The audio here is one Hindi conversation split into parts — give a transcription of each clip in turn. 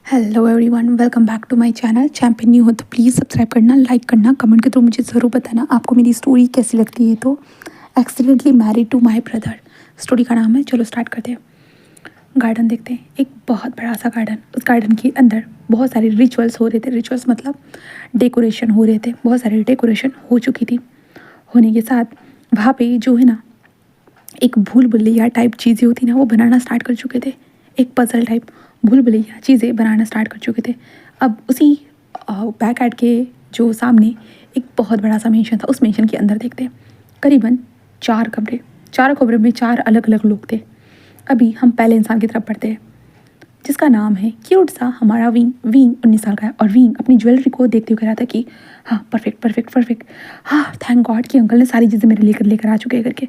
Hello everyone, welcome back to my channel. Champion new हो तो प्लीज़ सब्सक्राइब करना, लाइक करना, कमेंट के थ्रू मुझे ज़रूर बताना आपको मेरी स्टोरी कैसी लगती है। तो accidentally married to my brother story का नाम है। चलो स्टार्ट करते हैं। गार्डन देखते हैं, एक बहुत बड़ा सा गार्डन। उस गार्डन के अंदर बहुत सारे रिचुअल्स हो रहे थे। रिचुअल्स मतलब डेकोरेशन हो रहे थे। बहुत सारी डेकोरेशन हो चुकी थी। होने के साथ वहाँ पे जो है ना, एक भूल भुलैया टाइप चीज़ें होती ना, वो बनाना स्टार्ट कर चुके थे। एक पजल टाइप भूल भुलैया चीज़ें बनाना स्टार्ट कर चुके थे। अब उसी बैक ऐड के जो सामने एक बहुत बड़ा सा मेंशन था। उस मेंशन के अंदर देखते हैं करीबन 4 कमरे। चारों कमरे में 4 अलग अलग लोग थे। अभी हम पहले इंसान की तरफ पढ़ते हैं, जिसका नाम है क्यूट सा हमारा विंग। विंग 19 साल का है और विंग अपनी ज्वेलरी को देखते हुए कह रहा था कि हाँ परफेक्ट परफेक्ट परफेक्ट, हाँ थैंक गॉड कि अंकल ने सारी चीज़ें मेरे लेकर आ चुके हैं करके।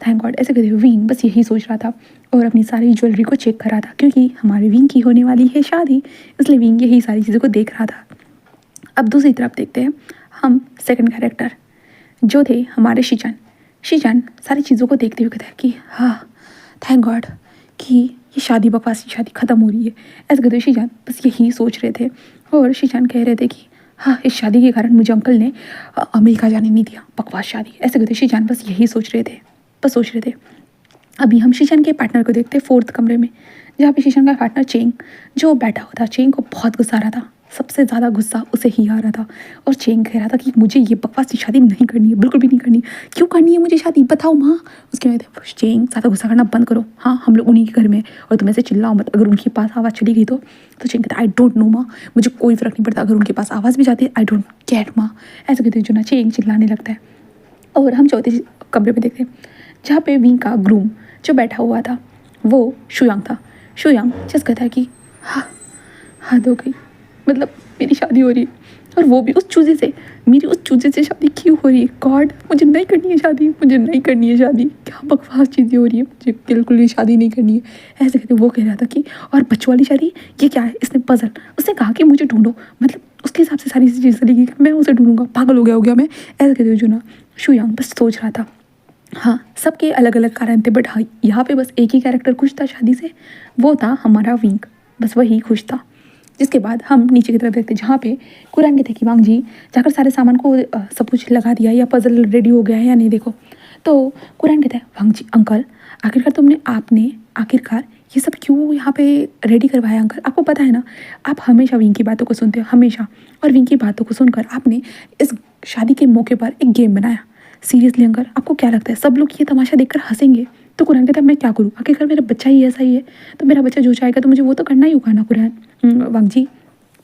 थैंक गॉड ऐसे कहते हुए विंग बस यही सोच रहा था और अपनी सारी ज्वेलरी को चेक कर रहा था, क्योंकि हमारे विंग की होने वाली है शादी, इसलिए विंग यही सारी चीज़ों को देख रहा था। अब दूसरी तरफ देखते हैं हम सेकंड कैरेक्टर जो थे हमारे शीचन। शीचन सारी चीज़ों को देखते हुए कहता है कि हाँ थैंक गॉड कि ये शादी बकवास की शादी ख़त्म हो रही है। ऐसे कहते शीचन बस यही सोच रहे थे और शीचन कह रहे थे कि हाँ इस शादी के कारण मुझे अंकल ने अमेरिका जाने नहीं दिया, बकवास शादी। ऐसे कहते शीचन बस यही सोच रहे थे, बस सोच रहे थे। अभी हम शीशन के पार्टनर को देखते फोर्थ कमरे में, जहाँ पे शीशन का पार्टनर चेंग जो बैठा हुआ था। चेंग को बहुत गुस्सा आ रहा था, सबसे ज़्यादा गुस्सा उसे ही आ रहा था। और चेंग कह रहा था कि मुझे ये बकवास की शादी नहीं करनी है, बिल्कुल भी नहीं करनी। क्यों करनी है मुझे शादी, बताओ माँ। उसके बाद चेंग ज़्यादा गुस्सा करना बंद करो, हाँ हम लोग उन्हीं के घर में हैं और तुम ऐसे चिल्लाओ मत, अगर उनके पास आवाज़ चली गई तो चेंग कहता आई डोंट नो माँ, मुझे कोई फ़र्क नहीं पड़ता अगर उनके पास आवाज़ भी जाती है, आई डोंट केयर माँ। ऐसे कहते जो ना चेंग चिल्लाने लगता है। और हम चौथे कमरे में देखते हैं जहाँ पे विंग का ग्रूम जो बैठा हुआ था वो शुयांग था। शुयांग जस्ट कहता है कि हाँ हद हो गई, मतलब मेरी शादी हो रही है और वो भी उस चूजे से, मेरी उस चूजे से शादी क्यों हो रही है। गॉड मुझे नहीं करनी है शादी, मुझे नहीं करनी है शादी, क्या बकवास चीज़ें हो रही है, मुझे बिल्कुल भी शादी नहीं करनी है। ऐसे कहते वो कह रहा था कि और बच्चों वाली शादी ये क्या है। इसने पजल, उसने कहा कि मुझे ढूंढो, मतलब उसके हिसाब से सारी चीज़ें चलेगी, मैं उसे ढूंढूंगा, पागल हो गया मैं। ऐसे कहते हुए जो ना शुयांग बस सोच रहा था। हाँ सबके अलग अलग कारण थे, बट हाँ यहाँ पे बस एक ही कैरेक्टर खुश था शादी से, वो था हमारा विंग, बस वही खुश था। जिसके बाद हम नीचे की तरफ देखते जहाँ पे कुरान कहते कि वांग जी जाकर सारे सामान को सब कुछ लगा दिया या पजल रेडी हो गया है या नहीं देखो। तो कुरान कहता है वांग जी अंकल आखिरकार आपने आखिरकार ये सब क्यों यहाँ पे रेडी करवाया अंकल। आपको पता है ना, आप हमेशा विंग की बातों को सुनते हो हमेशा, और विंग की बातों को सुनकर आपने इस शादी के मौके पर एक गेम बनाया। सीरियसली अंकल आपको क्या लगता है सब लोग ये तमाशा देखकर हंसेंगे। तो कुरान कहता है मैं क्या करूँ, आखिरकार मेरा बच्चा ही ऐसा ही है, तो मेरा बच्चा जो चाहेगा तो मुझे वो तो करना ही होगा ना कुरान। वांग जी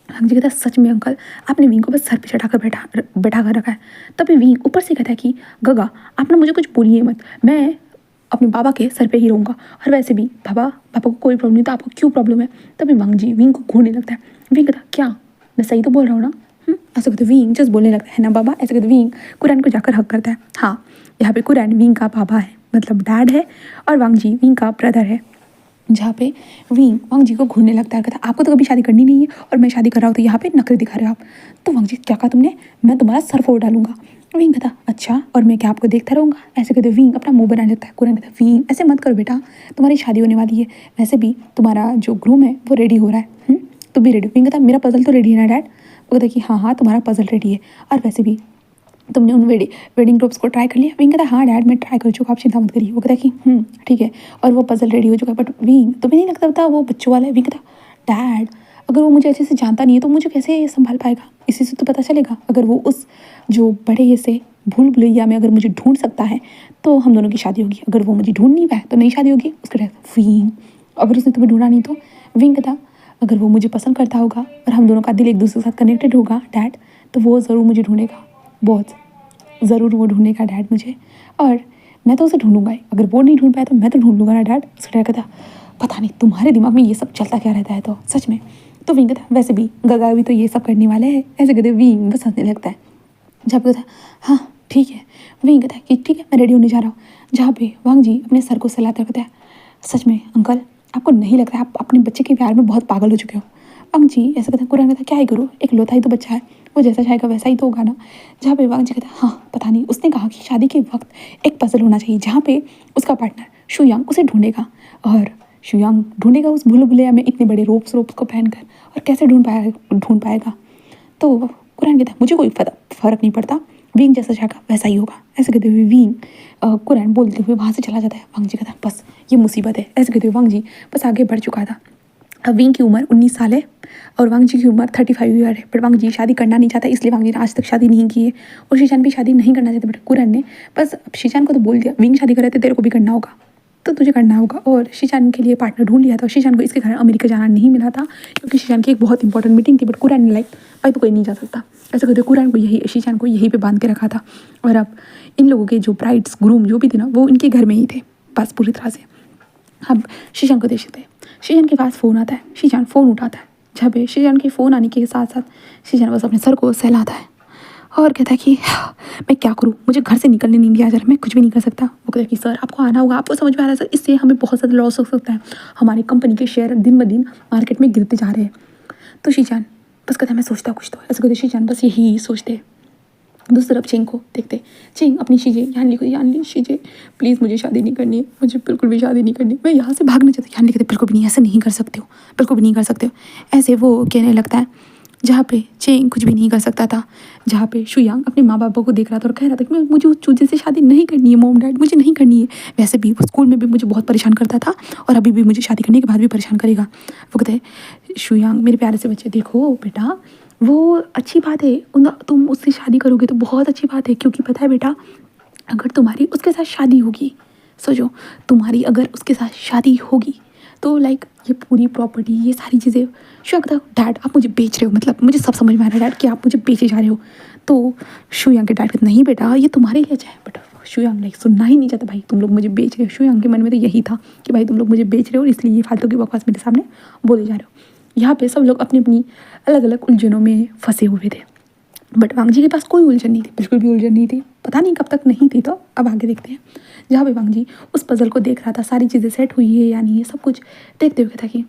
कहता है सच में अंकल आपने विंग को बस सर पे चढ़ा कर बैठा कर रखा है। तभी विंग ऊपर से कहता है कि गगा आप ना मुझे कुछ बोलिए मत, मैं अपने बाबा के सर पे ही रहूँगा, और वैसे भी पापा को कोई प्रॉब्लम नहीं, तो आपको क्यों प्रॉब्लम है। तभी वांग जी विंग को घूरने लगता है। विंग कहता क्या मैं सही तो बोल रहा हूँ ना। ऐसे कहते विंग जस्ट बोलने लगता है ना बाबा। ऐसे कहते विंग कुरान को जाकर हक करता है। हाँ यहाँ पे कुरान विंग का पापा है, मतलब डैड है, और वांग जी विंग का ब्रदर है। जहाँ पे विंग वांग जी को घूरने लगता है, कहता आपको तो कभी शादी करनी नहीं है और मैं शादी कर रहा हूँ तो यहाँ पे नखरे दिखा रहे हो आप। तो वांग जी क्या कहा तुमने, मैं तुम्हारा सर फोड़ डालूंगा। विंग कहता अच्छा और मैं क्या आपको देखता रहूँगा। ऐसे कहते विंग अपना मुंह बनाने लगता है। कुरान कहता विंग ऐसे मत करो बेटा, तुम्हारी शादी होने वाली है, वैसे भी तुम्हारा जो ग्रूम है वो रेडी हो रहा है, तुम भी रेडी हो। विंग कहता मेरा पजल तो रेडी है ना डैड। वो कहता कि हाँ तुम्हारा पजल रेडी है, और वैसे भी तुमने उन वेडिंग ग्रुप्स को ट्राई कर लिया। विंग कहता हाँ डैड मैं ट्राई कर चुका, आप चिंता मत करिए। वो कहता कि ठीक है, और वो पजल रेडी हो चुका है। बट विंग तुम्हें नहीं लगता वो बच्चों वाला है। विंग कहता डैड अगर वो मुझे अच्छे से जानता नहीं है तो मुझे कैसे संभाल पाएगा, इसी से तो पता चलेगा। अगर वो उस जो बड़े से भूल भुलैया में अगर मुझे ढूंढ सकता है तो हम दोनों की शादी होगी, अगर वो मुझे ढूंढ नहीं पाए तो नहीं शादी होगी। उसका विंग अगर उसने तुम्हें ढूंढा नहीं तो। विंग कहता अगर वो मुझे पसंद करता होगा और हम दोनों का दिल एक दूसरे के साथ कनेक्टेड होगा डैड, तो वो ज़रूर मुझे ढूंढेगा, बहुत ज़रूर वो ढूंढेगा डैड मुझे, और मैं तो उसे ढूंढूंगा ही। अगर वो नहीं ढूंढ पाया तो मैं तो ढूंढ लूँगा ना डैड। उसका डैड कहता पता नहीं तुम्हारे दिमाग में ये सब चलता क्या रहता है तो सच में। तो विंग कहता वैसे भी गगा भी तो ये सब करने वाले हैं। ऐसे कहते विंग बस हंसने लगता है। जहाँ पे कहता हाँ ठीक है। विंग कहता है कि ठीक है मैं रेडी होने जा रहा हूँ। जहाँ पे वांग जी अपने सर को सहलाते कहता है सच में अंकल आपको नहीं लगता है आप अपने बच्चे के प्यार में बहुत पागल हो चुके हो। वांग जी ऐसा कहता है कुरान कहता क्या ही करूँ, एक लोथा ही तो बच्चा है, वो जैसा चाहेगा वैसा ही तो होगा ना। जहाँ पे वांग जी कहता हाँ पता नहीं, उसने कहा कि शादी के वक्त एक पजल होना चाहिए जहाँ पे उसका पार्टनर शुयांग उसे ढूंढेगा और शुयांग ढूंढेगा उस भूल भुलैया में इतने बड़े रोप्स को पहनकर, और कैसे ढूंढ पाएगा। तो कुरान कहता है मुझे कोई फ़र्क नहीं पड़ता, विंग जैसा चाहेगा वैसा ही होगा। ऐसे कहते हुए विंग कुरान बोलते हुए वहाँ से चला जाता है। वांग जी कहता है बस ये मुसीबत है। ऐसे कहते हुए वांग जी बस आगे बढ़ चुका था। अब विंग की उम्र 19 साल है और वांग जी की उम्र 35 ईयर है, बट वांग जी शादी करना नहीं चाहता, इसलिए वांग जी ने आज तक शादी नहीं की है। और शीशान भी शादी नहीं करना चाहते, बट कुरान ने बस शीशान को तो बोल दिया विंग शादी कर रहे थे, तेरे को भी करना होगा तो तुझे करना होगा। और शीशान के लिए पार्टनर ढूंढ लिया था। शीशान को इसके कारण अमेरिका जाना नहीं मिला था क्योंकि शीशान की एक बहुत इंपॉर्टेंट मीटिंग थी, बट कुरान ने लाइक भाई तो कोई नहीं जा सकता। ऐसा कहते कुरान को यही शीशान को यहीं पे बांध के रखा था। और अब इन लोगों के जो ब्राइड्स ग्रूम जो भी थे ना वो इनके घर में ही थे बस पूरी तरह से। अब शीशान को देखते हैं, शीशान के पास फ़ोन आता है, शीशान फ़ोन उठाता है। जब शीशान के फ़ोन आने के साथ साथ शीशान बस अपने सर को सहलाता है और कहता है कि मैं क्या करूँ, मुझे घर से निकलने नहीं दिया जा रहा, मैं कुछ भी नहीं कर सकता। वो कहता है कि सर आपको आना होगा, आपको समझ में आ रहा है सर, इससे हमें बहुत ज़्यादा लॉस हो सकता है, हमारी कंपनी के शेयर दिन ब दिन मार्केट में गिरते जा रहे हैं। तो शीशान बस कहता है मैं सोचता कुछ तो। ऐसे कहते शीशान बस यही सोचते। दूसरी तरफ चेंग को देखते, चेंग अपनी शीजे यहाँ ली शीजे प्लीज़ मुझे शादी नहीं करनी है, मुझे बिल्कुल भी शादी नहीं करनी, मैं यहाँ से भागना चाहती। यहाँ कहते बिल्कुल भी नहीं, ऐसे नहीं कर सकते हो, बिल्कुल भी नहीं कर सकते हो। ऐसे वो कहने लगता है जहाँ पे चेंग कुछ भी नहीं कर सकता था, जहाँ पे शुयांग अपने माँ बापों को देख रहा था और कह रहा था कि मैं मुझे उस चूजे से शादी नहीं करनी है, मॉम डैड मुझे नहीं करनी है। वैसे भी वो स्कूल में भी मुझे बहुत परेशान करता था और अभी भी मुझे शादी करने के बाद भी परेशान करेगा। वो कहते हैं शुयांग मेरे प्यारे से बच्चे देखो बेटा वो अच्छी बात है, तुम उससे शादी करोगे तो बहुत अच्छी बात है, क्योंकि पता है बेटा अगर तुम्हारी उसके साथ शादी होगी, सोचो तुम्हारी अगर उसके साथ शादी होगी तो लाइक ये पूरी प्रॉपर्टी ये सारी चीज़ें शुयांग था डैड आप मुझे बेच रहे हो, मतलब मुझे सब समझ में आ रहा है डैड कि आप मुझे बेचे जा रहे हो। तो शुयांग के डैड कहते नहीं बेटा ये तुम्हारे लिए अच्छा है, बट शुयांग लाइक सुनना ही नहीं चाहता, भाई तुम लोग मुझे बेच रहे हो। शुयांग के मन में तो यही था कि भाई तुम लोग मुझे बेच रहे हो इसलिए ये फालतू की बकवास मेरे सामने बोले जा रहे हो। यहाँ पे सब लोग अपनी अपनी अलग अलग उलझनों में फंसे हुए थे, बट वांग जी के पास कोई उलझन नहीं थी, बिल्कुल भी उलझन नहीं थी, पता नहीं कब तक नहीं थी। तो अब आगे देखते हैं। जहाँ पे वांग जी उस पज़ल को देख रहा था, सारी चीज़ें सेट हुई है या नहीं है सब कुछ देखते हुए था कि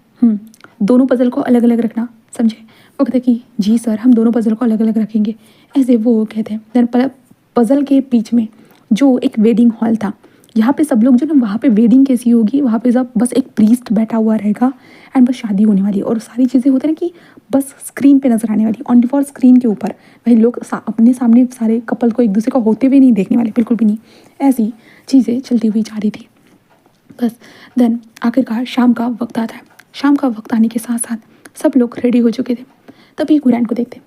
दोनों पज़ल को अलग अलग रखना, समझे। वो कहते कि जी सर हम दोनों पज़ल को अलग अलग रखेंगे। ऐसे वो कहते हैं देन पज़ल के बीच में जो एक वेडिंग हॉल था, यहाँ पे सब लोग जो ना वहाँ पे वेडिंग कैसी होगी, वहाँ पे सब बस एक प्रीस्ट बैठा हुआ रहेगा एंड बस शादी होने वाली है और सारी चीज़ें होते हैं ना कि बस स्क्रीन पे नज़र आने वाली, ऑन डिफॉल्ट स्क्रीन के ऊपर। वही लोग अपने सामने सारे कपल को एक दूसरे को होते हुए नहीं देखने वाले, बिल्कुल भी नहीं। ऐसी चीज़ें चलती हुई जा रही थी बस। देन आखिरकार शाम का वक्त आता है। शाम का वक्त आने के साथ साथ सब लोग रेडी हो चुके थे। तभी कुरान को देखते,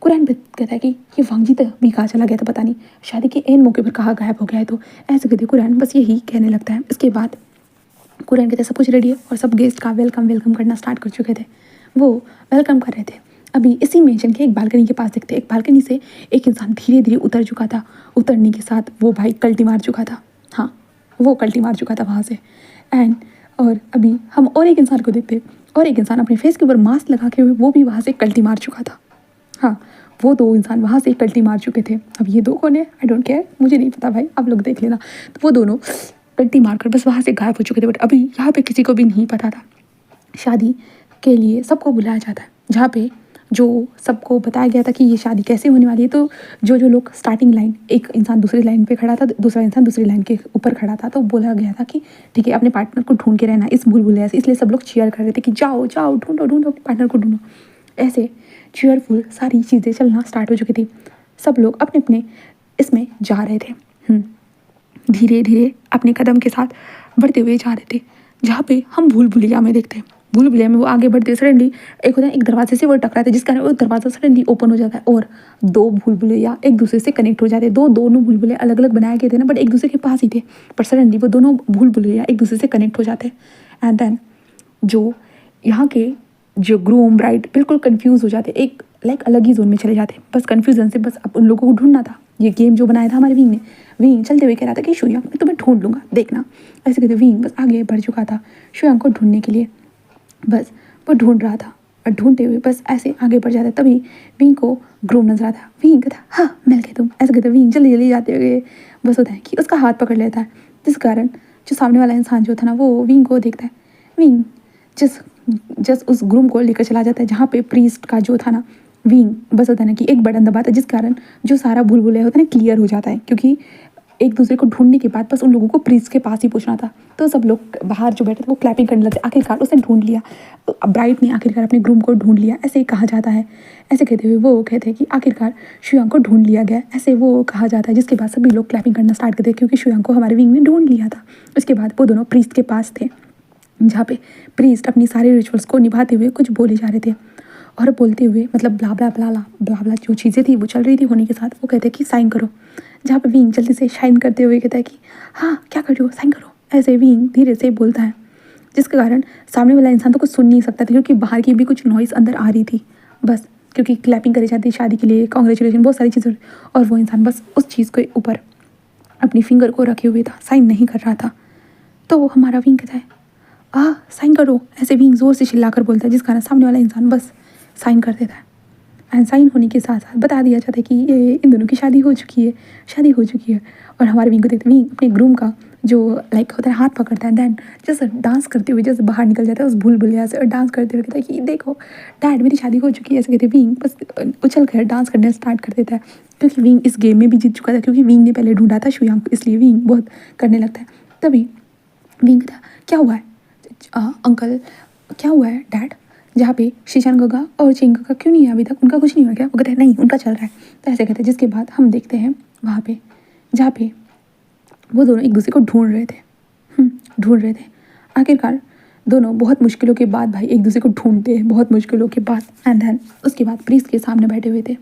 कुरान कहता है कि ये वांग जी तक भी कहाँ चला गया था, पता नहीं शादी के एन मौके पर कहाँ गायब हो गया है। तो ऐसे कहते कुरान बस यही कहने लगता है। इसके बाद कुरान कहते सब कुछ रेडी है और सब गेस्ट का वेलकम करना स्टार्ट कर चुके थे। वो वेलकम कर रहे थे। अभी इसी मेंशन के एक बालकनी के पास देखते, एक बालकनी से एक इंसान धीरे धीरे उतर चुका था। उतरने के साथ वो भाई कल्टी मार चुका था, हाँ वो कल्टी मार चुका था वहाँ से। एंड और अभी हम और एक इंसान को देखते, और एक इंसान अपने फेस के ऊपर मास्क लगा के हुए वो भी वहाँ से कल्टी मार चुका था। हाँ वो दो इंसान वहाँ से कल्टी मार चुके थे। अब ये दो कौन है आई डोंट केयर, मुझे नहीं पता भाई, आप लोग देख लेना। तो वो दोनों कल्टी मारकर बस वहाँ से गायब हो चुके थे। बट अभी यहाँ पे किसी को भी नहीं पता था शादी के लिए सबको बुलाया जाता है, जहाँ पे जो सबको बताया गया था कि ये शादी कैसे होने वाली है। तो जो जो लोग स्टार्टिंग लाइन, एक इंसान दूसरी लाइन पे खड़ा था, दूसरा इंसान दूसरी लाइन के ऊपर खड़ा था, तो बोला गया था कि ठीक है अपने पार्टनर को ढूंढ के रहना इस भूलभुलैया से। इसलिए सब लोग चीयर कर रहे थे कि जाओ जाओ ढूंढो ढूंढो अपने पार्टनर को ढूंढो। ऐसे चीयरफुल सारी चीज़ें चलना स्टार्ट हो चुकी थी। सब लोग अपने अपने इसमें जा रहे थे, धीरे धीरे अपने कदम के साथ बढ़ते हुए जा रहे थे। जहाँ पे हम भूल भुलैया में देखते हैं, भूल भुलैया में वो आगे बढ़ते सडनली एक होता है एक दरवाजे से वो टकराते, जिस कारण वो दरवाज़ा सडनली ओपन हो जाता है और दो भूल भुलैया एक दूसरे से कनेक्ट हो जाते हैं। दोनों भूल भुलैया अलग अलग बनाए गए थे ना, बट एक दूसरे के पास ही थे, पर सडनली वो दोनों भूल भुलैया एक दूसरे से कनेक्ट हो जाते हैं। एंड देन जो यहाँ के जो ग्रूम ब्राइड बिल्कुल कंफ्यूज हो जाते, एक लाइक अलग ही जोन में चले जाते, बस कन्फ्यूजन से बस अब उन लोगों को ढूंढना था। ये गेम जो बनाया था हमारे विंग ने, विंग चलते हुए कह रहा था कि शुयांग मैं तुम्हें ढूंढ लूँगा देखना। ऐसे कहते विंग बस आगे बढ़ चुका था शुयांग को ढूंढने के लिए, बस वो ढूंढ रहा था और ढूंढते हुए बस ऐसे आगे बढ़ जाता। तभी विंग को ग्रूम नजर आता, विंग कहता हाँ मिल गए तुम। ऐसे कहते विंग जल्दी जल्दी जाते हुए बस होता है कि उसका हाथ पकड़ लेता है, जिस कारण जो सामने वाला इंसान जो था ना वो विंग को देखता है। विंग जस्ट उस ग्रूम को लेकर चला जाता है जहाँ पे प्रीस्ट का जो था ना विंग बस होता है ना कि एक बटन दबाता है, जिस कारण जो सारा भूल भुलैया होता है ना क्लियर हो जाता है, क्योंकि एक दूसरे को ढूंढने के बाद बस उन लोगों को प्रीस्ट के पास ही पूछना था। तो सब लोग बाहर जो बैठे थे वो क्लैपिंग करने लगे। आखिरकार उसने ढूंढ लिया, ब्राइड ने आखिरकार अपने ग्रूम को ढूंढ लिया, ऐसे ही कहा जाता है। ऐसे कहते हुए वो कहते हैं कि आखिरकार शुयांग को ढूंढ लिया गया, ऐसे वो कहा जाता है। जिसके बाद सभी लोग क्लैपिंग करना स्टार्ट करते क्योंकि शुयांग को हमारे विंग ने ढूंढ लिया था। उसके बाद वो दोनों प्रीस्ट के पास थे, जहाँ पे प्रीस्ट अपनी सारे रिचुअल्स को निभाते हुए कुछ बोले जा रहे थे और बोलते हुए मतलब ब्ला ब्ला ब्ला ब्ला ब्ला जो चीज़ें थी वो चल रही थी होने के साथ वो कहते हैं कि साइन करो। जहाँ पे विंग जल्दी से शाइन करते हुए कहता है कि हाँ क्या कर रही हो, साइन करो। ऐसे विंग धीरे से बोलता है, जिसके कारण सामने वाला इंसान तो कुछ सुन नहीं सकता था क्योंकि बाहर की भी कुछ नॉइज़ अंदर आ रही थी। बस क्योंकि क्लैपिंग करी जाती शादी के लिए, कॉन्ग्रेचुलेशन, बहुत सारी चीज़ें, और वो इंसान बस उस चीज़ के ऊपर अपनी फिंगर को रखे हुए था, साइन नहीं कर रहा था। तो वो हमारा विंग कहता है साइन करो। ऐसे विंग ज़ोर से चिल्लाकर बोलता है, जिस कारण सामने वाला इंसान बस साइन कर देता है। एंड साइन होने के साथ साथ बता दिया जाता है कि ये इन दोनों की शादी हो चुकी है। और हमारे विंग को देखते विंग अपने ग्रूम का जो लाइक होता है हाथ पकड़ता है, देन जैसे डांस करते हुए जैसे बाहर निकल जाता है उस भूल भुलैया से, और डांस करते हुए कहता है कि देखो डैड मेरी शादी हो चुकी है। ऐसे कहते विंग बस उछल कर डांस करने स्टार्ट कर देता है क्योंकि विंग इस गेम में भी जीत चुका था, क्योंकि विंग ने पहले ढूंढा था शुयांग को, इसलिए विंग बहुत करने लगता है। तभी विंग कहता क्या हुआ है अंकल, क्या हुआ है डैड, जहाँ पे शीशान गगा और चिंग गगा क्यों नहीं है अभी तक, उनका कुछ नहीं हुआ क्या? वो कहते हैं नहीं उनका चल रहा है। तो ऐसे कहते हैं, जिसके बाद हम देखते हैं वहाँ पे जहाँ पे वो दोनों एक दूसरे को ढूंढ रहे थे। आखिरकार दोनों बहुत मुश्किलों के बाद भाई एक दूसरे को ढूंढते हैं, बहुत मुश्किलों के बाद। एंड देन उसके बाद प्रीस्ट के सामने बैठे हुए थे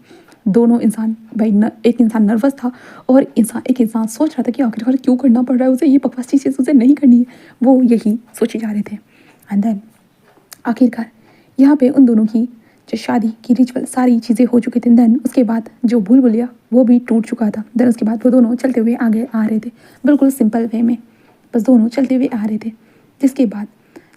दोनों इंसान भाई एक इंसान नर्वस था और एक इंसान सोच रहा था कि आखिरकार क्यों करना पड़ रहा है उसे, ये बकवास चीज़ उसे नहीं करनी है, वो यही सोचे जा रहे थे। एंड देन आखिरकार यहाँ पे उन दोनों की जो शादी की रिचुअल सारी चीज़ें हो चुकी थी। देन उसके बाद जो भूल भुलैया वो भी टूट चुका था। देन उसके बाद वो दोनों चलते हुए आगे आ रहे थे बिल्कुल सिंपल वे में, बस दोनों चलते हुए आ रहे थे। जिसके बाद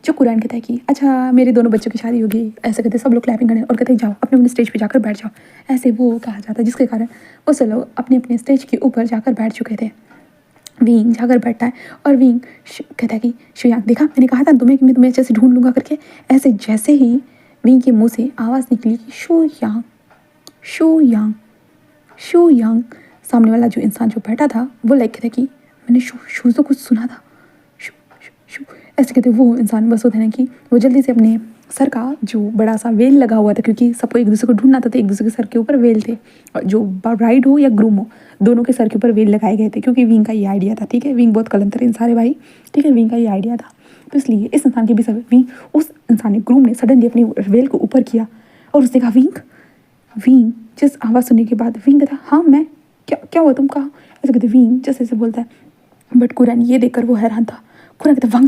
जो कुरान कहता है कि अच्छा मेरे दोनों बच्चों की शादी हो गई, ऐसे कहते सब लोग क्लैपिंग करने और कहते जाओ अपने अपने स्टेज पे जाकर बैठ जाओ, ऐसे वो कहा जाता है। जिसके कारण वो सब लोग अपने अपने स्टेज के ऊपर जाकर बैठ चुके थे। विंग जाकर बैठता है और विंग कहता है कि शुयांग देखा मैंने कहा था तुम्हें कि मैं तुम्हें अच्छे से ढूंढ लूँगा करके। ऐसे जैसे ही विंग के मुंह से आवाज़ निकली कि शुयांग, सामने वाला जो इंसान जो बैठा था वो लाइक कहता है कि मैंने शू तो कुछ सुना था, शू ऐसे कहते वो इंसान बस होता है ना कि वो जल्दी से अपने सर का जो बड़ा सा वेल लगा हुआ था, क्योंकि सबको एक दूसरे को ढूंढना था तो एक दूसरे के सर के ऊपर वेल थे, और जो ब्राइड हो या ग्रूम हो दोनों के सर के ऊपर वेल लगाए गए थे, क्योंकि विंग का ये आइडिया था। ठीक है, विंग बहुत कलंतर इंसान है भाई, ठीक है, विंग का ये आइडिया था। तो इसलिए इस इंसान के भी सर विंग उस इंसान ने ग्रूम ने सडनली अपनी वेल को ऊपर किया और उसने कहा विंग जिस आवाज़ सुनने के बाद विंग कहता हाँ मैं, क्या हुआ तुम कहा? ऐसे कहते विंग जैसे ऐसे बोलता है। बट कुरान ये देखकर वो हैरान था। कुरान कहता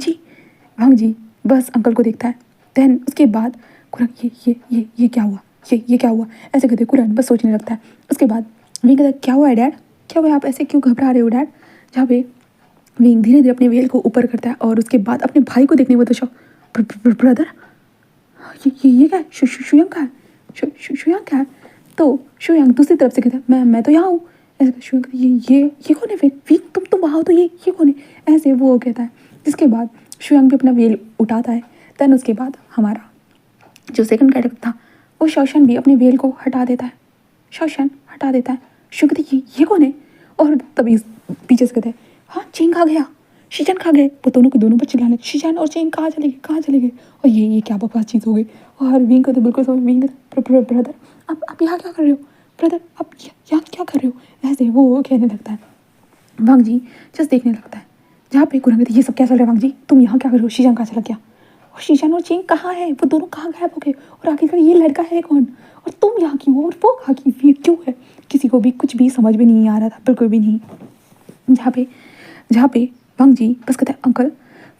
वांग जी बस अंकल को देखता है। देन उसके बाद कुरान ये क्या हुआ, ये क्या हुआ? ऐसे कहते कुरान बस सोचने लगता है। उसके बाद विंग कहता क्या हुआ है डैड, क्या हुआ आप ऐसे क्यों घबरा रहे हो डैड? जहाँ पे विंग धीरे धीरे अपने वेल को ऊपर करता है और उसके बाद अपने भाई को देखने को तो ब्रदर ये क्या है? शुयांग का है, शुयांग क्या है? तो शुयांग दूसरी तरफ से कहता है मैं तो यहाँ हूँ। ऐसे शुयांग कहता ये कौन है? फिर तुम वहाँ हो तो ये कौन है? ऐसे वो कहता है। जिसके बाद शुयांग भी अपना वेल उठाता है। देन उसके बाद हमारा जो सेकंड कैरेक्टर था वो शौशन भी अपने वेल को हटा देता है, शुयांग कहते ये कौन है? और तभी पीछे से कहते हैं हाँ चेंग खा गया, शीजन खा गए। वो दोनों के दोनों पर चिल्लाने शीजन और चेंग कहाँ चले गए? और ये क्या बकवास चीज़ हो गई। और विंग कहते बिल्कुल समझ, विंग ब्रदर आप यहाँ क्या कर रहे हो? ब्रदर आप यहाँ क्या कर रहे हो? ऐसे वो कहने लगता है। वांग जी जस्ट देखने लगता है। जहाँ पे कुरान कहते ये सब क्या चल रहा है वांग जी, तुम यहाँ क्या कर रहे हो? शीजन कहाँ चला गया? और शीजन और चेंग कहाँ है? वो दोनों कहाँ गायब हो गए? और आखिरकार ये लड़का है कौन? और तुम यहाँ क्यों हो? और वो कहाँ की क्यों है? किसी को भी कुछ भी समझ में नहीं आ रहा था, बिल्कुल भी नहीं। जहाँ पे वांग जी बस कहता है अंकल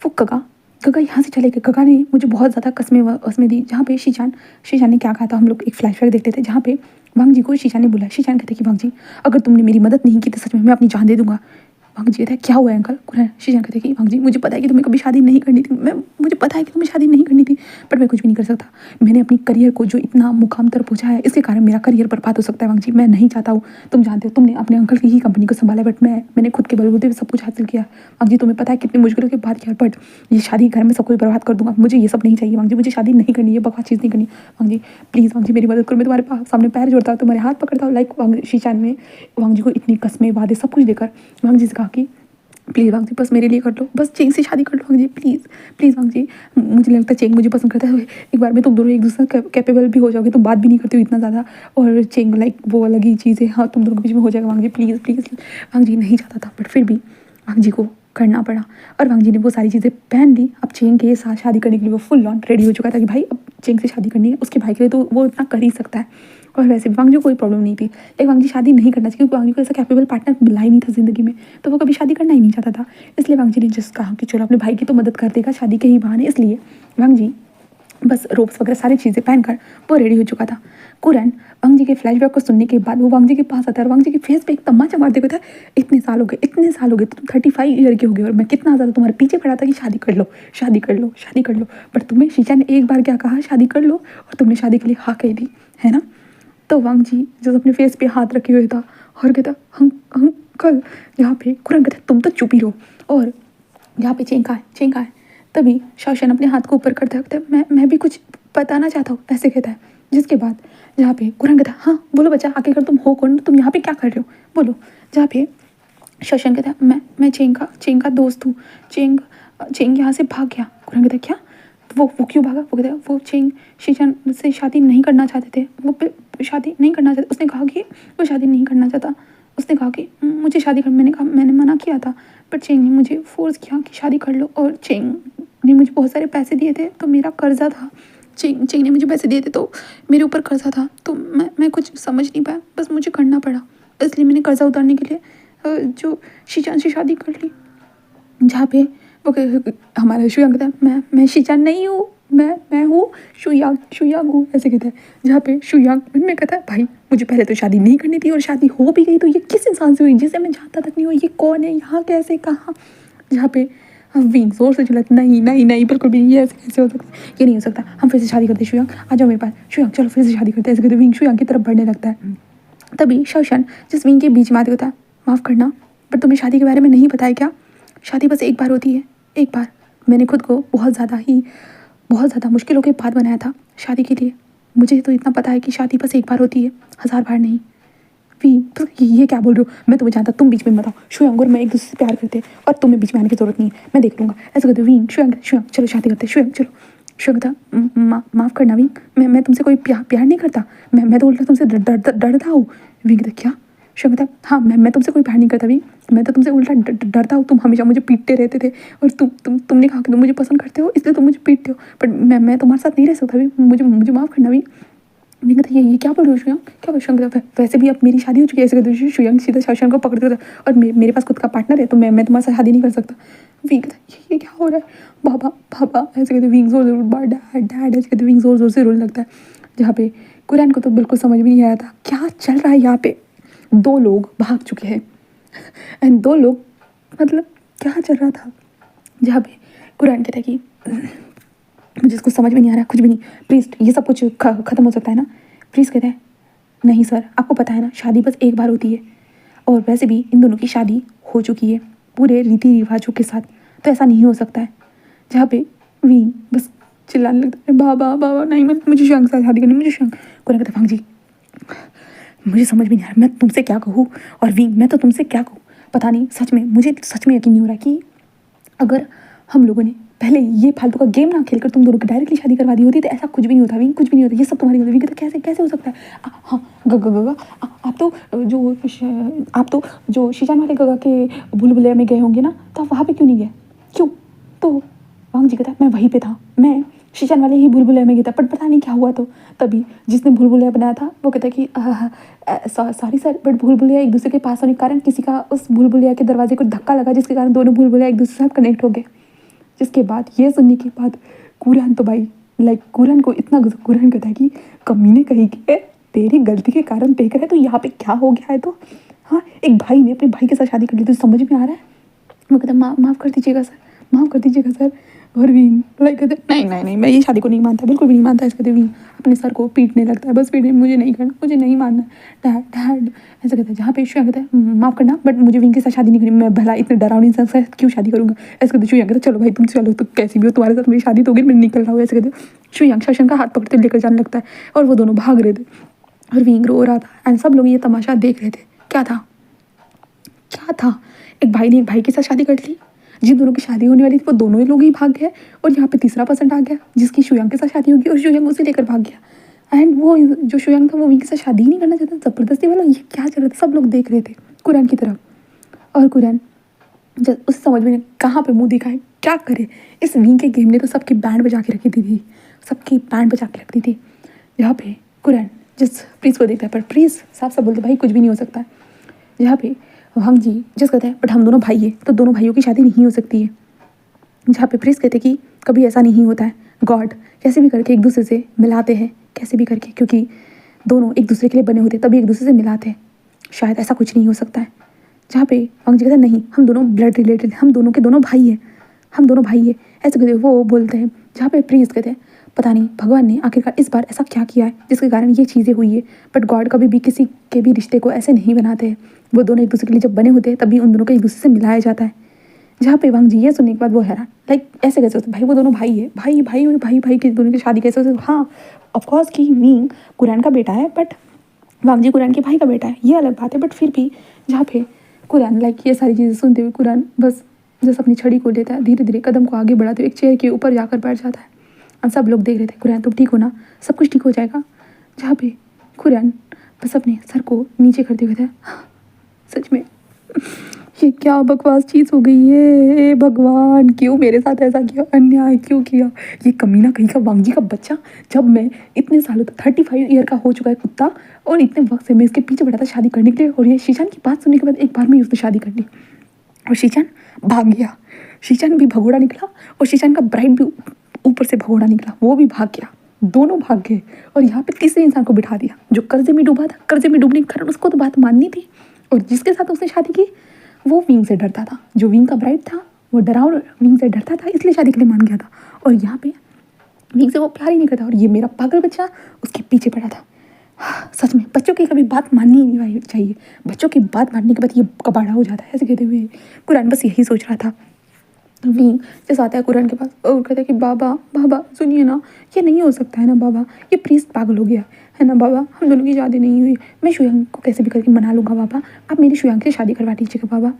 वो गगा यहाँ से चले गए। गगा ने मुझे बहुत ज़्यादा कसमें दी। जहाँ पे शीशान ने क्या कहा था, हम लोग एक फ्लैशबैक देखते थे जहाँ पे वांग जी को शीशान ने बोला। शीशान कहते कि वांग जी अगर तुमने मेरी मदद नहीं की तो सच में मैं अपनी जान दे दूंगा। वांग जी कहता है क्या हुआ है अंकल? शीशान कहते कि वांग जी मुझे पता है कि तुम्हें कभी शादी नहीं करनी थी, मुझे पता है कि तुम्हें शादी नहीं करनी थी, बट मैं कुछ भी नहीं कर सकता। मैंने अपनी करियर को जो इतना मुकाम तक पहुँचा है इसके कारण मेरा करियर बर्बाद हो सकता है वांग जी, मैं नहीं चाहता हूँ। तुम जानते हो तुमने अपने अंकल की ही कंपनी को संभाला, बट मैंने खुद के बलबूते पे सब कुछ हासिल किया। वांग जी तुम्हें पता है कितनी मुश्किलों के बाद किया, बट ये शादी घर में सब कुछ बर्बाद कर दूंगा। मुझे ये सब नहीं चाहिए वांग जी, मुझे शादी नहीं करनी है, बकवास चीज़ नहीं करनी। वांग जी प्लीज़ वांग जी मेरी मदद करो, मैं तुम्हारे सामने पैर जोड़ता हूँ, तुम्हारे हाथ पकड़ता हूँ। लाइक शीशान में वांग जी को इतनी कस्में वादे सब कुछ देकर वांग जी से कहा कहा कि प्लीज़ वांग जी बस मेरे लिए कर लो, बस चेंग से शादी कर लो वांग जी, प्लीज़ प्लीज़ वांग जी। मुझे लगता है चेंग मुझे पसंद करता है, एक बार में तुम दोनों एक दूसरे कैपेबल भी हो जाओगे, तुम बात भी नहीं करते हो इतना ज़्यादा, और चेंग लाइक वो अलग ही चीज़ है, हाँ तुम दोनों के बीच में हो जाएगा वांग जी, प्लीज़ प्लीज़। वांग जी नहीं चाहता था बट फिर भी वांग जी को करना पड़ा, और वांग जी ने वो सारी चीज़ें पहन ली। अब चेंग के साथ शादी करने के लिए वो फुल ऑन रेडी हो चुका था कि भाई अब चेंग से शादी करनी है, उसके भाई के लिए तो वो इतना कर ही सकता है। और वैसे भी वांग जी को कोई प्रॉब्लम नहीं थी, लेकिन वांग जी शादी नहीं करना चाहिए क्योंकि वांग जी को ऐसा कैपेबल पार्टनर मिला ही नहीं था ज़िंदगी में, तो वो कभी शादी करना ही नहीं चाहता था। इसलिए वांग जी ने जस्ट कहा कि चलो अपने भाई की तो मदद कर देगा शादी के ही बहाने, इसलिए वांग जी बस रोब्स वगैरह सारी चीज़ें पहनकर वो रेडी हो चुका था। कुरन वांग जी के फ्लैशबैक को सुनने के बाद वो वांग जी के पास आता है और वांग जी के फेस पे एक तमाचा मारते हुए था, इतने साल हो गए, इतने साल हो गए, तुम 35 ईयर के हो गए और मैं कितना ज़्यादा तुम्हारे पीछे पड़ा था कि शादी कर लो, शादी कर लो, शादी कर लो, बट तुम्हें शीशा ने एक बार क्या कहा, शादी कर लो, और तुमने शादी के लिए हाँ कह दी, है ना। तो वांग जी जो अपने फेस पे हाथ रखे हुए था और कहता अंकल, यहाँ पे कुरन कहता तुम तो चुप ही रहो, और यहाँ पे चेंग कहाँ है। तभी शौशन अपने हाथ को ऊपर करता है, मैं भी कुछ बताना चाहता हूँ, ऐसे कहता है। जिसके बाद जहाँ पे कुरन कहता है हाँ बोलो बच्चा, आखिरकार तुम हो कौन, तुम यहाँ पे क्या कर रहे हो, बोलो। जहाँ पे शौशन कहता है मैं चेंग का दोस्त हूँ, चेंग यहाँ से भाग गया। कुरन कहता है क्या, वो क्यों भागा, वो कहता है वो चेंग शीशन से शादी नहीं करना चाहते थे, वो शादी नहीं करना चाहते, उसने कहा कि वो शादी नहीं करना चाहता, उसने कहा कि मुझे शादी कर, मैंने कहा मैंने मना किया था, पर चेंग ने मुझे फोर्स किया कि शादी कर लो, और चेंग ने मुझे बहुत सारे पैसे दिए थे तो मेरा कर्जा था, चेंग ने मुझे पैसे दिए थे तो मेरे ऊपर कर्जा था, तो मैं कुछ समझ नहीं पाया, बस मुझे करना पड़ा, इसलिए मैंने कर्जा उतारने के लिए जो शीशान से शादी कर ली। जहाँ पे वो हमारा शुयांग कहता है मैं शीचान नहीं हूँ, मैं हूँ शुयांग हूँ, ऐसे कहता है। जहाँ पे शुयांग में कहता है भाई मुझे पहले तो शादी नहीं करनी थी, और शादी हो भी गई तो ये किस इंसान से हुई जिसे मैं जानता तक नहीं हूँ, ये कौन है, यहाँ कैसे कहाँ। जहाँ पे विंग जोर से चिल्लाते नहीं नहीं नहीं बिल्कुल भी ये ऐसे कैसे हो सकता है, ये नहीं हो सकता, हम फिर से शादी करते, शुयांग आ जाओ मेरे पास, शुयांग चलो फिर से शादी करते, ऐसे कहते विंग शुयांग की तरफ बढ़ने लगता है। तभी शौशन जिस विंग के बीच में आते होता है, माफ़ करना पर तुम्हें शादी के बारे में नहीं बताया क्या, शादी बस एक बार होती है, एक बार। मैंने खुद को बहुत ज़्यादा मुश्किलों के बाद बनाया था शादी के लिए, मुझे तो इतना पता है कि शादी बस एक बार होती है, 1000 बार नहीं। वी तो ये क्या बोल रहे हो, मैं तुम्हें जानता, तुम बीच में मत आओ, शुयांग और मैं एक दूसरे से प्यार करते हैं और तुम्हें बीच में आने की जरूरत नहीं है, मैं देख लूँगा, ऐसे कहते वी शुयांग चलो शादी करते, शुयांग चलो। शुयांग था माफ़ करना वी, मैं तुमसे कोई प्यार नहीं करता, मैं तो उल्टा तुमसे डरता हूँ। वी कहता क्या, शुयांग था हाँ मैं तुमसे कोई प्यार नहीं करता वी, मैं तो तुमसे उल्टा डरता हूँ, तुम हमेशा मुझे पीटते रहते थे, और तुमने कहा कि तुम मुझे पसंद करते हो इसलिए तुम मुझे पीटते हो, बट मैं तुम्हारे साथ नहीं रह सकता भी, मुझे माफ़ करना भी। मैंने कहा ये क्या बोल रहे हो शुयांग, क्या बोल शुयांग, वैसे भी अब मेरी शादी हो चुकी है, ऐसे कहते शुयांग सीधा शौशन को पकड़ते था, और मेरे पास खुद का पार्टनर है तो मैं तुम्हारे साथ शादी नहीं कर सकता। वी कहता ये क्या हो रहा है, पापा ऐसे कहते विंग जोर डैड ऐसे कहते विंग जोर से रोने लगता है। जहाँ पे कुरैन को तो बिल्कुल समझ में नहीं आया था क्या चल रहा है यहाँ पे, 2 लोग भाग चुके हैं एंड 2 लोग मतलब क्या चल रहा था। जहाँ पे कुरैन कहता है कि मुझे इसको समझ में नहीं आ रहा कुछ भी नहीं, प्लीज़ ये सब कुछ ख़त्म हो सकता है ना, प्लीज़ कहते हैं नहीं सर आपको पता है ना शादी बस एक बार होती है, और वैसे भी इन दोनों की शादी हो चुकी है पूरे रीति रिवाजों के साथ, तो ऐसा नहीं हो सकता है। जहाँ पे वी बस चिल्लाने लगता है बाबा नहीं, मैं मुझे शुयांग से शादी करनी, मुझे शुयांग। कुरैन कहता है भांग जी मुझे समझ में नहीं आ रहा मैं तुमसे क्या कहूँ, और वी मैं तो तुमसे क्या कहूँ, पता नहीं सच में मुझे सच में यकीन नहीं हो रहा कि अगर हम लोगों ने पहले ये फालतू का गेम ना खेलकर तुम दोनों की डायरेक्टली शादी करवा दी होती तो ऐसा कुछ भी नहीं होता, विंग कुछ भी नहीं होता, ये सब तुम्हारी गलती। विंग कहता कैसे हो सकता है, हाँ गगा आप तो जो शीशान वाले गगा के भूल-भुलैया में गए होंगे ना, तो आप वहाँ पे क्यों नहीं गए, क्यों, तो वांग जी कहता मैं वहीं पे था, मैं शीशान वाले ही भूल-भुलैया में गया था, पर पता नहीं क्या हुआ, तो तभी जिसने भूल-भुलैया बनाया था वो कहता कि सॉरी सर बट भूल-भुलैया एक दूसरे के पास होने के कारण किसी का उस भूल-भुलैया के दरवाजे को धक्का लगा, जिसके कारण दोनों भूल-भुलैया एक दूसरे के साथ कनेक्ट हो गए। जिसके बाद ये सुनने के बाद कुरैन तो भाई कुरैन को इतना कुरैन कहता है कि कमीने कहीं के तेरी गलती के कारण देख रहे तो यहाँ पे क्या हो गया है, तो हाँ एक भाई ने अपने भाई के साथ शादी कर ली तो समझ में आ रहा है। वो कहता माफ़ कर दीजिएगा सर, माफ़ कर दीजिएगा सर, और भी कहते नहीं मैं ये शादी को नहीं मानता, बिल्कुल भी नहीं मानता। इसके भी अपने सर को पीटने लगता है, बस पीटने, मुझे नहीं करना, मुझे नहीं मानना डैड ऐसा कहता है। जहाँ पे शुयांग कहता है माफ़ करना बट मुझे विंग के साथ शादी नहीं करनी, मैं भला इतने डरावनी इंसान से क्यों शादी करूँगा, ऐसे कहते शुयांग कहता चलो भाई तुम चलो, तो कैसी भी हो तुम्हारे साथ मेरी शादी तो होगी, मैं निकल रहा हूँ, ऐसे कहते शुयांग शौशन का हाथ पकड़ते लेकर जाने लगता है, और वो दोनों भाग रहे थे और विंग रो रहा था एंड सब लोग ये तमाशा देख रहे थे। क्या था एक भाई ने एक भाई के साथ शादी कर ली, जिन दोनों की शादी होने वाली थी वो दोनों ही लोग ही भाग गए, और यहाँ पे तीसरा पर्सन आ गया जिसकी शुयांग के साथ शादी होगी और शुयांग उसे लेकर भाग गया। एंड वो जो शुयांग था वो विंग के साथ शादी ही नहीं करना चाहता, ज़बरदस्ती वाला। ये क्या चल रहा था, सब लोग देख रहे थे कुरैन की तरफ, और कुरैन जब उसे समझ में नहीं कहाँ पे मुंह दिखाए, क्या करे। इस विंग के गेम ने तो सबकी बैंड बजा के रखी थी, सबकी बैंड बजा के रखती थी। यहाँ पे कुरैन जिस प्रीस को देखता है, पर प्रीस साफ साफ बोलते भाई कुछ भी नहीं हो सकता है। यहाँ पे वांग जी जिस कहते हैं बट हम दोनों भाई हैं तो दोनों भाइयों की शादी नहीं हो सकती है। जहाँ पे प्रीस कहते कि कभी ऐसा नहीं होता है, गॉड कैसे भी करके एक दूसरे से मिलाते हैं, कैसे भी करके, क्योंकि दोनों एक दूसरे के लिए बने होते तभी एक दूसरे से मिलाते हैं, शायद ऐसा कुछ नहीं हो सकता है। जहाँ पे वांग जी कहते हैं नहीं, हम दोनों ब्लड रिलेटेड, हम दोनों के दोनों भाई हैं, हम दोनों भाई हैं, ऐसे कहते वो बोलते हैं। जहाँ पे प्रीस कहते हैं पता नहीं भगवान ने आखिरकार इस बार ऐसा क्या किया है जिसके कारण ये चीज़ें हुई है, बट गॉड कभी भी किसी के भी रिश्ते को ऐसे नहीं बनाते हैं। वो दोनों एक दूसरे के लिए जब बने होते हैं तभी उन दोनों को एक दूसरे से मिलाया जाता है। जहाँ पे वांग जी ये सुनने के बाद वो हैरान, लाइक ऐसे कैसे होता है, भाई वो दोनों भाई है, भाई भाई और भाई भाई की दोनों की शादी कैसे होती है। हाँ ऑफकोर्स कि विंग कुरैन का बेटा है, बट वांग जी कुरैन के भाई का बेटा है, ये अलग बात है। बट फिर भी जहाँ पे कुरैन लाइक ये सारी चीज़ें सुनते हुए कुरैन बस जैसे अपनी छड़ी को लेता है, धीरे धीरे कदम को आगे बढ़ाते हुए एक चेयर के ऊपर जाकर बैठ जाता है। और सब लोग देख रहे थे, कुरैन तुम ठीक हो ना, सब कुछ ठीक हो जाएगा। जहाँ पे कुरैन बस अपने सर को नीचे करते हुए था, सच में ये क्या बकवास चीज़ हो गई है, ए भगवान क्यों मेरे साथ ऐसा किया, अन्याय क्यों किया। ये कमीना कहीं का वांग जी का बच्चा, जब मैं इतने सालों तक 35 ईयर का हो चुका है कुत्ता, और इतने वक्त से मैं इसके पीछे बढ़ा था शादी करने के लिए, और ये शीशान की बात सुनने के बाद एक बार में उसने शादी कर ली और शीशान भाग गया। शीशान भी भगोड़ा निकला और शीशान का ब्राइड भी ऊपर से भगोड़ा निकला, वो भी भाग गया, दोनों भाग गए। और यहाँ पे तीसरे इंसान को बिठा दिया जो कर्जे में डूबा था, कर्जे में डूबने के कारण उसको तो बात माननी थी, और जिसके साथ उसने शादी की वो विंग से डरता था, जो विंग का ब्राइड था वो डराव विंग से डरता था, इसलिए शादी के लिए मान गया था। और यहाँ पे विंग से वो प्यार ही नहीं करता, और ये मेरा पागल बच्चा उसके पीछे पड़ा था। सच में बच्चों की कभी बात माननी ही नहीं चाहिए, बच्चों की बात मानने के बाद ये कबाड़ा हो जाता है, ऐसे कहते हुए कुरैन बस यही सोच रहा था। विंग जैसे आता है कुरैन के पास और कहता है कि बाबा बाबा सुनिए ना, ये नहीं हो सकता है ना बाबा, ये प्रीस्ट पागल हो गया है ना बाबा, हम दोनों की शादी नहीं हुई, मैं शुयांग को कैसे भी करके मना लूँगा बाबा, आप मेरी शुयांग से शादी करवा दीजिएगा बाबा।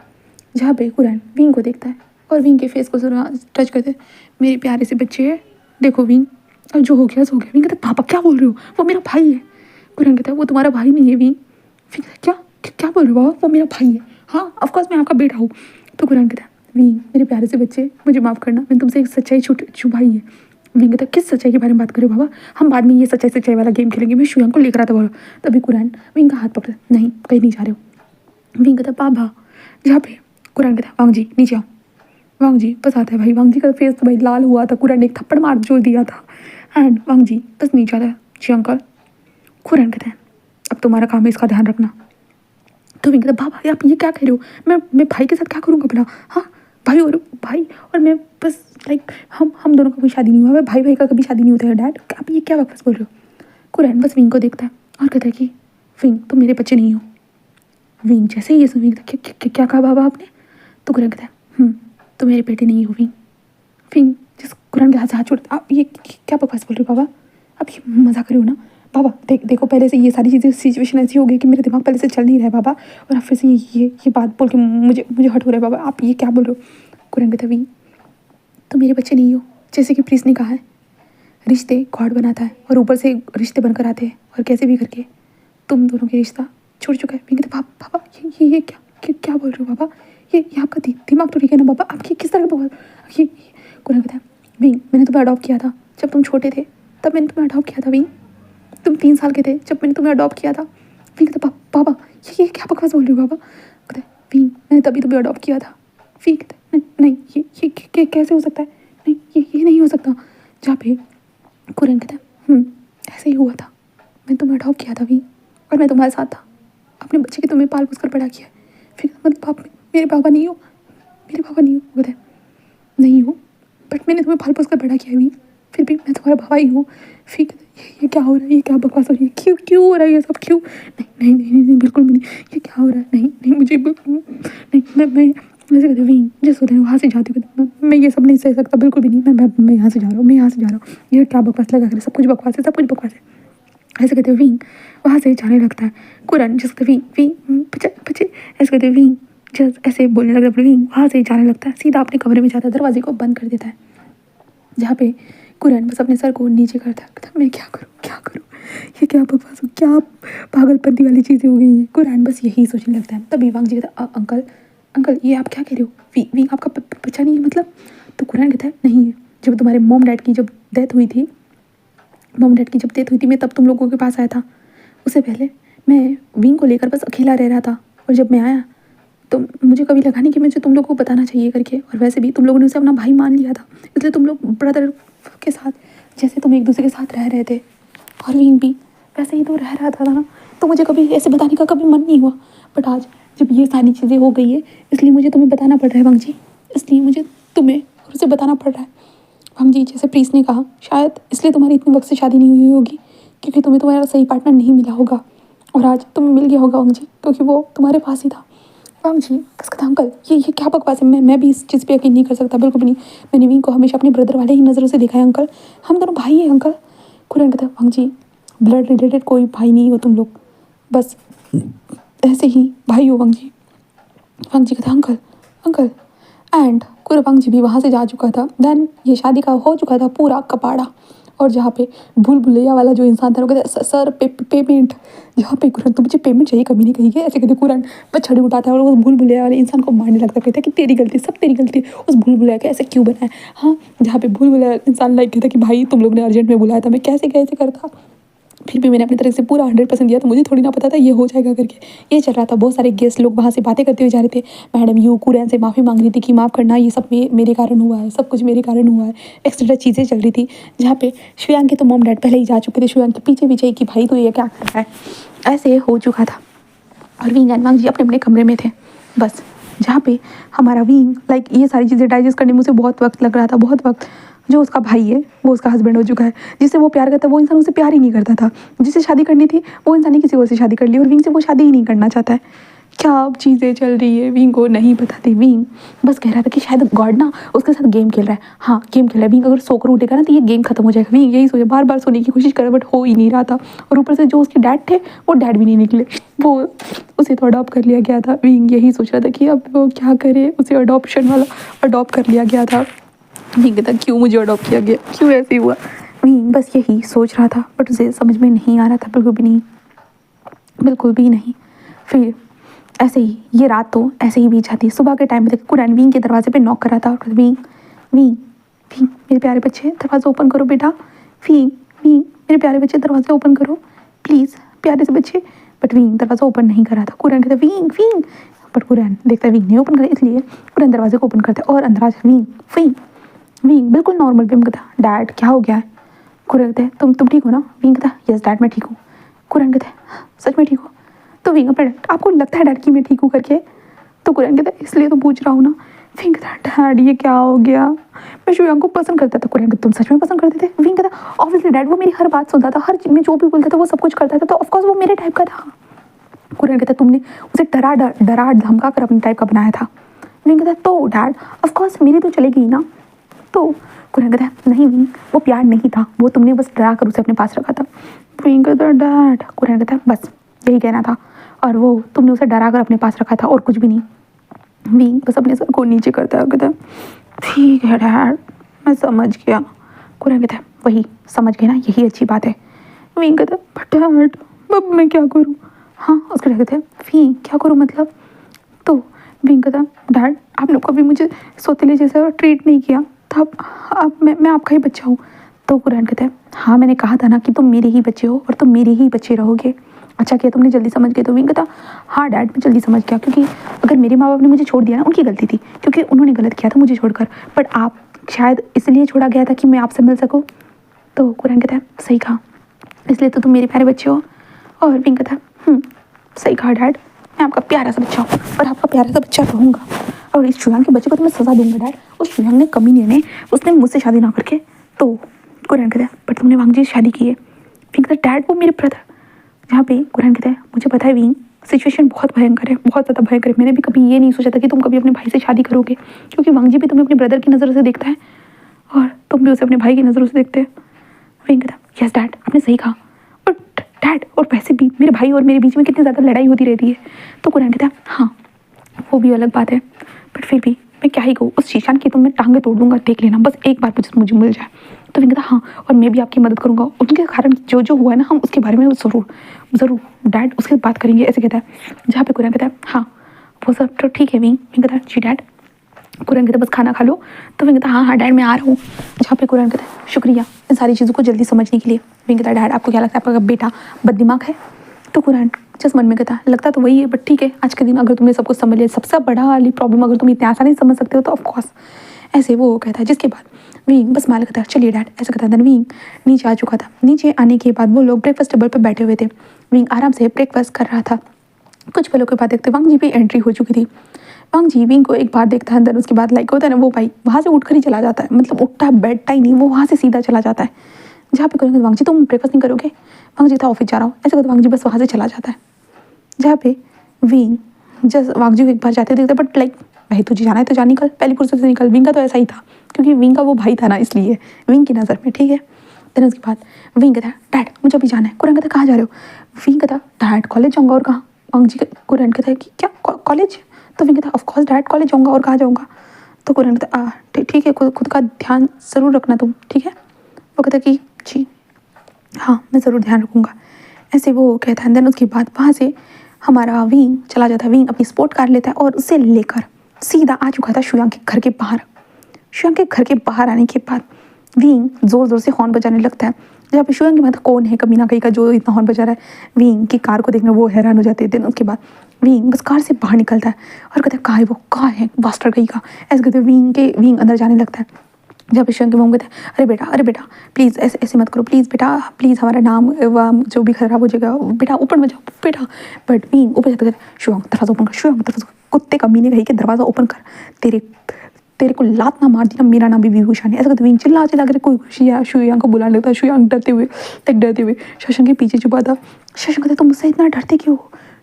जहाँ पे कुरैन विंग को देखता है और विंग के फेस को टच करते, मेरे प्यारे से बच्चे है, देखो विंग और जो हो गया सो हो गया। विंग कहता है पापा क्या बोल रहे हो, वो मेरा भाई है। कुरैन कहता है वो तुम्हारा भाई नहीं है विंग। फिर क्या क्या बोल रहे हो बाबा, वो मेरा भाई है, हाँ ऑफकोर्स मैं आपका बेटा हूँ। तो कुरैन कहता है विंग मेरे प्यारे से बच्चे मुझे माफ़ करना, मैंने तुमसे एक सच्चाई छुपाई है। विंग कहता है किस सच्चाई के बारे में बात करो बाबा, हम बाद में ये सच्चाई वाला गेम खेलेंगे, मैं शुयांग को लेकर आता बोलो। तभी कुरैन विंग का हाथ पकड़ा, नहीं कहीं नहीं जा रहे हो। विंग कहता है बाबा। जहाँ पे कुरैन कहता है वांग जी नीचे आओ। वांग जी बस आता है, भाई वांग जी का फेस तो भाई लाल हुआ था, कुरैन ने एक थप्पड़ मार जोड़ दिया था। एंड वांग जी बस नीचे आता है, जी अंकल। कुरैन कहता है अब तुम्हारा काम है इसका ध्यान रखना। तो विंग कहता है बाबा आप ये क्या कह रहे हो, मैं भाई के साथ क्या करूँगा भला, हाँ भाई और मैं बस लाइक हम दोनों का कोई शादी नहीं हुआ है, भाई भाई का कभी शादी नहीं होता है डैड, आप ये क्या बकवास बोल रहे हो। कुरैन बस विंग को देखता है और कहता है कि विंग तुम मेरे बच्चे नहीं हो। विंग जैसे ही ये सुन विंग क्या कहा बाबा आपने। तो कुरैन कहता है तुम मेरे बेटे नहीं हो विंग। विंग जिस कुरैन के हाथ से हाथ छोड़ता, आप ये क्या बकवास बोल रहे हो बाबा, आप ये मजाक कर रहे हो ना बाबा। देखो पहले से ये सारी चीज़ें सिचुएशन ऐसी हो गई कि मेरे दिमाग पहले से चल नहीं रहा है बाबा, और आप फिर से ये बात बोल के मुझे हट हो रहा है बाबा, आप ये क्या बोल रहे हो। कुरैन कहता है विंग तो मेरे बच्चे नहीं हो, जैसे कि प्रीस ने कहा है रिश्ते गॉड बनाता है और ऊपर से रिश्ते बनकर आते हैं, और कैसे भी करके तुम दोनों के रिश्ता छूट चुका है। विंग कहता है बाबा ये क्या बोल रहे हो बाबा, ये आपका दिमाग तो ठीक है ना बाबा, आप ये किस तरह का ये कुरैन कहता है विंग मैंने तुम्हें अडॉप्ट किया था जब तुम छोटे थे, तब मैंने तुम्हें अडॉप्ट किया था विंग, तुम 3 साल के थे जब मैंने तुम्हें अडॉप्ट किया था। विंग कहता बाबा ये क्या बकवास बोल रही हो बाबा। कहता है विंग मैंने तभी तुम्हें अडॉप्ट किया था। विंग कहता है नहीं ये कैसे हो सकता है, नहीं ये नहीं हो सकता। जहाँ पे कुरैन कहता है ऐसे ही हुआ था, मैंने तुम्हें अडॉप्ट किया था विंग, और मैं तुम्हारे साथ था, अपने बच्चे की तुम्हें पाल पोस कर बड़ा किया। फिर मतलब आप मेरे पापा नहीं हो, मेरे पापा नहीं हो। कहता है नहीं हो बट मैंने तुम्हें पाल पोस कर बड़ा किया विंग, फिर भी मैं तुम्हारा भाई हूँ। फिर ये क्या हो रहा है, ये क्या बकवास हो रही है, क्यों हो रहा है ये सब, क्यों नहीं बिल्कुल भी नहीं, ये क्या हो रहा है, नहीं मुझे नहीं मैं वैसे कहते विंग जिस होते हैं वहाँ से जाती हूँ, मैं ये सब नहीं सह सकता बिल्कुल भी नहीं, मैं यहाँ से जा रहा हूँ, मैं यहाँ से जा रहा हूँ, ये क्या बकवास लगा कर, सब कुछ बकवास है। ऐसे कहते विंग वहाँ से जाने लगता है। कुरैन जिस कहते विंग बच्चे ऐसे कहते विंग जस्ट ऐसे बोलने लगा विंग वहाँ से जाने लगता है, सीधा अपने कमरे में जाता है, दरवाजे को बंद कर देता है। जहाँ पे कुरैन बस अपने सर को नीचे करता है, कहता मैं क्या करूँ क्या करूँ, ये क्या बकवास हो, क्या पागलपंती वाली चीज़ें हो गई हैं। कुरैन बस यही सोचने लगता है। तभी वांग जी कहता है अंकल अंकल ये आप क्या कह रहे हो, विंग आपका बच्चा नहीं है मतलब। तो कुरैन कहता है नहीं, जब तुम्हारे मोम डैड की जब डेथ हुई थी, मैं तब तुम लोगों के पास आया था। उससे पहले मैं विंग को लेकर बस अकेला रह रहा था, और जब मैं आया तो मुझे कभी लगा नहीं कि मुझे तुम लोगों को बताना चाहिए करके। और वैसे भी तुम लोगों ने उसे अपना भाई मान लिया था, इसलिए तुम लोग ब्रदर के साथ जैसे तुम एक दूसरे के साथ रह रहे थे, और विंग भी वैसे ही तो रह रहा था ना। तो मुझे कभी ऐसे बताने का कभी मन नहीं हुआ, बट आज जब ये सारी चीज़ें हो गई है इसलिए मुझे तुम्हें बताना पड़ रहा है वांग जी, इसलिए मुझे तुम्हें और उसे बताना पड़ रहा है। वांग जी जैसे प्रीस ने कहा, शायद इसलिए तुम्हारी इतने वक्त से शादी नहीं हुई होगी, क्योंकि तुम्हें तुम्हारा सही पार्टनर नहीं मिला होगा, और आज तुम्हें मिल गया होगा वांग जी, क्योंकि वो तुम्हारे पास ही था। वांग जी बस कहता अंकल ये क्या बकवास है, मैं भी इस चीज़ पे यकीन नहीं कर सकता, बिल्कुल भी नहीं। मैंने विंग को हमेशा अपने ब्रदर वाले ही नज़रों से देखा है अंकल, हम दोनों भाई हैं अंकल। कुरैन कहता है वांग जी ब्लड रिलेटेड कोई भाई नहीं हो तुम लोग, बस ऐसे ही भाई हो वांग जी। वांग जी कहता अंकल अंकल एंड वांग जी भी वहाँ से जा चुका था। देन ये शादी का हो चुका था पूरा कपाड़ा, और जहाँ पे भूल भुलैया वाला जो इंसान था वो कहता सर पेमेंट, जहाँ पे कुरैन तो मुझे पेमेंट चाहिए कभी नहीं कही, ऐसे कहते कुरैन बस छड़ी उठाता है और उस भूल भुलैया वाले इंसान को मारने लगता, कहता है कि तेरी गलती, सब तेरी गलती, उस भूल भुलैया का ऐसे क्यों बनाया। हाँ, जहाँ पे भूल भुलैया इंसान लाइक कहता कि भाई तुम लोग ने अर्जेंट में बुलाया था, मैं कैसे कैसे करता, फिर भी मैंने अपनी तरफ से पूरा 100% दिया, तो मुझे थोड़ी ना पता था ये हो जाएगा करके। ये चल रहा था, बहुत सारे गेस्ट लोग वहाँ से बातें करते हुए जा रहे थे। मैडम यू कुरैन से माफ़ी मांग रही थी कि माफ़ करना, ये सब मेरे कारण हुआ है, सब कुछ मेरे कारण हुआ है, एक्सेट्रा चीज़ें चल रही थी। जहाँ पे शुयांग के तो मॉम डैड पहले ही जा चुके थे, शुयांग के पीछे पीछे कि भाई तो ये क्या कर रहा है, ऐसे हो चुका था। और विंग एंड वांग जी अपने अपने कमरे में थे बस, जहाँ पे हमारा विंग लाइक ये सारी चीज़ें डाइजेस्ट करने में उसे बहुत वक्त लग रहा था, बहुत वक्त। जो उसका भाई है वो उसका हस्बैंड हो चुका है, जिससे वो प्यार करता है वो इंसान उसे प्यार ही नहीं करता था, जिससे शादी करनी थी वो इंसान ने किसी और से शादी कर ली, और विंग से वो शादी ही नहीं करना चाहता है। क्या अब चीज़ें चल रही है विंग को नहीं पता थी। विंग बस कह रहा था कि शायद गॉड ना उसके साथ गेम खेल रहा है, हाँ गेम खेल रहा है। विंग अगर सोकर उठेगा ना तो ये गेम खत्म हो जाएगा, विंग यही सोचा, बार बार सोने की कोशिश कर, बट हो ही नहीं रहा था। और ऊपर से जो उसके डैड थे वो डैड भी नहीं निकले, वो उसे तो अडॉप्ट कर लिया गया था। विंग यही सोच रहा था कि अब वो क्या करे, उसे अडॉप्शन वाला अडॉप्ट कर लिया गया था। विंग कहता क्यों मुझे अडॉप्ट किया गया, क्यों ऐसे हुआ। विंग बस यही सोच रहा था, बट उसे समझ में नहीं आ रहा था, बिल्कुल भी नहीं, बिल्कुल भी नहीं। फिर ऐसे ही ये रात तो ऐसे ही बीत जाती। सुबह के टाइम पे कुरैन विंग के दरवाजे पे नॉक कर रहा था, और विंग विंग विंग मेरे प्यारे बच्चे दरवाज़ा ओपन करो बेटा, विंग विंग मेरे प्यारे बच्चे दरवाज़ा ओपन करो प्लीज़, प्यारे से बच्चे। बट विंग दरवाज़ा ओपन नहीं कर रहा था। कुरैन कहता विंग विंग, बट कुरैन देखता है विंग नहीं ओपन कर, इसलिए कुरैन दरवाजे को ओपन करता है और अंदर आ जाता विंग विंग विंग बिल्कुल नॉर्मल पे। कहता डैड क्या हो गया है। कुरैन कहता है तुम ठीक हो ना। विंग कहता यस डैड मैं ठीक हूँ। कुरैन कहता है सच में ठीक हो। तो विंग अपने आपको लगता है डैड कि मैं ठीक हूँ करके। तो कुरैन कहता है इसलिए तो पूछ रहा हूँ ना। विंग कहता डैड ये क्या हो गया, मैं शुयांग को पसंद करता था। कुरैन कहता तुम सच में पसंद करते थे। विंग कहता ऑब्वियसली डैड, वो मेरी हर बात सुनता था, हर मैं जो भी बोलता था वो सब कुछ करता था, तो ऑफकोर्स वो मेरे टाइप का था। कुरैन कहता तुमने उसे डरा धमका कर अपने टाइप का बनाया था। विंग कहता तो डैड ऑफकोर्स मेरी तो चलेगी ना। तो कुरैन कहता है नहीं विंग वो प्यार नहीं था, वो तुमने बस डरा कर उसे अपने पास रखा था। विंग कहता डैड। कुरैन कहता है बस यही कहना था, और वो तुमने उसे डरा कर अपने पास रखा था और कुछ भी नहीं। विंग बस अपने सर को नीचे करता है, कहता है ठीक है डैड मैं समझ गया। कुरैन कहता है वही समझ गए ना, यही अच्छी बात है। विंग कहता है बट डैड अब मैं क्या करूँ। हाँ उसके डैड कहते हैं विंग क्या करूँ मतलब। तो विंग कहता डैड आप लोग कभी मुझे सोतीले जैसा ट्रीट नहीं किया था, अब मैं आपका ही बच्चा हूँ। तो कुरैन कहता है हाँ मैंने कहा था ना कि तुम मेरे ही बच्चे हो और तुम मेरे ही बच्चे रहोगे। अच्छा किया तुमने जल्दी समझ गए। तो विंग कहता हाँ डैड मैं जल्दी समझ गया, क्योंकि अगर मेरे माँ बाप ने मुझे छोड़ दिया ना उनकी गलती थी, क्योंकि उन्होंने गलत किया था मुझे छोड़कर, बट आप शायद इसलिए छोड़ा गया था कि मैं आपसे मिल सकूँ। तो कुरैन कहता है सही कहा, इसलिए तो तुम मेरे प्यारे बच्चे हो। और विंग कहता सही कहा डैड, मैं आपका प्यारा सा बच्चा हूँ और आपका प्यारा सा बच्चा रहूँगा, और इस शुयांग के बच्चे को तो मैं सज़ा दूंगा डैड। उस शुयांग ने कमीने ने उसने मुझसे शादी ना करके। तो कुरैन कहता है बट तुमने वांग जी से शादी की है। विंग कहता डैड वो मेरे ब्रदर। जहाँ पे कुरैन कहता है मुझे पता है विंग सिचुएशन बहुत भयंकर है, बहुत ज़्यादा भयंकर है, मैंने भी कभी ये नहीं सोचा था कि तुम कभी अपने भाई से शादी करोगे, क्योंकि वांग जी भी तुम्हें अपने ब्रदर की नज़र से देखता है और तुम भी उसे अपने भाई की नज़रों से देखते हैं। विंग कहता यस डैड आपने सही कहा, बट डैड और वैसे भी मेरे भाई और मेरे बीच में कितनी ज़्यादा लड़ाई होती रहती है। तो कुरैन कहता है हाँ वो भी अलग बात है, बट फिर भी मैं क्या ही कहूँ, उस शीशान की तो मैं टांगे तोड़ दूंगा, देख लेना, बस एक बार मुझे मिल जाए। तो विंग कहता हाँ, और मैं भी आपकी मदद करूंगा, उनके कारण जो जो हुआ है ना, हम उसके बारे में ज़रूर ज़रूर डैड उसके बात करेंगे, ऐसे कहता है। जहाँ पे कुरैन कहता है हाँ वो सब तो ठीक है विंग। विंग कहता है जी डैड। कुरैन कहता है बस खाना खा लो। तो विंग कहता है हाँ हाँ डैड मैं आ रहा हूँ। जहाँ पे कुरैन कहता है शुक्रिया इन सारी चीज़ों को जल्दी समझने के लिए। विंग कहता है डैड आपको क्या लगता है आपका बेटा बददिमाग है? तो कुरैन जस्ट मन में कहता लगता तो वही है, बट ठीक है आज के दिन अगर तुमने सब कुछ समझ लिया, सबसे बड़ा वाली प्रॉब्लम अगर तुम इतने आसानी से समझ सकते हो तो ऑफकोर्स ऐसे वो कहता है। जिसके बाद विंग बस माल कहता है चलिए डैड, ऐसा कहता है। देन विंग नीचे आ चुका था। नीचे आने के बाद वो लोग ब्रेकफास्ट टेबल पर बैठे हुए थे। विंग आराम से ब्रेकफास्ट कर रहा था। कुछ पलों के बाद देखते वांग जी भी एंट्री हो चुकी थी। वांग जी विंग को एक बार देखता है, अंदर उसके बाद लाइक होता है ना वो भाई वहाँ से उठकर ही चला जाता है, मतलब उठता बैठता ही नहीं, वो वहाँ से सीधा चला जाता है। जहाँ पे करेंगे वांग जी तुम ब्रेकफास्ट नहीं करोगे? वांग जी था ऑफिस जा रहा हूँ, ऐसे करते वांग जी बस वहाँ से चला जाता है। जहाँ पे विंग जस्ट वांग जी को एक बार जाते देखते, बट लाइक भाई तुझे जाना है तो जा निकल, पहली फुर्सत से निकल। विंग का तो ऐसा ही था, क्योंकि विंग का वो भाई था ना, इसलिए विंग की नज़र में ठीक है। देन उसके बाद विंग कहता है डैड मुझे अभी जाना है। कुरैन कहता है कहाँ जा रहे हो? विंग कहता डैड कॉलेज जाऊँगा, और कहाँ? वांग जी कुरैन कहता है कि क्या कॉलेज? तो विंग कहता है ऑफकोर्स डैड कॉलेज जाऊँगा, और कहाँ जाऊँगा? तो कुरैन कहता है ठीक है खुद का ध्यान ज़रूर रखना तुम, ठीक है। वो कहता है कि जी हाँ मैं ज़रूर ध्यान रखूँगा, ऐसे वो कहता है। देन उसके बाद वहाँ से हमारा विंग चला जाता है। विंग अपनी स्पोर्ट कार लेता है और उसे लेकर सीधा आ चुका था शुयांग के घर के बाहर। शुयांग के घर के बाहर आने के बाद विंग ज़ोर ज़ोर से हॉर्न बजाने लगता है। जहाँ पे शुयांग की बात कौन है कमीना कहीं का जो इतना हॉर्न बजा रहा है। विंग की कार को देखना वो हैरान हो जाते हैं। देन उसके बाद विंग बस कार से बाहर निकलता है और कहता है कहाँ है वो, कहाँ है बास्टर कहीं का, ऐसे कहते विंग अंदर जाने लगता है। जब ईश्वर की मम्मी कहते हैं अरे बेटा प्लीज़ ऐसे ऐसे मत करो, प्लीज़ बेटा प्लीज़ हमारा नाम जो भी खराब हो जाएगा, बेटा ऊपर मत जाओ बेटा। बट विंग ऊपर जाते कहते शुयांग दरवाज़ा ओपन कर, शुयांग दरवाज़ा, कुत्ते कमीने कहीं के दरवाज़ा ओपन कर, तेरे को लात ना मार दी ना मेरा नाम भी विभूषण है। ऐसा कहते विंग चिल्ला कर कोई शुयांग को बुलाने लगता है। शुयांग डरते हुए शशांक के पीछे छुपा था। शशांक कहते तुम मुझसे इतना डरते क्यों?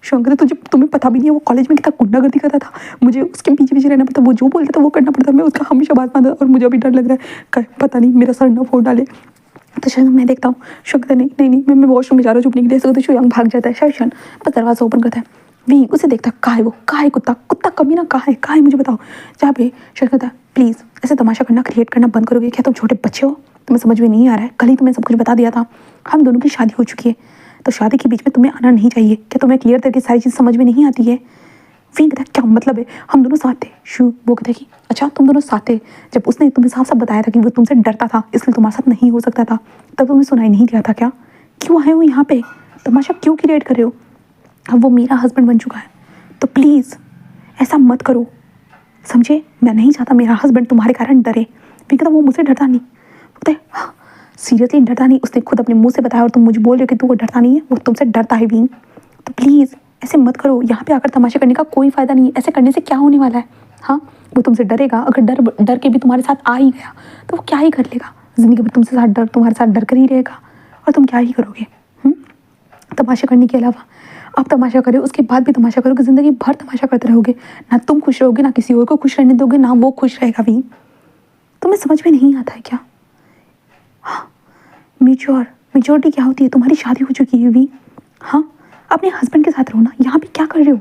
शुयांग कहते तुम्हें पता भी नहीं है वो कॉलेज में कितना गुंडागर्दी करता था, मुझे उसके पीछे पीछे रहना पड़ता, वो जो बोलता था वो करना पड़ता, मैं उसका हमेशा बात मानता और मुझे अभी डर लग रहा है पता नहीं मेरा सर ना फोड़ डाले। तो शायद मैं देखता हूँ। शुयांग कहता नहीं मैं वॉशरूम में जा रहा हूँ चुपने के लिए। ऐसे कहते शुयांग भाग जाता है। शायद बस दरवाज़ा ओपन करता है। विंग उसे देखता कहाँ है वो, कहाँ है कुत्ता कमीना कहाँ है मुझे बताओ। जहाँ पे शायद कहता है प्लीज़ ऐसे तमाशा करना क्रिएट करना बंद करोगे क्या? तुम छोटे बच्चे हो, तुम्हें समझ में नहीं आ रहा है? कल ही तुम्हें सब कुछ बता दिया था, हम दोनों की शादी हो चुकी है, तो शादी के बीच में तुम्हें आना नहीं चाहिए। क्या तुम्हें क्लियर करके सारी चीज़ समझ में नहीं आती है? विंग कहता क्या मतलब है, हम दोनों साथ थे। वो कहता कि अच्छा तुम दोनों साथ थे, जब उसने तुम्हें साफ साफ बताया था कि वो तुमसे डरता था इसलिए तुम्हारे साथ नहीं हो सकता था, तब तुम्हें सुनाई नहीं दिया था क्या? क्यों आए हो यहाँ पे, तमाशा क्यों क्रिएट कर रहे हो? अब वो मेरा हस्बैंड बन चुका है, तो प्लीज़ ऐसा मत करो, समझे? मैं नहीं चाहता मेरा हस्बैंड तुम्हारे कारण डरे। विंग कहता वो मुझसे डरता नहीं। बोलते हाँ सीरियसली डरता नहीं, उसने खुद अपने मुंह से बताया और तुम मुझे बोल रहे हो कि तू वो डरता नहीं है, वो तुमसे डरता है विंग। तो प्लीज़ ऐसे मत करो, यहाँ पे आकर तमाशा करने का कोई फ़ायदा नहीं है, ऐसे करने से क्या होने वाला है? हाँ वो तुमसे डरेगा, अगर डर के भी तुम्हारे साथ आ ही गया तो वो क्या ही कर लेगा, ज़िंदगी भर तुम्हारे साथ डर कर ही रहेगा, और तुम क्या ही करोगे तमाशा करने के अलावा? आप तमाशा करो उसके बाद भी तमाशा करोगे, ज़िंदगी भर तमाशा करते रहोगे, ना तुम खुश रहोगे ना किसी और को खुश रहने दोगे, ना वो खुश रहेगा विंग। तुम्हें समझ में नहीं आता है क्या? हाँ मेच्योरिटी क्या होती है? तुम्हारी शादी हो चुकी है विंग, हाँ अपने हस्बैंड के साथ रहो ना, यहाँ पे क्या कर रहे हो,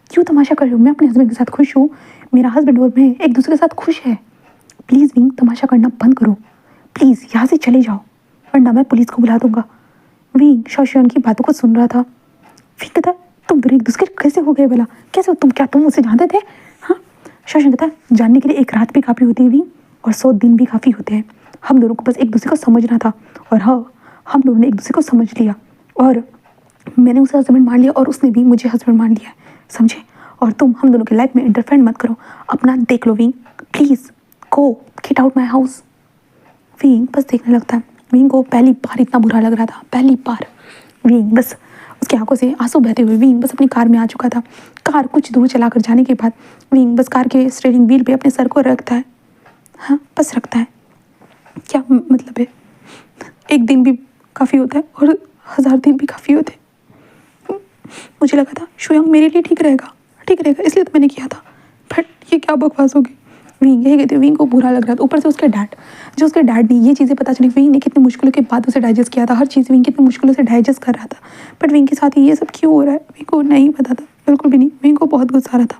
क्यों तमाशा कर रहे हो? मैं अपने हस्बैंड के साथ खुश हूँ, मेरा हस्बैंड और मैं एक दूसरे के साथ खुश है। प्लीज़ विंग तमाशा करना बंद करो, प्लीज़ यहाँ से चले जाओ वरना मैं पुलिस को बुला दूंगा। विंग शशांक की बातों को सुन रहा था। विंग कहता तुम दोनों एक दूसरे कैसे हो गए भला, कैसे हो तुम, क्या तुम उसे जानते थे? हाँ शशांक कहता जानने के लिए एक रात भी काफ़ी होती है विंग, और 100 दिन भी काफ़ी होते हैं, हम दोनों को बस एक दूसरे को समझना था, और हाँ हम दोनों ने एक दूसरे को समझ लिया, और मैंने उसे हस्बैंड मान लिया और उसने भी मुझे हस्बैंड मान लिया, समझे? और तुम हम दोनों की लाइफ में इंटरफेयर मत करो, अपना देख low wing, please go get out my house. Wing बस देखने लगता है। विंग को पहली बार इतना बुरा लग रहा था, पहली बार। विंग बस उसकी आंखों से आंसू बहते हुए विंग बस अपनी कार में आ चुका था। कार कुछ दूर चलाकर जाने के बाद विंग बस कार के स्टीयरिंग व्हील पे अपने सर को रखता है, हाँ बस रखता है। क्या मतलब है, एक दिन भी काफ़ी होता है और 1000 दिन भी काफ़ी होते हैं। मुझे लगा था शुयांग मेरे लिए ठीक रहेगा इसलिए तो मैंने किया था, बट ये क्या बकवास होगी। विंग यही कहते विंग को बुरा लग रहा था, ऊपर से उसके डैड ने ये चीज़ें पता चली, विंग ने कितनी मुश्किलों के बाद उसे डाइजेस्ट किया था, हर चीज़ विंग कितनी मुश्किलों से डाइजेस्ट कर रहा था, बट विंग के साथ ही ये सब क्यों हो रहा है विंग को नहीं पता था, बिल्कुल भी नहीं। विंग को बहुत गुस्सा आ रहा था,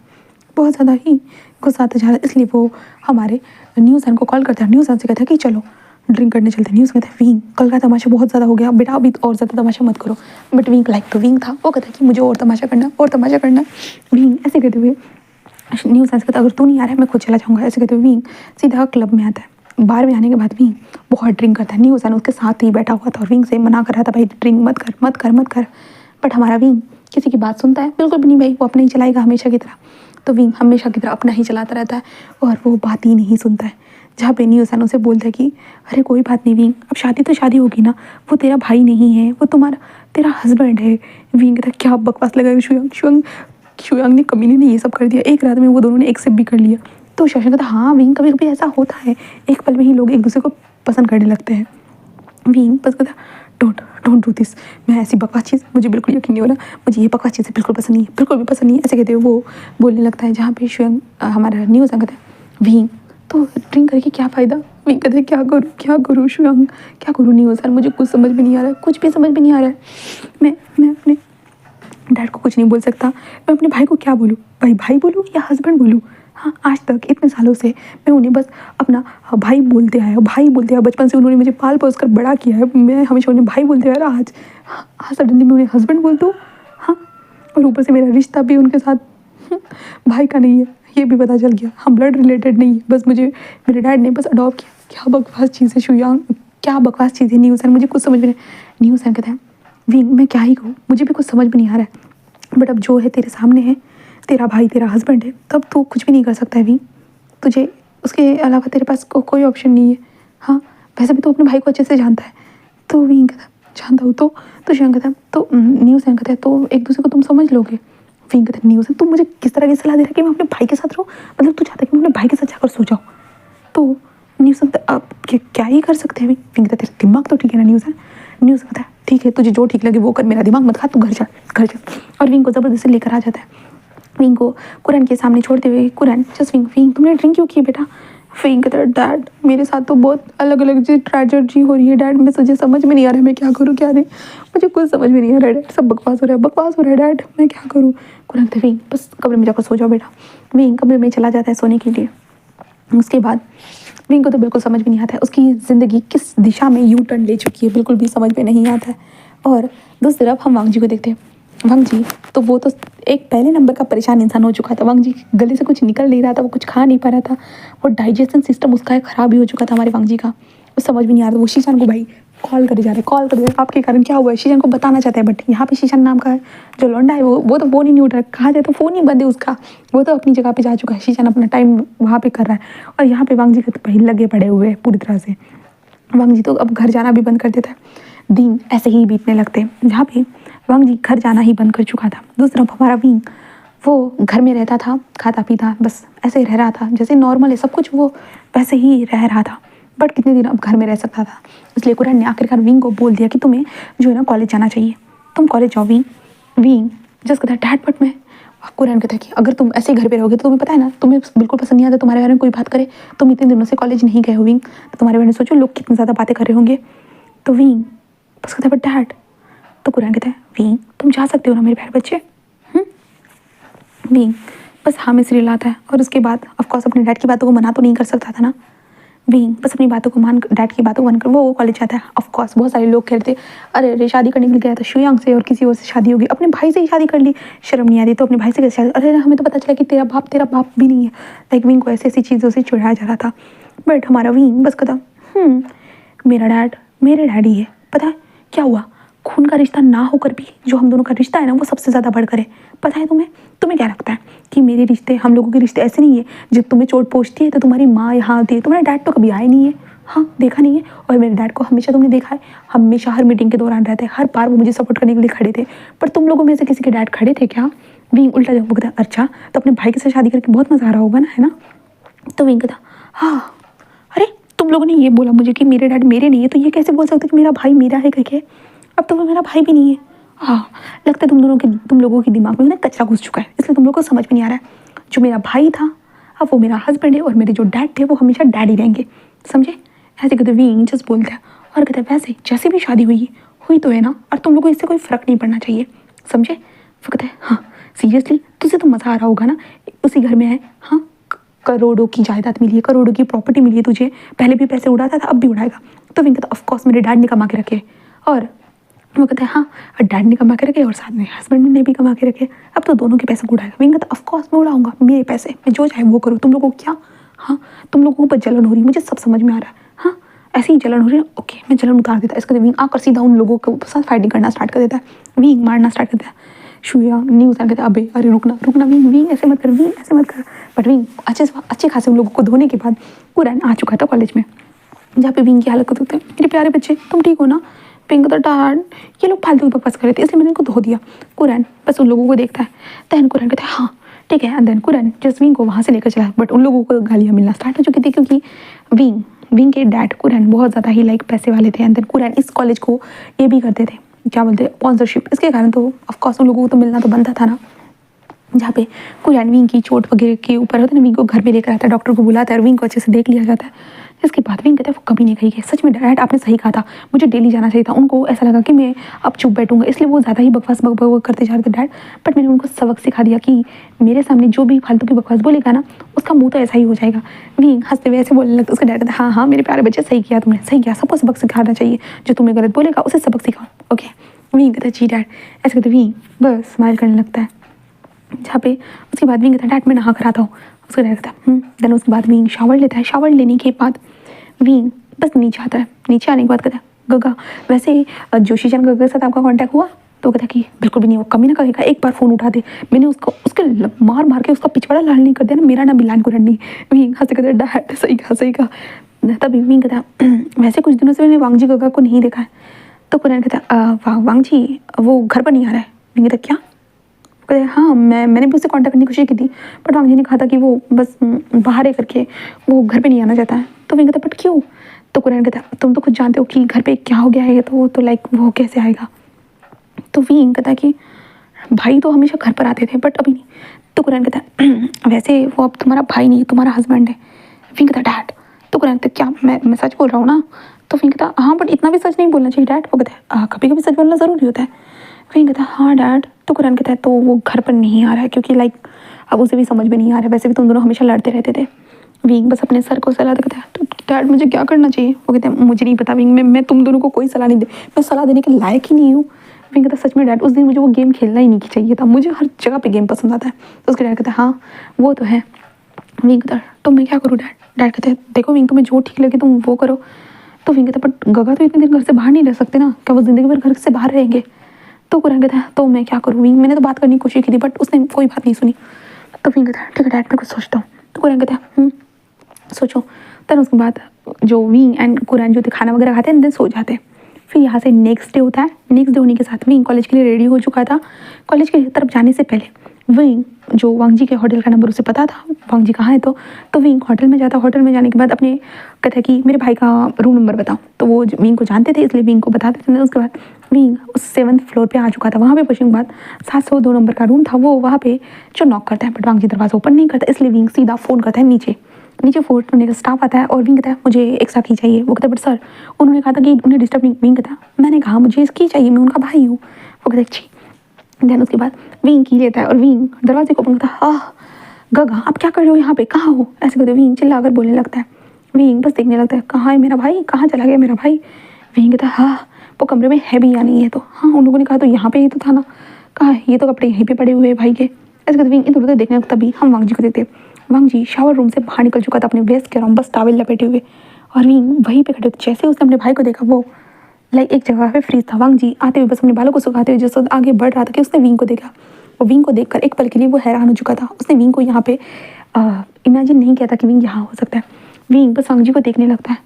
बहुत ज़्यादा ही गुस्सा आता जा रहा है। इसलिए वो हमारे न्यूज़ को कॉल करता है। न्यूज़ से कहता है कि चलो ड्रिंक करने चलते हैं। न्यूज़ कहता है विंग कल का तमाशा बहुत ज़्यादा हो गया बेटा, अभी और ज़्यादा तमाशा मत करो। बट विंग लाइक तो विंग था, वो कहता है कि मुझे और तमाशा करना और तमाशा करना। विंग ऐसे कहते हुए न्यूज़ कहता है अगर तू नहीं आ रहा है मैं खुद चला जाऊँगा। ऐसे कहते हुए विंग सीधा क्लब में आता है। बार में आने के बाद विंग बहुत ड्रिंक करता है। न्यूज़ उसके साथ ही बैठा हुआ था और विंग से मना कर रहा था भाई ड्रिंक मत कर मत कर मत कर। बट हमारा विंग किसी की बात सुनता है बिल्कुल भी नहीं भाई, वो अपना ही चलाएगा हमेशा की तरह। तो विंग हमेशा की तरह अपना ही चलाता रहता है और वो बात ही नहीं सुनता है। जहाँ पे न्यूज़ उसे बोलता है कि अरे कोई बात नहीं विंग, अब शादी तो शादी होगी ना, वो तेरा भाई नहीं है, वो तुम्हारा तेरा हस्बैंड है। विंग कहता क्या बकवास लगा शुयांग ने कमीने ने ये सब कर दिया, एक रात में वो दोनों ने एक्सेप्ट भी कर लिया। तो शशांक कहता हाँ विंग कभी कभी ऐसा होता है, एक पल में ही लोग एक दूसरे को पसंद करने लगते हैं। विंग बस कहता डोंट डोंट डू दिस, मैं ऐसी बकवास चीज़ मुझे बिल्कुल यकीन नहीं हो रहा, मुझे ये बकवास चीज़ें बिल्कुल पसंद नहीं है, बिल्कुल भी पसंद नहीं है। ऐसे कहते हुए वो बोलने लगता है। जहाँ पे शुयांग हमारा न्यूज़ कहता है विंग तो ड्रिंक करके क्या फ़ायदा। विंग कहते हैं क्या करूँ शुयांग, क्या करूँ न्यूज़, मुझे कुछ समझ में नहीं आ रहा है, कुछ भी समझ में नहीं आ रहा है। मैं अपने डैड को कुछ नहीं बोल सकता, मैं अपने भाई को क्या बोलूँ, भाई बोलूँ या हस्बैंड बोलूँ। हाँ आज तक इतने सालों से मैं उन्हें बस अपना भाई बोलते आया, बचपन से उन्होंने मुझे पाल पोस कर बड़ा किया है, मैं हमेशा उन्हें भाई बोलते आया। आज सडनली मैं उन्हें हस्बैंड बोल दूँ। हाँ और ऊपर से मेरा रिश्ता भी उनके साथ भाई का नहीं है, ये भी पता चल गया। हम ब्लड रिलेटेड नहीं है, बस मुझे मेरे डैड ने बस अडॉप्ट किया। क्या बकवास चीज़ है शुयांग, क्या बकवास चीज़ है न्यूज़, मुझे कुछ समझ में नहीं। न्यूज़ कहता है विंग मैं क्या ही कहूँ, मुझे भी कुछ समझ में नहीं आ रहा है, बट अब जो है तेरे सामने है, तेरा भाई तेरा हस्बैंड है, तब तू कुछ भी नहीं कर सकता है विंग, तुझे उसके अलावा तेरे पास कोई ऑप्शन नहीं है। हाँ वैसे भी तू अपने भाई को अच्छे से जानता है। तो विंग कहता जानता हूँ तो शुयांग कहता तो न्यूज़ कहता है तो एक दूसरे को तुम समझ लोगे। विंग कहता न्यूज़ तुम मुझे किस तरह की सलाह दे रहा है कि मैं अपने भाई के साथ रहूँ, मतलब तू चाहता है कि मैं अपने भाई के साथ जाकर सो जाऊँ। तो न्यूज़ अब क्या ही कर सकते हैं विंग कहता तेरा दिमाग तो ठीक है ना न्यूज़ कहता है ठीक है तुझे जो ठीक लगे वो कर, मेरा दिमाग मत खा, तू घर जा। और विंग को ज़बरदस्ती लेकर आ जाता है। विंग को कुरन के सामने छोड़ते हुए कुरन जस्ट विंग तुमने ड्रिंक क्यों की बेटा। विंग कहता है डैड मेरे साथ तो बहुत अलग अलग चीज़ ट्रेजेडी हो रही है डैड, मैं मुझे समझ में नहीं आ रहा है मैं क्या करूँ क्या नहीं, मुझे कुछ समझ में नहीं आ रहा है डैड, सब बकवास हो रहा है डैड, मैं क्या करूँ। कुरन कहता विंग बस कमरे में जाकर सो जाओ बेटा। विंग कमरे में चला जाता है सोने के लिए। उसके बाद विंग को तो बिल्कुल समझ में नहीं आता है, उसकी ज़िंदगी किस दिशा में यू टर्न ले चुकी है बिल्कुल भी समझ में नहीं आता है। और दूसरी तरफ हम वांग जी को देखते हैं। वांग जी तो वो तो एक पहले नंबर का परेशान इंसान हो चुका था। वांग जी गले से कुछ निकल नहीं रहा था, वो कुछ खा नहीं पा रहा था, वो डाइजेशन सिस्टम उसका ख़राब ही हो चुका था हमारे वांग जी का। वो समझ में नहीं आ रहा था, वो शीशान को भाई कॉल करे जा रहे आपके कारण क्या हुआ है, शीशान को बताना चाहते हैं। बट यहाँ पे शीशान नाम का जो लौंडा है वो तो फ़ोन ही नहीं उठ रहा है, कहा जाए तो फ़ोन ही बंद है उसका, वो तो अपनी जगह पे जा चुका है। शीशान अपना टाइम वहाँ पे कर रहा है और यहाँ पे वांग जी तो पहले लगे पड़े हुए हैं पूरी तरह से। वांग जी तो अब घर जाना भी बंद कर देता है, दिन ऐसे ही बीतने लगते हैं। जहाँ पे वांग जी घर जाना ही बंद कर चुका था। दूसरी तरफ हमारा विंग वो घर में रहता था, खाता पीता बस ऐसे ही रह रहा था, जैसे नॉर्मल है सब कुछ वो वैसे ही रह रहा था। बट कितने दिन अब घर में रह सकता था, इसलिए कुरन ने आखिरकार विंग को बोल दिया कि तुम्हें जो है ना कॉलेज जाना चाहिए, तुम कॉलेज जाओ। विंग जस्ट कहता है डैड बट मैं। कुरन कहता है कि अगर तुम ऐसे घर पे रहोगे तो तुम्हें पता है ना तुम्हें बिल्कुल पसंद नहीं आता तुम्हारे बारे में कोई बात करे, तुम इतने दिनों से कॉलेज नहीं गए हो विंग, तो तुम्हारे बारे में सोचो लोग कितनी ज़्यादा बातें कर रहे होंगे। तो विंग बस कहता है बट डैड। तो कुरन कहता है विंग तुम जा सकते हो ना मेरे प्यारे बच्चे। विंग बस हाँ में सिर हिलाता है और उसके बाद ऑफकोर्स अपने डैड की बातों को मना तो नहीं कर सकता था ना। विंग बस अपनी बातों को मान डैड की बातों को मानकर वो कॉलेज जाता है। ऑफकोर्स बहुत सारे लोग कहते अरे शादी करने के लिए गया था शुयांग से और किसी और से शादी होगी, अपने भाई से ही शादी कर ली, शर्म नहीं आती तो अपने भाई से कैसे शादी, अरे हमें तो पता चला कि तेरा बाप भी नहीं है। लाइक विंग को ऐसी ऐसी चीज़ों से चिढ़ाया जा रहा था। बट हमारा विंग बस कहता मेरा डैड मेरे डैडी है, पता है क्या हुआ, खून का रिश्ता ना होकर भी जो हम दोनों का रिश्ता है ना वो सबसे ज़्यादा बढ़कर है। पता है तुम्हें क्या लगता है कि मेरे रिश्ते हम लोगों के रिश्ते ऐसे नहीं है जब तुम्हें चोट पहुँचती है तो तुम्हारी माँ यहाँ आती है, तुम्हारा डैड तो कभी आए नहीं है, हाँ देखा नहीं है। और मेरे डैड को हमेशा तुमने देखा है, हमेशा हर मीटिंग के दौरान रहते हैं, हर बार वो मुझे सपोर्ट करने के लिए खड़े थे, पर तुम लोगों में से किसी के डैड खड़े थे क्या। विंग उल्टा जब कहता अच्छा तो अपने भाई के साथ शादी करके बहुत मज़ा आ रहा होगा ना, है ना। तो विंग कहता हाँ अरे तुम लोगों ने ये बोला मुझे कि मेरे डैड मेरे नहीं है, तो ये कैसे बोल सकते कि मेरा भाई मेरा है करके, अब तो वो मेरा भाई भी नहीं है। हाँ लगता है तुम लोगों के दिमाग में ना कचरा घुस चुका है, इसलिए तुम लोगों को समझ में नहीं आ रहा है। जो मेरा भाई था अब वो मेरा हस्बैंड है और मेरे जो डैड थे वो हमेशा डैडी रहेंगे, समझे। ऐसे कहते विंग जस्ट बोलता है और कहता है वैसे जैसे भी शादी हुई तो है ना, और तुम लोगों को इससे कोई फ़र्क नहीं पड़ना चाहिए, समझे। वो कहता है हाँ सीरियसली तुझे तो मज़ा आ रहा होगा ना, उसी घर में है, हाँ, करोड़ों की जायदाद मिली है, करोड़ों की प्रॉपर्टी मिली है तुझे, पहले भी पैसे उड़ाता था अब भी उड़ाएगा। तो विंग कहता ऑफकोर्स मेरे डैड ने कमा के रखे, और वो कहता है हाँ, डैड ने कमा के रखे और साथ में हस्बैंड ने भी कमा के रखे, अब तो दोनों के पैसे उड़ाएगा। विंग कहता ऑफकोर्स मैं उड़ाऊंगा, मेरे पैसे, मैं जो चाहे वो करूँ, तुम लोगों को क्या, हाँ तुम लोगों को ऊपर जलन हो रही है, मुझे सब समझ में आ रहा है, हाँ ऐसी ही जलन हो रही है, ओके मैं जलन उतार देता है। इसके विंग आकर सीधा उन लोगों के साथ फाइटिंग करना स्टार्ट कर देता है, विंग मारना स्टार्ट कर देता है। शुया न्यूज़ आ कहता है अबे अरे रुकना रुकना विंग, विंग ऐसे मत कर, विंग ऐसे मत कर। बट विंग अच्छे खासे उन लोगों को धोने के बाद कुरैन आ चुका था कॉलेज में, जहाँ पे विंग की हालत को देखते हैं, मेरे प्यारे बच्चे तुम ठीक हो ना। पिंक तो डैड ये लोग फालतू की बकवास कर रहे थे इसलिए मैंने इनको धो दिया। कुरैन बस उन लोगों को देखता है, देन कुरैन कहता है हाँ ठीक है, एंड देन कुरैन जस्ट विंग को वहाँ से लेकर चला। बट उन लोगों को गालियाँ मिलना स्टार्ट हो चुकी थी, क्योंकि विंग के डैड कुरैन बहुत ज़्यादा ही लाइक पैसे वाले थे, एंड देन कुरैन इस कॉलेज को ये भी करते थे, क्या बोलते हैं, स्पॉन्सरशिप। इसके कारण तो ऑफकोर्स उन लोगों को तो मिलना तो बनता था ना। जहाँ पे कुरैन विंग की चोट वगैरह के ऊपर होता है ना, विंग को घर में लेकर आता है, डॉक्टर को बुलाता है और विंग को अच्छे से देख लिया जाता है। इसके बाद विंग कहता है वो कभी नहीं कही, सच में डैड आपने सही कहा था, मुझे डेली जाना चाहिए था। उनको ऐसा लगा कि मैं अब चुप बैठूंगा, इसलिए वो ज़्यादा ही बकवास बक करते जा रहे थे डैड। बट मैंने उनको सबक सिखा दिया कि मेरे सामने जो भी फालतू की बकवास बोलेगा ना, उसका मुंह तो ऐसा ही हो जाएगा। विंग हंसते हुए ऐसे बोलने लगता, उसका डैड कहता हाँ हाँ मेरे प्यारे बच्चे सही किया तुमने, सही किया, सबको सबक सिखाना चाहिए, जो तुम्हें गलत बोलेगा उसे सबक सिखाओ, ओके। विंग कहता है जी डैड, ऐसे कहते विंग बस स्माइल करने लगता है। जहाँ पे उसके बाद विंग कहता है डैड मैं नहा कर आता हूँ, उसका डैड कहता है देन उसके बाद विंग शावर लेता है। शावर लेने के बाद विंग बस नीचे आता है, नीचे आने के बाद कहता है गगा वैसे जोशी चंद गगा के साथ आपका कांटेक्ट हुआ? तो कहता है कि बिल्कुल भी नहीं, वो कमी ना करेगा, एक बार फ़ोन उठा दे, मैंने उसको उसके मार मार के उसका पिछवाड़ा लाल नहीं कर दिया ना, मेरा नाम बिलान कुरैन नहीं। विंग हंसते कहते डैड सही कहा सही कहा। तब विंग कहता वैसे कुछ दिनों से मैंने वांगजी गगा को नहीं देखा है। तो कुरैन कहता वांगजी वो घर पर नहीं आ रहा है। विंग कहता क्या? कहते हाँ मैंने भी उससे कांटेक्ट करने की कोशिश की थी, बट वांगजी ने कहा था कि वो बस बाहर है करके, वो घर पे नहीं आना चाहता है। तो विंग कहता बट क्यों? तो कुरैन कहता तुम तो खुद जानते हो कि घर पे क्या हो गया है, तो लाइक वो कैसे आएगा? तो विंग कहता कि भाई तो हमेशा घर पर आते थे बट अभी नहीं। तो कुरैन कहता वैसे वो अब तुम्हारा भाई नहीं तुम्हारा हस्बैंड है। विंग कहता डैड। तो कुरैन कहता क्या मैं सच बोल रहा हूँ ना? तो विंग कहता हाँ बट इतना भी सच नहीं बोलना चाहिए डैड। वो कहता है कभी कभी सच बोलना ज़रूरी होता है। विंग कहता हाँ डैड। तो कुरैन कहता है तो वो घर पर नहीं आ रहा है क्योंकि लाइक अब उसे भी समझ में नहीं आ रहा है, वैसे भी तुम दोनों हमेशा लड़ते रहते थे। विंग बस अपने सर को सलाह देता है तो डैड मुझे क्या करना चाहिए? वो कहते हैं मुझे नहीं पता विंग, मैं तुम दोनों को कोई सलाह नहीं दे, मैं सलाह देने के लायक ही नहीं हूँ। विंग कहता सच में डैड उस दिन मुझे वो गेम खेलना ही नहीं चाहिए था, मुझे हर जगह पे गेम पसंद आता है। तो उसके डैड कहता है हाँ वो तो है। विंग कहता तो मैं क्या करूँ डैड? डैड कहते हैं देखो विंग तुम्हें जो ठीक लगे तुम वो करो। तो विंग कहता बट गगा तो इतने दिन घर से बाहर नहीं रह सकते ना, क्या वो ज़िंदगी भर घर से बाहर रहेंगे? तो कुरैन कहता है तो मैं क्या करूँ विंग, मैंने तो बात करने की कोशिश की थी बट उसने कोई बात नहीं सुनी। तो विंग कहता है ठीक है डैड मैं कुछ सोचता हूँ। तो कुरैन कहता है सोचो। तब उसके बाद जो विंग एंड कुरैन जो थे खाना वगैरह खाते हैं देन सो जाते हैं। फिर यहाँ से नेक्स्ट डे होता है, नेक्स्ट डे होने के साथ विंग कॉलेज के लिए रेडी हो चुका था। कॉलेज की तरफ जाने से पहले विंग जो वांगजी के होटल का नंबर उसे पता था वांगजी कहाँ है, तो विंग होटल में जाता। होटल में जाने के बाद अपने कहता है कि मेरे भाई का रूम नंबर बताओ। तो वो विंग को जानते थे इसलिए विंग को बताते थे। उसके बाद विंग उस 7th फ्लोर पे आ चुका था। वहाँ पे पहुंचने के बाद 702 नंबर का रूम था, वो वहाँ पे जो नॉक करता है बट वांगजी दरवाज़ा ओपन नहीं करता, इसलिए विंग सीधा फ़ोन करता है नीचे फ़ोन करने का स्टाफ आता है और विंग कहता है मुझे एक साथ की चाहिए। वो कहता है बट सर उन्होंने कहा था कि उन्हें डिस्टर्ब नहीं। विंग कहता मैंने कहा मुझे इसकी चाहिए, मैं उनका भाई हूँ। वो कहता अच्छी। देन उसके बाद विंग की लेता है और विंग दरवाजे को ओपन करता है। हाँ गगा आप क्या कर रहे हो यहाँ पे, कहाँ हो? ऐसे कहते विंग चिल्ला कर बोलने लगता है। विंग बस देखने लगता है कहाँ है मेरा भाई, कहाँ चला गया मेरा भाई? विंग कहता है हाँ वो कमरे में है भी या नहीं है? तो हाँ उन लोगों ने कहा तो यहाँ पे ही तो था ना, कहाँ है? ये तो कपड़े यहीं पे पड़े हुए हैं भाई के। ऐसे कहते विंग इधर उधर देखने लगता। तभी हम वांगजी को देखते। वांगजी शावर रूम से बाहर निकल चुका था अपने वेस्ट के अराउंड बस टॉवेल लपेटे हुए, और विंग वहीं पे खड़े। जैसे उसने अपने भाई को देखा वो लाइक एक जगह पे फ्रीज था। वांगजी आते हुए बस अपने बालों को सुखाते हुए जैसे आगे बढ़ रहा था कि उसने विंग को देखा। और विंग को देखकर एक पल के लिए वो हैरान हो चुका था। उसने विंग को यहाँ पे इमेजिन नहीं किया था कि विंग यहाँ हो सकता है। विंग बस वांगजी को देखने लगता है।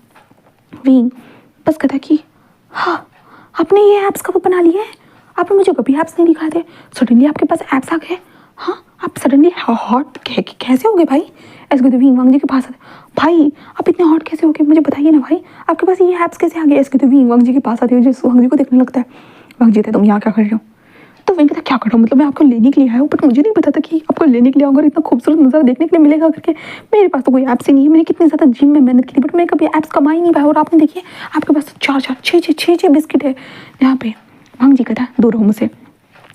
विंग बस कहता है कि हाँ आपने ये ऐप्स कब बना लिए हैं? आपने मुझे कभी ऐप्स नहीं दिखाए थे, सडनली आपके पास ऐप्स आ गए। हाँ आप सडनली हॉट कैसे हो गए भाई? ऐसे कहते विंग वांगजी के पास आते भाई आप इतने हॉट कैसे हो गए, मुझे बताइए ना भाई, आपके पास ये ऐप्स कैसे आ गए? ऐसे कहते विंग वांगजी के पास आते हुए जिस वांगजी को देखने लगता है। वांगजी कहते तुम यहाँ क्या कर रहे हो? तो विंग कहता क्या कर रहा हूँ, मतलब मैं आपको लेने के लिए आया हूँ बट मुझे नहीं पता था कि आपको लेने के लिए आऊँगा और इतना खूबसूरत नज़ारा देखने के लिए मिलेगा करके। मेरे पास तो कोई ऐप्स ही नहीं है, मैंने कितनी ज़्यादा जिम में मेहनत की थी बट मैं कभी ऐप्स कमा ही नहीं पाया। और आपने देखिए आपके पास तो 4 6 बिस्किट है यहाँ पे। वांगजी कहता है दूर रहो मुझसे।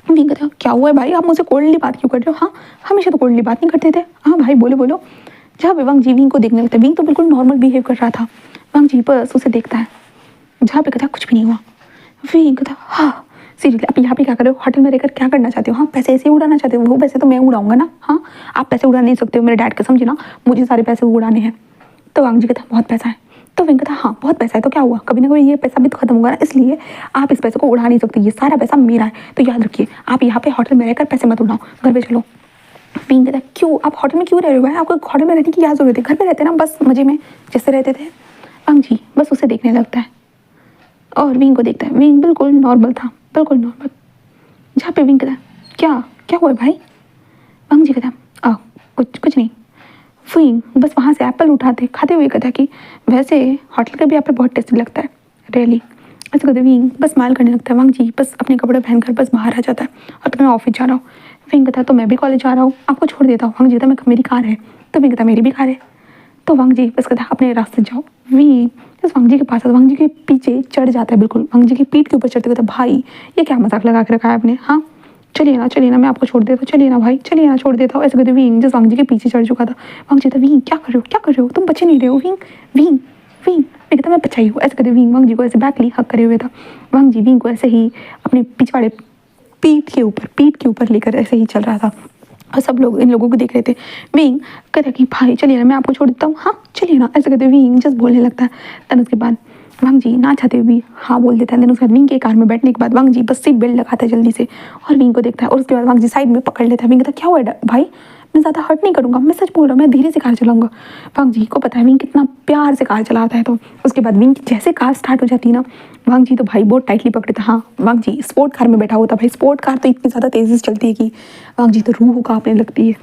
विंग कहता क्या हुआ है भाई, आप मुझसे कोल्डली बात क्यों कर रहे हो? हाँ हमेशा तो कोल्डली बात नहीं करते थे। हाँ भाई बोलो बोलो। जहाँ पे वांग जी विंग को देखने लगता है, विंग तो बिल्कुल नॉर्मल बिहेव कर रहा था। वांग जी बस उसे देखता है, जहाँ पे कहता कुछ भी नहीं हुआ। विंग कहता हाँ सीरियसली आप यहाँ पे क्या कर रहे हो, होटल में रहकर क्या करना चाहते हो? हाँ पैसे ऐसे ही उड़ाना चाहते हो? वो पैसे तो मैं उड़ाऊंगा ना। हाँ आप पैसे उड़ा नहीं सकते हो मेरे डैड का, समझे ना, मुझे सारे पैसे उड़ाने हैं। तो वांग जी कहता बहुत पैसा है। तो विंग कहता हाँ बहुत पैसा है तो क्या हुआ, कभी ना कभी ये पैसा भी तो खत्म होगा ना, इसलिए आप इस पैसे को उड़ा नहीं सकते, ये सारा पैसा मेरा है। तो याद रखिए आप यहाँ पे होटल में रहकर पैसे मत उड़ाओ, घर पे चलो। विंग कहता क्यों, आप होटल में क्यों रह रहे हो भाई, आपको होटल में रहने की क्या जरूरत है, घर पे रहते ना बस मजे में जैसे रहते थे। वांग जी बस उसे देखने लगता है और विंग को देखता है। विंग बिल्कुल नॉर्मल था, बिल्कुल नॉर्मल। जहाँ पे विंग कहता क्या क्या हुआ है भाई? वांग जी कहता कुछ कुछ नहीं। विंग बस वहाँ से एप्पल उठाते खाते हुए कहता कि वैसे होटल का भी एप्पल बहुत टेस्टी लगता है रियली। ऐसे कहते विंग बस स्माइल करने लगता है। वांग जी बस अपने कपड़े पहनकर बस बाहर आ जाता है और कहता मैं ऑफिस जा रहा हूँ। विंग कहता तो मैं भी कॉलेज जा रहा हूँ, आपको छोड़ देता हूँ। वांग जी कहता मैं मेरी कार है। तो विंग कहता मेरी भी कार है। तो वांग जी बस कहता अपने रास्ते जाओ। विंग बस वांग जी के पास आता, वांग जी के पीछे चढ़ जाता है, बिल्कुल वांग जी की पीठ के ऊपर चढ़ते कहता भाई ये क्या मजाक लगा के रखा है आपने, हाँ चलिए ना मैं आपको छोड़ देता हूँ, चलिए ना भाई चलिए ना छोड़ देता हूँ। ऐसे कहते विंग जिस वांग जी के पीछे चढ़ चुका था। वांग जी था विंग क्या कर रहे हो तुम, बचे नहीं रहे हो विंग विंग विंग। मैं कहता मैं बचाई हूँ। ऐसे कहते विंग वांग जी को ऐसे बैक ली हक करे हुए था। वांग जी विंग को ऐसे ही अपने पिछवाड़े पीठ के ऊपर लेकर ऐसे ही चल रहा था और सब लोग इन लोगों को देख रहे थे। विंग कहता कि भाई चलिए ना मैं आपको छोड़ देता हूँ, हाँ चलिए ना। ऐसे कहते विंग जस्ट बोलने लगता है। तब उसके बाद वांग जी ना चाहते हुए भी हाँ बोल देता है। देन उसके बाद विंग के कार में बैठने के बाद वांग जी बस सीट बेल्ट लगाता है जल्दी से और विंग को देखता है और उसके बाद वांग जी साइड में पकड़ लेता है। विंग कहता क्या हुआ है भाई, मैं ज़्यादा हर्ट नहीं करूँगा, मैं सच बोल रहा हूँ, मैं धीरे से कार चलाऊंगा। वांग जी को पता है विंग कितना प्यार से कार चलाता है। तो उसके बाद विंग की जैसे कार स्टार्ट हो जाती है ना, वांग जी तो भाई बहुत टाइटली पकड़े था। हाँ वांग जी स्पोर्ट कार में बैठा होता भाई, स्पोर्ट कार तो इतनी ज़्यादा तेज़ी से चलती है कि वांग जी तो रूह कांपने लगती है।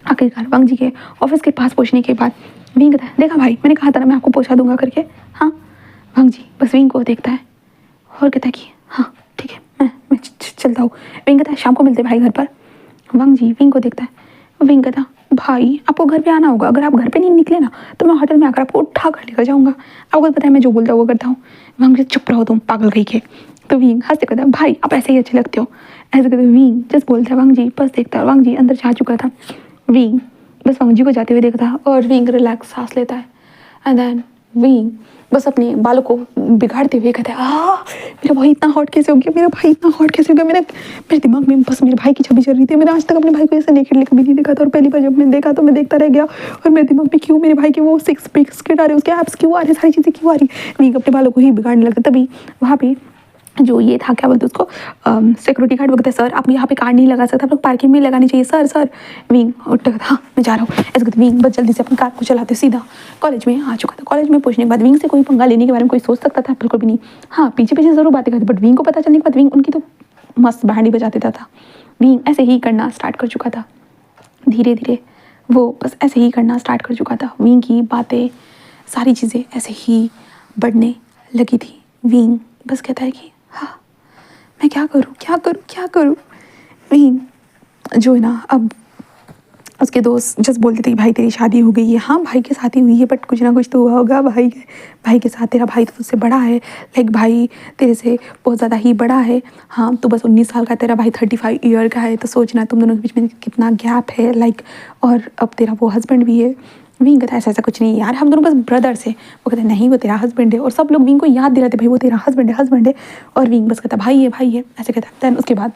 आखिरकार वांग जी के ऑफिस के पास पहुंचने के बाद विंग कहता है देखा भाई मैंने कहा था ना मैं आपको पहुंचा दूंगा करके। हाँ वांग जी बस विंग को देखता है और कहता है कि हाँ ठीक है मैं चलता हूँ। विंग कहता है शाम को मिलते भाई घर पर। वांग जी विंग को देखता है। विंग कहता भाई आपको घर पे आना होगा, अगर आप घर पे नहीं निकले ना तो मैं होटल में आकर आपको उठा कर लेकर जाऊंगा, आपको पता है मैं जो बोलता हूँ वो करता हूँ। वांग जी चुप रहो तुम पागल कहीं के। तो विंग हंसते कहता है भाई आप ऐसे ही अच्छे लगते हो। ऐसे कहते विंग जस्ट बोलता है। वांग जी बस देखता है, वांग जी अंदर जा चुका था। विंग बस वांग जी को जाते हुए देखता है और विंग रिलैक्स सांस लेता है। एंड देन विंग बस अपने बालों को बिगाड़ते हुए कहता है मेरा भाई इतना हॉट कैसे हो गया, मेरा भाई इतना हॉट कैसे हो गया। मेरे दिमाग में बस मेरे भाई की छवि चल रही थी। मैंने आज तक अपने भाई को ऐसे नेकेडली कभी नहीं देखा था और पहली बार जब मैंने देखा तो मैं देखता रह गया और मेरे दिमाग में क्यों मेरे भाई के वो सिक्स पिक्स क्यों आ रहे, उसके एप्स क्यों आ रहे, सारी चीज़ें क्यों आ रही। विंग अपने बालों को ही बिगाड़ने लगता। तभी वहाँ पे जो ये था क्या बोलते उसको सिक्योरिटी गार्ड बोलते सर आप यहाँ पे कार नहीं लगा सकते, आप लोग पार्किंग में लगानी चाहिए सर। विंग उठ हाँ मैं जा रहा हूँ। ऐसे कहते विंग बस जल्दी से अपनी कार को चलाते सीधा कॉलेज में आ चुका था। कॉलेज में पहुंचने के बाद विंग से कोई पंगा लेने के बारे में कोई सोच सकता था, बिल्कुल भी नहीं। हाँ पीछे पीछे जरूर बातें करते बट विंग को पता चलने के बाद विंग उनकी तो मस्त बैंड ही बजा देता था। विंग ऐसे ही करना स्टार्ट कर चुका था, धीरे धीरे वो बस ऐसे ही करना स्टार्ट कर चुका था। विंग की बातें सारी चीज़ें ऐसे ही बढ़ने लगी थी। विंग बस कहता है कि हाँ मैं क्या करूँ। विंग जो है ना अब उसके दोस्त जस्ट बोलते थे कि भाई तेरी शादी हो गई है। हाँ भाई की शादी हुई है बट कुछ ना कुछ तो हुआ होगा भाई के साथ। तेरा भाई तो तुझसे बड़ा है, लाइक भाई तेरे से बहुत ज़्यादा ही बड़ा है। हाँ तो बस 19 साल का, तेरा भाई 35 ईयर का है। तो सोचना तुम दोनों के बीच में कितना गैप है लाइक, और अब तेरा वो हस्बैंड भी है। विंग कहता है ऐसा कुछ नहीं यार, हम दोनों बस ब्रदर्स है। वो कहते हैं नहीं वो तेरा हस्बैंड है और सब लोग विंग को याद दिलाते भाई वो तेरा हस्बैंड है। और विंग बस कहता भाई है ऐसे कहता है। दैन उसके बाद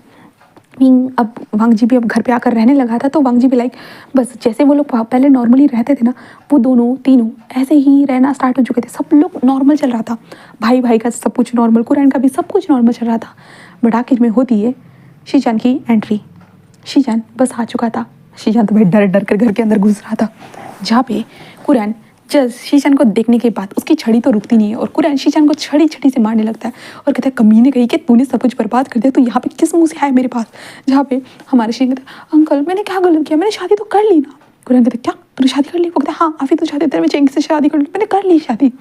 विंग अब वांग जी भी अब घर पे आकर रहने लगा था। तो वांग जी भी लाइक बस जैसे वो लोग पहले नॉर्मली रहते थे ना, वो दोनों तीनों ऐसे ही रहना स्टार्ट हो चुके थे। सब लोग नॉर्मल चल रहा था, भाई का सब कुछ नॉर्मल, कुरैन का भी सब कुछ नॉर्मल चल रहा था। बट आखिर में होती है शीजान की एंट्री। शीजान बस आ चुका था। शीजान तो भाई डर कर घर के अंदर घुस रहा था, जहाँ पे कुरैन जस्ट शीशान को देखने के बाद उसकी छड़ी तो रुकती नहीं है और कुरैन शीशान को छड़ी से मारने लगता है और कहता है कमीने कही कि तूने सब कुछ बर्बाद कर दिया, तो यहाँ पे किस मुंह से आया मेरे पास। जहाँ पे हमारे शीशान कहता है अंकल मैंने क्या गलत किया, मैंने शादी तो कर ली ना। कुरैन कहता है क्या तूने शादी कर ली? वो कहता है हाँ अभी तो शादी तेरे में चेंग से शादी कर ली, मैंने कर ली शादी।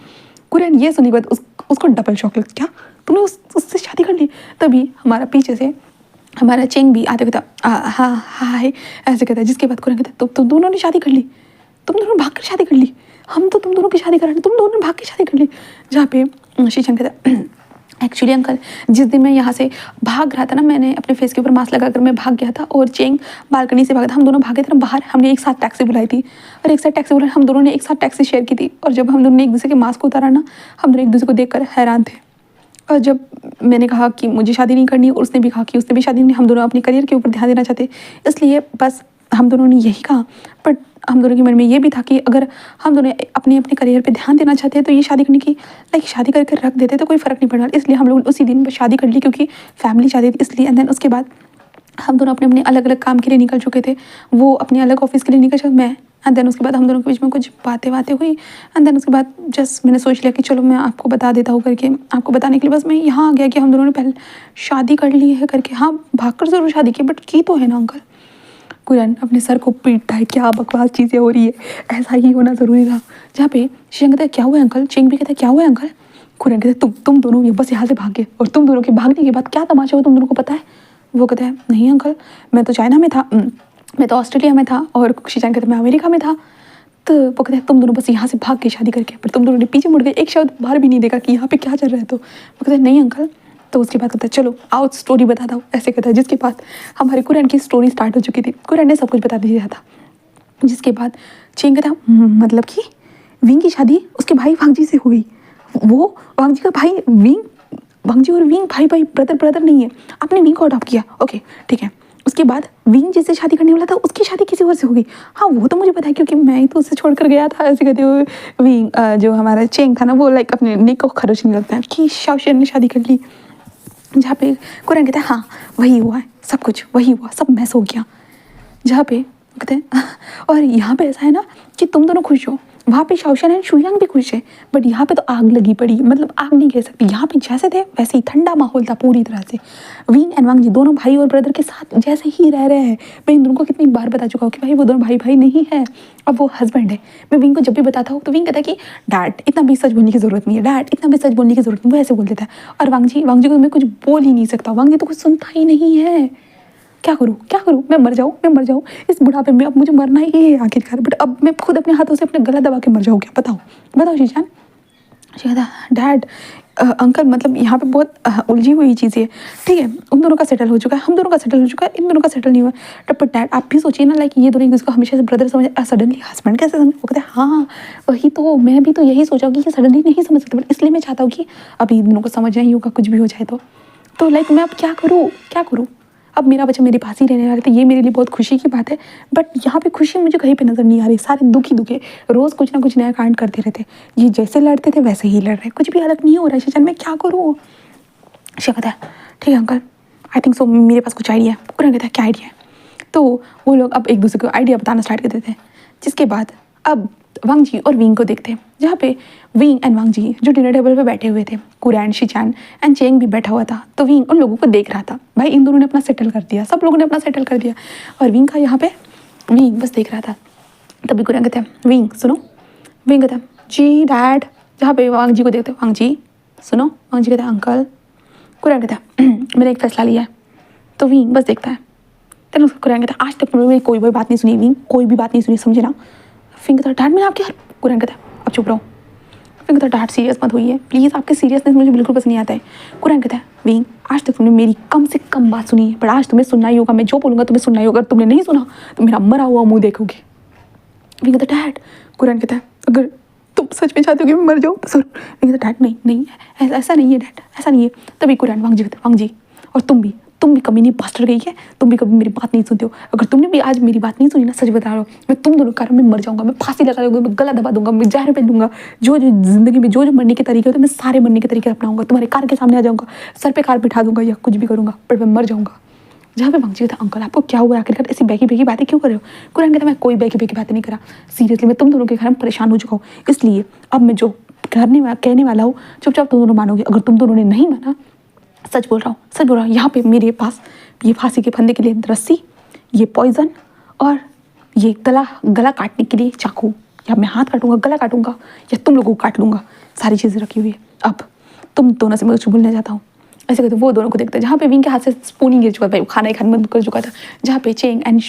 कुरैन ये सुनने के बाद उसको डबल शॉक लगता, क्या तूने उससे शादी कर ली? तभी हमारा पीछे से हमारा चेंग भी आते कहता हाँ हाय ऐसे कहता है। जिसके बाद कुरैन कहता है तुम दोनों ने शादी कर ली, तुम दोनों भाग कर शादी कर ली, हम तो तुम दोनों की शादी करा, तुम दोनों ने भाग के शादी कर ली। जहाँ पे शीशान कहता एक्चुअली अंकल, जिस दिन मैं यहाँ से भाग रहा था ना, मैंने अपने फेस के ऊपर मास्क लगाकर मैं भाग गया था और चेंग बालकनी से भागा था। हम दोनों भागे थे ना बाहर, हमने एक साथ टैक्सी बुलाई थी और एक साथ टैक्सी बुलाई, हम दोनों ने एक साथ टैक्सी शेयर की थी। और जब हम दोनों ने एक दूसरे के मास्क उतारा ना, हम दोनों एक दूसरे को देखकर हैरान थे। और जब मैंने कहा कि मुझे शादी नहीं करनी और उसने भी कहा कि उसने भी शादी नहीं, हम दोनों अपने करियर के ऊपर ध्यान देना चाहते, इसलिए बस हम दोनों ने यही कहा। बट हम दोनों के मन में ये भी था कि अगर हम दोनों अपने अपने करियर पे ध्यान देना चाहते हैं तो ये शादी करने की शादी करके रख देते तो कोई फ़र्क नहीं पड़ा। इसलिए हम लोग उसी दिन शादी कर ली, क्योंकि फैमिली चाहती थी इसलिए। एंड देन उसके बाद हम दोनों अपने अपने अलग अलग काम के लिए निकल चुके थे। वो अपने अलग ऑफिस के लिए निकल चुका, मैं। एंड देन उसके बाद हम दोनों के बीच में कुछ बातें हुई। एंड देन उसके बाद जस्ट मैंने सोच लिया कि चलो मैं आपको बता देता हूँ करके। आपको बताने के लिए बस मैं यहाँ आ गया कि हम दोनों ने पहले शादी कर ली है करके। हाँ, भागकर ज़रूर शादी की, बट की तो है ना अंकल। कुरैन अपने सर को पीटता है, क्या बकवास चीज़ें हो रही है, ऐसा ही होना ज़रूरी था। जहाँ पे शेंग कहता है क्या हुआ है अंकल, चेंग भी कहता है क्या हुआ है अंकल। कुरैन कहता है तुम दोनों ये बस यहाँ से भाग गए, और तुम दोनों के भागने के बाद क्या तमाशा हुआ तुम दोनों को पता है। वो कहता है नहीं अंकल, मैं तो चाइना में था, मैं तो ऑस्ट्रेलिया में था, और शीचान कहता है मैं अमेरिका में था। तो वो कहते हैं तुम दोनों बस यहाँ से भाग के शादी करके, पर तुम दोनों ने पीछे मुड़ गए, एक शब्द बाहर भी नहीं देखा कि यहाँ पे क्या चल रहा है। तो वो कहते हैं नहीं अंकल। तो उसके बाद कहता है चलो आओ स्टोरी बताता हूँ, ऐसे कहता है। जिसके बाद हमारे कुरैन की स्टोरी स्टार्ट हो चुकी थी, कुरैन ने सब कुछ बता दिया था। जिसके बाद चेंग कहता मतलब कि विंग की शादी उसके भाई वांगजी से हो गई। वो वांगजी का भाई विंग, वांगजी और विंग भाई ब्रदर नहीं है, आपने विंग को अडॉप्ट किया, ओके ठीक है। उसके बाद विंग जिससे शादी करने वाला था उसकी शादी किसी और से हो गई। हाँ वो तो मुझे पता है, क्योंकि मैं ही तो उससे छोड़कर गया था, ऐसे कहते हुए विंग जो हमारा चेंग था ना, वो अपने नेक को खरोचने लगता है कि शाओशियन ने शादी कर ली। जहाँ पे कुरैन कहता है हाँ वही हुआ है, सब कुछ वही हुआ, सब मैस हो गया। जहाँ पे कहते हैं और यहाँ पे ऐसा है ना कि तुम दोनों खुश हो, वहाँ पे शाओशियन एंड शुयांग भी खुश है, बट यहाँ पे तो आग लगी पड़ी, मतलब आग नहीं कह सकती। यहाँ पे जैसे थे वैसे ही ठंडा माहौल था पूरी तरह से। विंग एंड वांग जी दोनों भाई और ब्रदर के साथ जैसे ही रह रहे हैं। मैं इन दोनों को कितनी बार बता चुका हूँ कि भाई वो दोनों भाई नहीं है, अब वो हस्बैंड है। मैं विंग को जब भी बताता हूँ तो विंग कहता है कि डैड इतना भी सच बोलने की जरूरत नहीं है, डैड इतना भी सच बोलने की जरूरत नहीं, वो ऐसे बोल देता है। और वांग जी को मैं कुछ बोल ही नहीं सकता, वांग जी तो कुछ सुनता ही नहीं है। क्या करूँ, मैं मर जाऊँ इस बुढ़ापे में, अब मुझे मरना ही है आखिरकार। बट अब मैं खुद अपने हाथों से अपने गला दबा के मर जाऊँ क्या, बताओ शीशान। कहता डैड अंकल मतलब यहाँ पे बहुत उलझी हुई चीज़ें है, ठीक है। उन दोनों का सेटल हो चुका है, हम दोनों का सेटल हो चुका है, इन दोनों का सेटल नहीं हुआ। बट डैड आप भी सोचिए ना, ये दोनों एक दूसरे को हमेशा से ब्रदर समझ, सडनली हस्बैंड कैसे समझ। वो कहते हैं हाँ वही तो, मैं भी तो यही सोचा कि ये सडनली नहीं समझ सकते, बट इसलिए मैं चाहता हूँ कि अभी इन दोनों को समझना ही होगा, कुछ भी हो जाए तो मैं अब क्या करूँ। अब मेरा बच्चा मेरे पास ही रहने वाला था, ये मेरे लिए बहुत खुशी की बात है। बट यहाँ पे खुशी मुझे कहीं पे नज़र नहीं आ रही, सारे दुखी रोज़ कुछ ना कुछ नया कांड करते रहते। ये जैसे लड़ते थे वैसे ही लड़ रहे, कुछ भी अलग नहीं हो रहा है। शीशान मैं क्या करूँ। शीशा कहता है ठीक है अंकल, आई थिंक सो मेरे पास कुछ आइडिया है। कुरैन कहता है क्या आइडिया है। तो वो लोग अब एक दूसरे को आइडिया बताना स्टार्ट कर देते हैं। जिसके बाद अब वांग जी और विंग को देखते हैं, जहाँ पे विंग एंड वांग जी जो डिनर टेबल पे बैठे हुए थे, कुरैन शीचान एंड चेंग भी बैठा हुआ था। तो विंग उन लोगों को देख रहा था, भाई इन दोनों ने अपना सेटल कर दिया, सब लोगों ने अपना सेटल कर दिया, और विंग का यहाँ पे विंग बस देख रहा था। तभी कुरैन कहते हैं विंग सुनो। विंग कहता है जी डैड। जहाँ पे वांग जी को देखते हैं, वांग जी सुनो। वांग जी कहता है अंकल। कुरैन कहता है मैंने एक फैसला लिया है। तो विंग बस देखता है। तेन कुरैन कहता है आज तक मेरी कोई भी बात नहीं सुनी विंग, कोई भी बात नहीं सुनी, समझे ना। फिंग कहता है डैड मैंने आपके हर। कुरैन कहता है अब चुप रहो। फिंग कहता है डैड सीरियस मत होइए प्लीज़, आपके सीरियसनेस मुझे बिल्कुल पसंद नहीं आता है। कुरैन कहता है विंग आज तक तुमने मेरी कम से कम बात सुनी है, पर आज तुम्हें सुनना ही होगा, मैं जो बोलूँगा तुम्हें सुनना ही होगा। अगर तुमने नहीं सुना तो मेरा मरा हुआ मुँह देखोगे। विंग कहता है डैड। कुरैन कहता है अगर तुम सच में चाहते हो कि मैं मर जाऊँ तो सुन। विंग कहता है डैड नहीं ऐसा नहीं है डैड, ऐसा नहीं है। तभी कुरैन वांग जी कहते वांग जी और तुम भी कभी नहीं पास्टर गई है, तुम भी कभी मेरी बात नहीं सुनते हो। अगर तुमने भी आज मेरी बात नहीं सुनी ना, सच बता रहा हूँ मैं तुम दोनों कारण में मर जाऊंगा, मैं फांसी लगा दूंगा, मैं गला दबा दूंगा, मैं जहर पहन दूंगा। जो जिंदगी में जो मरने के तरीके होते हैं मैं सारे मरने के तरीके अपनाऊंगा, तुम्हारे कार के सामने आ जाऊंगा, सर पे कार बिठा दूंगा या कुछ भी करूंगा, पर मैं मर जाऊंगा। जहाँ पे वांग जी था अंकल आपको क्या हुआ आखिरकार, ऐसी बेकी बातें क्यों कर रहे हो। कुरैन कहता मैं कोई बेकी बातें नहीं करा, सीरियसली मैं तुम दोनों के कारण परेशान हो चुका हूँ, इसलिए अब मैं जो कहने वाला हूँ चुपचाप तुम दोनों मानोगे। अगर तुम दोनों ने नहीं माना, सच बोल रहा हूँ, यहाँ पे मेरे पास ये फांसी के फंदे के लिए रस्सी, ये पॉइजन और ये गला काटने के लिए चाकू, या मैं हाथ काटूंगा, गला काटूंगा या तुम लोगों को काट लूंगा, सारी चीज़ें रखी हुई है। अब तुम दोनों से मैं कुछ बोलना चाहता हूँ। ऐसे कहते वो दोनों को देखते हैं, जहाँ पे विंग के हाथ से स्पून ही गिर चुका था, खाना ही खाना बंद कर चुका था। जहाँ पे चेंग एंड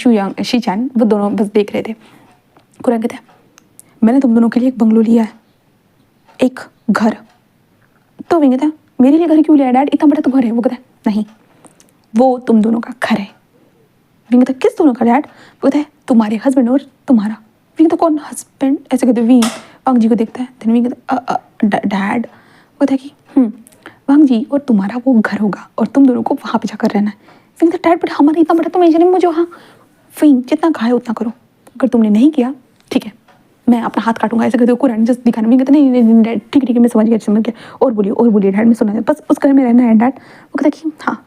शीचान वो दोनों बस देख रहे थे। कुरैन कहते हैं मैंने तुम दोनों के लिए एक बंगलो लिया है, एक घर। तो विंग कहता है मेरे लिए घर क्यों लिया डैड, इतना बड़ा तो घर है। वो कहता है नहीं, वो तुम दोनों का घर है। विंग कहता है किस दोनों का डैड? वो कहता है तुम्हारे हस्बैंड और तुम्हारा। विंग तो कौन हस्बैंड, ऐसे कहते विंग वांग जी को देखता है। देन विंग कहता डैड। वो कहता है कि वांग जी और तुम्हारा वो घर होगा और तुम दोनों को वहाँ पे जाकर रहना है। विंग कहता डैड बट हमारा इतना बड़ा तो मेजर नहीं, मुझे वहाँ। विंग जितना कहा है उतना करो, अगर तुमने नहीं किया ठीक है मैं अपना हाथ काटूंगा, ऐसे कहते हो कुरान जस्ट दिखाना। विंग कहता नहीं डैड ठीक है मैं समझ गया। और बोलिए डैड, मैं सुना है बस उस घर में रहना है डैड। वो कहता कि हाँ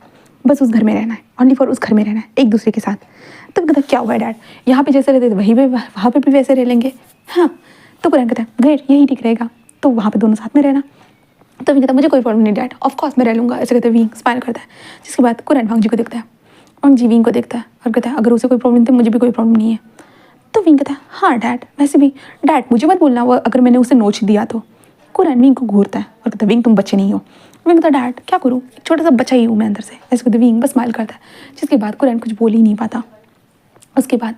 बस उस घर में रहना है, ओनली फॉर उस घर में रहना है, एक दूसरे के साथ। तो कहता क्या हुआ है डैड, यहाँ पे जैसे रहते थे वहीं पे वहाँ पे भी वैसे रह लेंगे। हाँ तो कुरान कहता है ग्रेट, यही ठीक रहेगा, तो वहाँ पे दोनों साथ में रहना। तो विंग कहता मुझे कोई प्रॉब्लम नहीं डैड, ऑफ कोर्स मैं रह लूँगा, ऐसे कहते विंग स्माइल करता है। जिसके बाद कुरान वांग जी को देखता है, वांग जी विंग को देखता है और कहता है अगर उसे कोई प्रॉब्लम थी मुझे भी कोई प्रॉब्लम नहीं है। तो विंग कहता है हाँ डैड वैसे भी डैड मुझे मत बोलना वो अगर मैंने उसे नोच दिया तो। कुरान विंग को घूरता है और कहता है विंग तुम बच्चे नहीं हो। विंग कहता डैड क्या करूँ, एक छोटा सा बच्चा ही हूँ मैं अंदर से, ऐसे कहते विंग बस स्माइल करता है। जिसके बाद कुरान कुछ बोल ही नहीं पाता। उसके बाद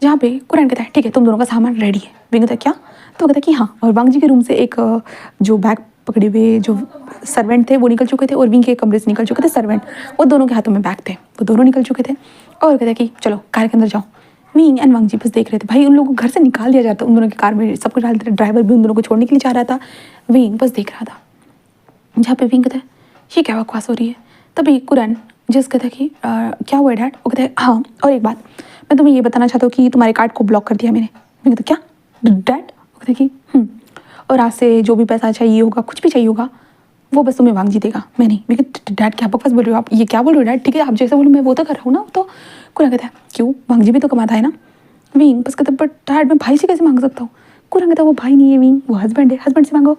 जहाँ पे कुरान कहता है ठीक है तुम दोनों का सामान रेडी है। विंग कहता है क्या, तो कहता है कि हाँ, और वांग जी के रूम से एक जो बैग पकड़े हुए जो सर्वेंट थे वो निकल चुके थे और विंग के कमरे से निकल चुके थे सर्वेंट, वो दोनों के हाथों में बैग थे, वो दोनों निकल चुके थे। और कहता है कि चलो कार के अंदर जाओ। विंग एंड वांग जी बस देख रहे थे, भाई उन लोगों को घर से निकाल दिया जाता, उन दोनों की कार में सब कुछ डाल देते, ड्राइवर भी उन दोनों को छोड़ने के लिए जा रहा था। विंग बस देख रहा था। जहाँ पे विंग कहता है ये क्या बकवास हो रही है। तभी कुरान जस्ट कहता है कि क्या हुआ डैड। वो कहता है हाँ और एक बात मैं तुम्हें ये बताना चाहता हूँ कि तुम्हारे कार्ड को ब्लॉक कर दिया मैंने। मैं कहता क्या डैड। वो कहता है कि और आज से जो भी पैसा चाहिए होगा कुछ भी चाहिए होगा वो बस तुम्हें वांग जी देगा, मैं नहीं। मैं डैड क्या बकवास बोल रहे हो आप, ये क्या बोल रहे हो डैड, ठीक है आप जैसा बोलो मैं वो तो कर रहा हूँ ना। तो कुरान कहता है क्यों, वांग जी भी तो कमाता है ना। विंग बस कहता है बट डैड मैं भाई से कैसे मांग सकता हूँ। कुरान कहता है वो भाई नहीं है विंग, वो हस्बैंड है, हस्बैंड से मांगो।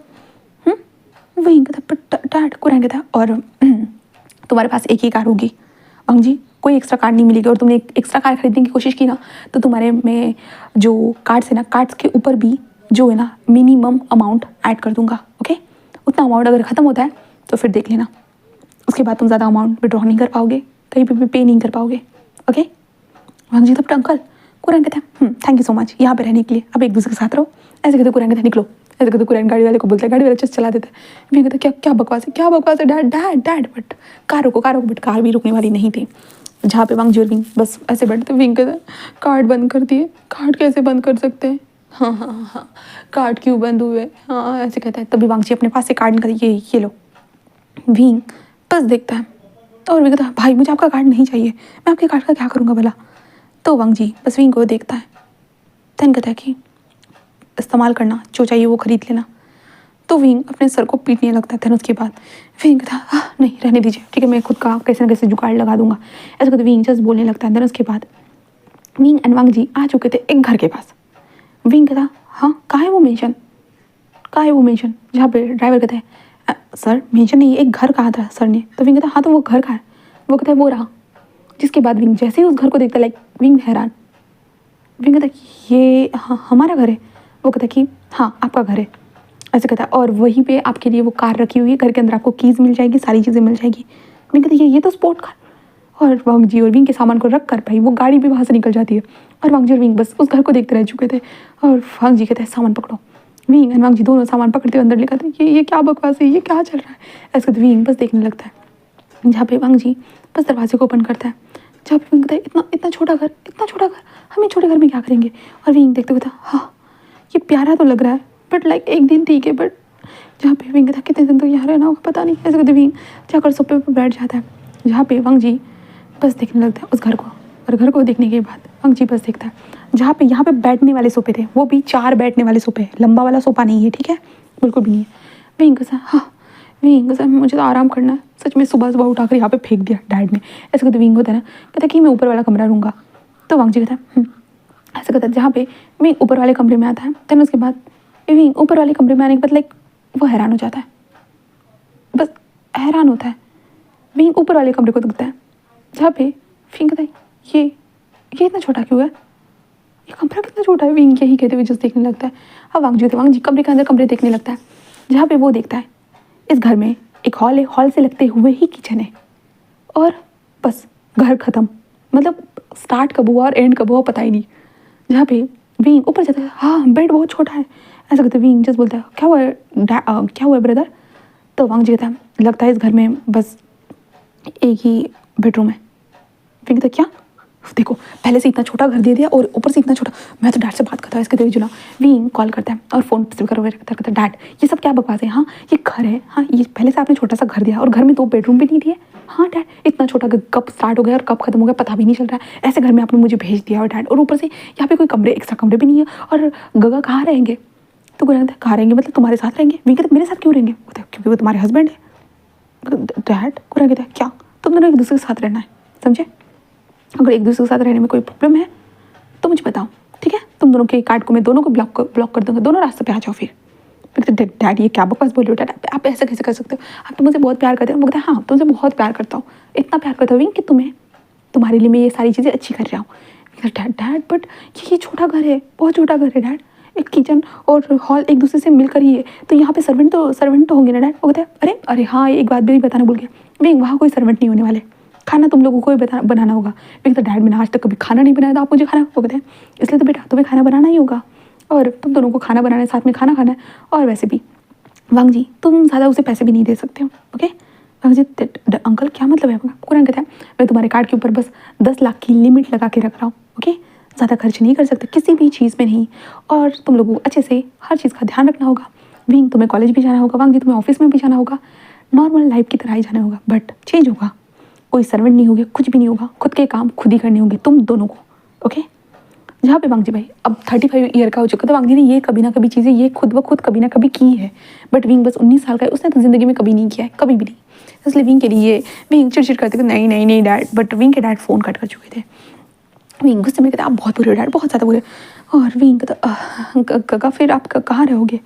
विंग कहता है बट डैड। कुरान कहता है और तुम्हारे पास एक ही कार होगी वांग जी, कोई एक्स्ट्रा कार्ड नहीं मिलेगी, और तुमने एक एक्स्ट्रा कार खरीदने की कोशिश की ना तो तुम्हारे में जो कार्ड्स है ना कार्ड्स के ऊपर भी जो है ना मिनिमम अमाउंट ऐड कर दूंगा। ओके उतना अमाउंट अगर ख़त्म होता है तो फिर देख लेना, उसके बाद तुम ज़्यादा अमाउंट विड्रॉ नहीं कर पाओगे, कहीं पे भी पे नहीं कर पाओगे। ओके वांग जी तब अंकल। कुरान कहता है थैंक यू सो मच यहाँ पे रहने के लिए, अब एक दूसरे के साथ रहो। ऐसे कहते कुरान कहता है निकलो। ऐसे कहते कुरान गाड़ी वाले को बोलता है, गाड़ी वाला चला देता है। विंग कहता है क्या क्या बकवास है dad dad dad. But car रोको बट कार भी रुकने वाली नहीं थी। जहाँ पे वांग जी और विंग बस ऐसे बैठते, विंग कहता है कार्ड बंद कर दिए। कार्ड कैसे बंद कर सकते हैं, हाँ कार्ड क्यों बंद हुए, हाँ ऐसे कहता है। तभी वांग जी अपने पास से कार्ड निकाल ये लो। विंग बस देखता है और विंग कहता है भाई मुझे आपका कार्ड नहीं चाहिए, मैं आपके कार्ड का क्या करूँगा भला। तो वांग जी बस विंग को देखता है, देन कहता है कि इस्तेमाल करना जो चाहिए वो खरीद लेना। तो विंग अपने सर को पीटने लगता है। फिर उसके बाद विंग कहता है नहीं रहने दीजिए ठीक है मैं खुद का कैसे न कैसे जुगाड़ लगा दूंगा, ऐसा कहते विंग जस्ट बोलने लगता है। देन उसके बाद विंग एंड वांग जी आ चुके थे एक घर के पास। विंग कहता हाँ कहाँ है वो मेंशन, जहाँ पे ड्राइवर कहता है सर मेंशन नहीं, एक घर कहा था सर ने। तो विंग कहता हाँ तो वो घर कहाँ है। वो कहता है वो रहा। जिसके बाद विंग जैसे ही उस घर को देखता है लाइक विंग हैरान। विंग कहता है ये हाँ हमारा घर है। वो कहता है कि हाँ आपका घर है, ऐसे कहता है। और वहीं पे आपके लिए वो कार रखी हुई है, घर के अंदर आपको कीज़ मिल जाएगी, सारी चीज़ें मिल जाएगी। विंग कहता है ये तो स्पोर्ट कार। और वांग जी और विंग के सामान को रख कर भाई वो गाड़ी भी वहाँ से निकल जाती है। और वांग जी और विंग बस उस घर को देखते रह चुके थे। और वांग जी कहते हैं सामान पकड़ो। विंग एंड वांग जी दोनों सामान पकड़ते हुए अंदर लेकर आते ये क्या बकवास है, ये क्या चल रहा है, ऐसे कहते विंग बस देखने लगता है। जहाँ पे वांग जी बस दरवाजे को ओपन करता है, जहाँ पे विंग कहता है इतना छोटा घर हम छोटे घर में क्या करेंगे। और विंग देखते कहता हाँ ये प्यारा तो लग रहा है बट लाइक एक दिन ठीक है, बट जहाँ पे विंग कहता कितने दिन तो यहाँ रहना होगा पता नहीं, ऐसे कहते विंग जाकर सोफे पर बैठ जाता है। जहाँ पे वांग जी बस देखने लगता है उस घर को। और घर को देखने के बाद वांग जी बस देखता है जहाँ पे यहाँ पे बैठने वाले सोफे थे, वो भी 4 बैठने वाले सोफे, लंबा वाला सोफा नहीं है ठीक है बिल्कुल भी नहीं है। विंग कहता हाँ विंग कहता मुझे तो आराम करना है, सच में सुबह उठाकर यहाँ पे फेंक दिया डैड ने। ऐसे कहते विंग होता है ना कहता कि मैं ऊपर वाला कमरा लूँगा। तो वांग जी कहता है ऐसा कहता है। जहाँ पे विंग ऊपर वाले कमरे में आता है, देन उसके बाद विंग ऊपर वाले कमरे में आने के बाद लाइक वो हैरान हो जाता है, बस हैरान होता है। विंग ऊपर वाले कमरे को देखता है जहाँ पे विंग कहता है ये इतना छोटा क्यों है, ये कमरा कितना छोटा है। विंग यही कहते हुए जस्ट देखने लगता है। अब वांग जी कमरे के अंदर कमरे देखने लगता है, जहाँ पे वो देखता है इस घर में एक हॉल है, हॉल से लगते हुए ही किचन है, और बस घर ख़त्म, मतलब स्टार्ट कब हुआ और एंड कब हुआ पता ही नहीं। जहाँ पे विंग ऊपर जाता है हाँ बेड बहुत छोटा है, ऐसा कहते विंग जस्ट बोलता है क्या हुआ है ब्रदर। तो वांग जी कहता है लगता है इस घर में बस एक ही बेडरूम है। विंग कहता क्या, देखो पहले से इतना छोटा घर दे दिया और ऊपर से इतना छोटा। मैं तो डैड से बात करता हूँ इसके देवी जुला। विंग कॉल करता है और फ़ोन स्पीकर वगैरह करता है, डैड ये सब क्या बकवास है, हाँ ये घर है, हाँ ये पहले से आपने छोटा सा घर दिया और घर में 2 बेडरूम भी नहीं दिए। हाँ डैड इतना छोटा घर कब स्टार्ट हो गया और कब खत्म हो गया पता भी नहीं चल रहा है। ऐसे घर में आपने मुझे भेज दिया और डैड, और ऊपर से यहाँ पे कोई कमरे एक्स्ट्रा कमरे भी नहीं है। और गगा कहाँ रहेंगे? तो गुरु कहता है कहाँ रहेंगे मतलब तुम्हारे साथ रहेंगे? विंग कहता मेरे साथ क्यों रहेंगे? क्योंकि वो तुम्हारे हस्बैंड है। डैड गुरु कहता है क्या, तुम दोनों एक दूसरे के साथ रहना है, समझे? अगर एक दूसरे के साथ रहने में कोई प्रॉब्लम है तो मुझे बताओ, ठीक है? तुम दोनों के कार्ड को मैं दोनों को ब्लॉक कर दूंगा, दोनों रास्ते पे आ जाओ फिर। डैड ये क्या बकवास बोल रहे हो डैड, आप ऐसा कैसे कर सकते हो? आप तो मुझे बहुत प्यार करते हो। वो कहता है हाँ तुमसे बहुत प्यार करता हूँ, इतना प्यार करता हूँ कि तुम्हें तुम्हारे लिए मैं ये सारी चीज़ें अच्छी कर रहा हूँ। डैड डैड बट ये छोटा घर है, बहुत छोटा घर है डैड, एक किचन और हॉल एक दूसरे से मिलकर ही है, तो यहाँ पे सर्वेंट तो होंगे ना डैड? वो कहता है अरे अरे हाँ एक बात भी बताना भूल गया, वे वहाँ कोई सर्वेंट नहीं होने वाले, खाना तुम लोगों को ही बनाना होगा। लेकिन तो डैड मैंने आज तक कभी खाना नहीं बनाया था, आप मुझे खाना, वो कहते हैं इसलिए तो बेटा तुम्हें खाना बनाना ही होगा और तुम दोनों को खाना बनाना है, साथ में खाना खाना है। और वैसे भी वांग जी तुम ज़्यादा उसे पैसे भी नहीं दे सकते हो, ओके? वांग जी अंकल क्या मतलब है? कुरान कहता है मैं तुम्हारे कार्ड के ऊपर बस 10 लाख की लिमिट लगा के रख रहा हूँ, ओके? ज़्यादा खर्च नहीं कर सकते किसी भी चीज़ में नहीं, और तुम लोगों को अच्छे से हर चीज़ का ध्यान रखना होगा। विंग तुम्हें कॉलेज भी जाना होगा, वांग जी तुम्हें ऑफिस में भी जाना होगा, नॉर्मल लाइफ की तरह ही जाना होगा, बट चेंज होगा, कोई सर्वेंट नहीं होगा, कुछ भी नहीं होगा, खुद के काम खुद ही करने होंगे तुम दोनों को, ओके? जहाँ पे वांग जी भाई अब 35 ईयर का हो चुका, तो वांग जी ने ये कभी ना कभी चीज़ें ये खुद ब खुद कभी ना कभी की है, बट विंग बस 19 साल का है, उसने तो ज़िंदगी में कभी नहीं किया है, कभी भी नहीं। इसलिए विंग के लिए विंग चिड़चिड़ करते थे नहीं नहीं नहीं डैड, बट विंग के डैड फ़ोन कट कर चुके थे। विंग गुस्से में कहते आप बहुत बुरे डैड, बहुत ज़्यादा बुरे। और विंग कहता गगा फिर आप कहाँ रहोगे?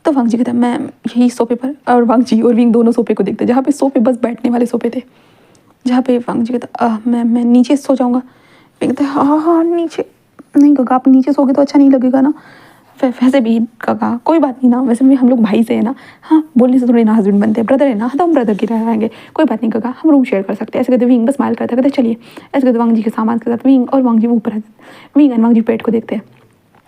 तो वांग जी कहता मैं यही सोफे पर, और वांग जी और विंग दोनों सोफे को देखते जहाँ पे सोफे बस बैठने वाले सोफे थे, जहाँ पे वांग जी कहता मैं नीचे सो जाऊँगा। विंग कहता हाँ हाँ नीचे, नहीं गगा आप नीचे सोगे तो अच्छा नहीं लगेगा ना। वैसे भी गगा कोई बात नहीं ना, वैसे भी हम लोग भाई से है ना, हाँ बोलने से थोड़ी ना हस्बैंड बनते हैं, ब्रदर है ना, हाँ तो हम ब्रदर की तरह रहेंगे, कोई बात नहीं गगा हम रूम शेयर कर सकते हैं। ऐसे कहते विंग बस स्माइल करता कहते चलिए। ऐसे कहते वांग जी के सामान के साथ विंग और वांग जी ऊपर है, Wing and Wang ji bed को देखते हैं,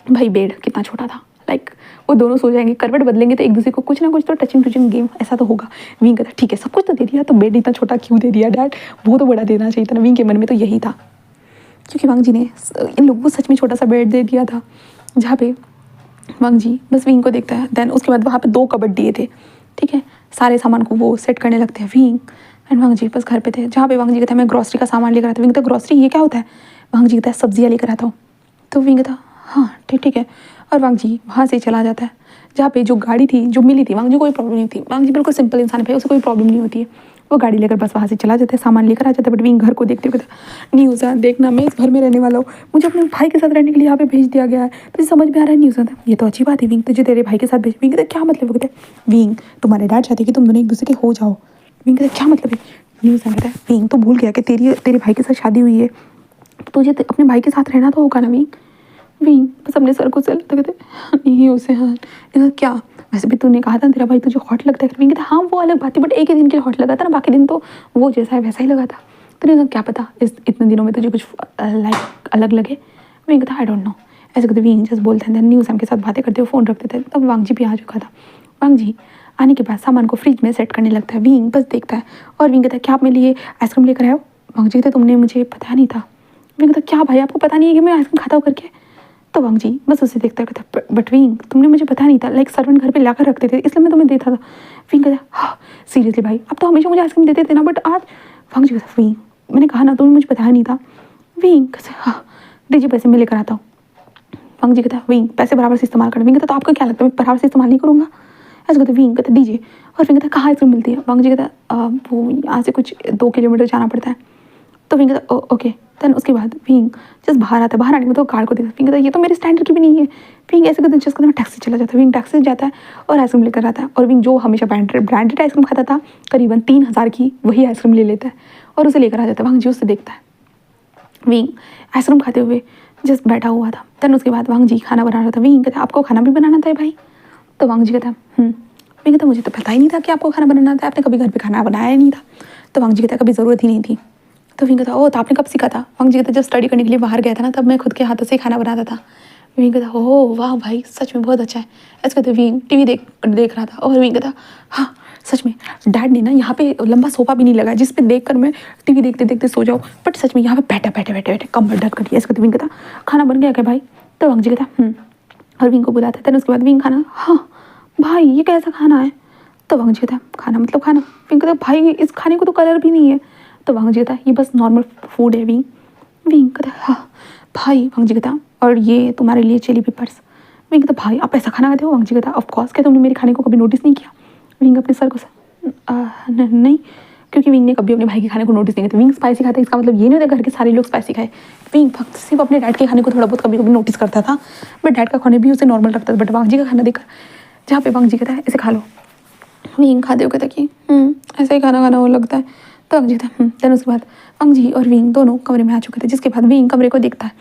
भाई बेड कितना छोटा था, लाइक वो दोनों सो जाएंगे, करवट बदलेंगे तो एक दूसरे को कुछ ना कुछ तो टचिंग गेम ऐसा तो होगा। विंग कहता ठीक है सब कुछ तो दे दिया, तो बेड इतना छोटा क्यों दे दिया डैड, वो तो बड़ा देना चाहिए था ना। विंग के मन में तो यही था, क्योंकि वांग जी ने इन लोगों को सच में छोटा सा बेड दे दिया था, जहाँ पे वांग जी बस विंग को देखता है। देन उसके बाद वहाँ पे 2 कबर्ड दिए थे, ठीक है, सारे सामान को वो सेट करने लगते हैं। विंग एंड वांग जी बस घर पे थे, जहाँ पे वांग जी कहता है मैं ग्रॉसरी का सामान लेकर आता हूँ। विंग कहता ग्रॉसरी ये क्या होता है? वांग जी कहता है सब्जियाँ लेकर आता हूँ। तो विंग कहता हाँ ठीक है, और वांग जी वहाँ से चला जाता है। जहाँ पे जो गाड़ी थी जो मिली थी वांग जी कोई प्रॉब्लम नहीं थी, वांग जी बिल्कुल सिंपल इंसान है, उसे कोई प्रॉब्लम नहीं होती है, वो गाड़ी लेकर बस वहाँ से चला जाता है, सामान लेकर आ जाता है। बट विंग घर को देखते हुए कहता न्यूज़ है देखना मैं इस घर में रहने वाला हूँ, मुझे अपने भाई के साथ रहने के लिए यहाँ पे भेज दिया गया है, तुझे समझ में आ रहा है? न्यूज़ है ये तो अच्छी बात है विंग, तुझे तेरे भाई के साथ भेज। विंग कहता क्या मतलब? वो कहते विंग तुम्हारे डैड चाहते कि तुम दोनों एक दूसरे के हो जाओ। विंग कहता क्या मतलब है? न्यूज़ है कहता है विंग तो भूल गया कि तेरे भाई के साथ शादी हुई है, तो तुझे अपने भाई के साथ रहना तो होगा ना विंग। विंग बस अपने सर को चलते कहते नहीं उसे हाँ क्या, वैसे भी तूने कहा था तेरा भाई तुझे हॉट लगता है। विंग कहता हाँ वो अलग बात थी, बट एक ही दिन के लिए हॉट लगा था ना, बाकी दिन तो वो जैसा है वैसा ही लगा था। तूने कहा क्या पता इतने दिनों में तुझे कुछ लाइक अलग लगे। विंग कहता आई डोंट नो। ऐसे करते विंग जस्ट बोलते हैं, न्यूज़ के साथ बातें करते हुए फ़ोन रखते थे। तब वांग जी भी आ चुका था। वांग जी आने के बाद सामान को फ्रिज में सेट करने लगता है। विंग बस देखता है और विंग कहता है क्या आप मेरे लिए आइसक्रीम लेकर आए हो? वांग जी कहते तुमने मुझे पता नहीं था। विंग कहता क्या भाई आपको पता नहीं है कि मैं आइसक्रीम खाता हूँ करके? तो वांग जी बस उसे देखता कहता बट विंग तुमने मुझे पता नहीं था, लाइक सर्वेंट घर पे लाकर रखते थे इसलिए मैं तुम्हें देता था। विंग कहता हाँ सीरियसली भाई अब तो हमेशा मुझे आइसक्रीम देते थे ना, बट आज। वांग जी कहता विंग मैंने कहा ना तुम्हें मुझे पता नहीं था। विंग कहता हाँ दीजिए पैसे मैं लेकर आता हूँ। वांग जी कहता विंग पैसे बराबर से इस्तेमाल करना। विंग कहता तो आपको क्या लगता है मैं बराबर से इस्तेमाल नहीं करूँगा? ऐसे कहते विंग कहता दीजिए। और विंग कहता कहाँ आइसक्रीम मिलती है? वांग जी कहता वो यहाँ से कुछ 2 किलोमीटर जाना पड़ता है। तो विंग कहता ओके। देन उसके बाद विंग जस्ट बाहर आता है, बाहर आने में तो कार को देखता। विंग कहता ये तो मेरे स्टैंडर्ड की भी नहीं है। विंग ऐसे करते जस्ट मैं टैक्सी चला जाता है। विंग टैक्सी से जाता है और आइसक्रीम लेकर आता है, और विंग जो हमेशा ब्रांडेड आइसक्रीम खाता था करीबन 3000 की वही आइसक्रीम ले लेता है और उसे लेकर आ जाता है। वांग जी उससे देखता है, विंग आइसक्रीम खाते हुए जस्ट बैठा हुआ था। देन उसके बाद वांग जी खाना बना रहा था। विंग कहता आपको खाना भी बनाना था भाई? तो वांग जी कहता विंग कहता मुझे तो पता ही नहीं था कि आपको खाना बनाना था, आपने कभी घर पे खाना बनाया ही नहीं था। तो वांग जी कहता कभी ज़रूरत ही नहीं थी। तो विंग कहता तो आपने कब सीखा था? वांग जी कहता जब स्टडी करने के लिए बाहर गया था ना, तब मैं खुद के हाथों से खाना बनाता था। विंग कहता ओह वाह भाई सच में बहुत अच्छा है। ऐसे कहते विंग टीवी देख रहा था और विंग कहता हाँ सच में डैड ने ना यहाँ पे लंबा सोफा भी नहीं लगा जिस पे देख कर मैं टीवी देखते देखते सो जाऊँ, बट सच में यहाँ पे बैठे बैठे बैठे बैठे कमर दर्द कर दिया। इसका तो विंग कहता खाना बन गया क्या भाई? तो वांग जी कहता और विंग को बुलाता है। then उसके बाद विंग खाना, हाँ भाई ये कैसा खाना है? तो वांग जी कहता खाना मतलब खाना। विंग कहता भाई इस खाने को तो कलर भी नहीं है। तो वांग जी कहता ये बस नॉर्मल फूड है विंग। विंग कहता हाँ भाई। वांग जी कहता और ये तुम्हारे लिए चिली पेपर्स। विंग कहता भाई आप ऐसा खाना खाते हो? वांग जी कहता ऑफ कोर्स, क्या तुमने मेरे खाने को कभी नोटिस नहीं किया? विंग अपने सर को नहीं, क्योंकि विंग ने कभी अपने भाई के खाने को नोटिस नहीं किया। विंग स्पाइसी खाता है इसका मतलब ये नहीं होता घर के सारे लोग स्पाइसी खाए। विंग फक्त सिर्फ अपने डैड के खाने को थोड़ा बहुत कभी कभी नोटिस करता था, बट डैड का खाने भी उसे नॉर्मल लगता था। बट वांग जी का खाना देखकर जहाँ पे वांग जी कहता है इसे खा लो, विंग खाते हो कहता कि ऐसा ही खाना खाना वो लगता है। तो वांग जी था देन उसके बाद वांग जी और विंग दोनों कमरे में आ चुके थे, जिसके बाद विंग कमरे को देखता है।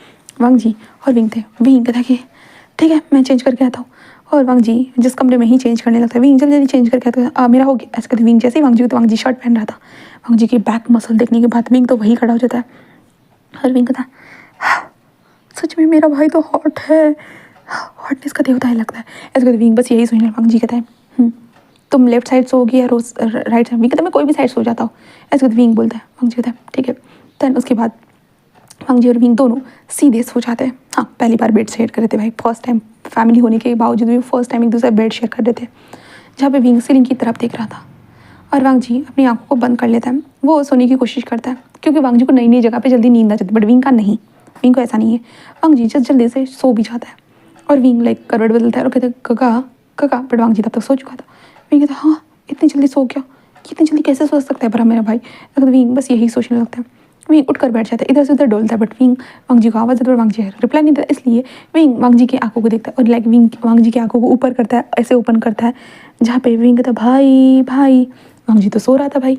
वांग जी और विंग थे। विंग कहता कि ठीक है मैं चेंज करके आता हूँ, और वांग जी जिस कमरे में ही चेंज करने लगता है। विंग जल्दी जल्दी चेंज करके आता है, मेरा हो गया ऐसे कहते विंग। जैसे ही वांग जी को, तो वांग जी शर्ट पहन रहा था, वांग जी की बैक मसल देखने के बाद विंग तो वही खड़ा हो जाता है। और विंग कहता है सच में मेरा भाई तो हॉट है, हॉटनेस का देवता है लगता है। ऐसे कहते विंग बस यही सोचने। वांग जी कहता है तुम लेफ्ट साइड सोओगी या रोज राइट साइड? विंग कहता मैं कोई भी साइड सो जाता हूँ। ऐसे कहते विंग बोलता है। वांग जी कहता है ठीक है। देन उसके बाद वांग जी और विंग दोनों सीधे सो जाते हैं। हाँ पहली बार बेड शेयर कर रहे थे भाई, फर्स्ट टाइम फैमिली होने के बावजूद भी फर्स्ट टाइम एक दूसरे बेड शेयर कर रहे थे, जहाँ पे विंग सीलिंग की तरफ देख रहा था और वांग जी अपनी आंखों को बंद कर लेता है। वो सोने की कोशिश करता है क्योंकि वांग जी को नई नई जगह पे जल्दी नींद आ जाती है, बट विंग का नहीं, विंग को ऐसा नहीं है। वांग जी जल्दी से सो भी जाता है और विंग लाइक करवट बदलता है और कहता है कका कका, बट वांग जी तब तक सो चुका था। विंग कहता हाँ इतनी जल्दी सो गया, इतनी जल्दी कैसे सो सकता है भला मेरा भाई? तो विंग बस यही सोचने लगता है। विंग उठकर बैठ जाता है, इधर से उधर डोलता है, बट विंग वांग जी को आवाज़ देता है और वांग जी रिप्लाई नहीं देता, इसलिए विंग वांग जी की आंखों को देखता है और लाइक विंग वांग जी की आंखों को ऊपर करता है, ऐसे ओपन करता है जहाँ पे विंग कहता भाई भाई। वांग जी तो सो रहा था भाई,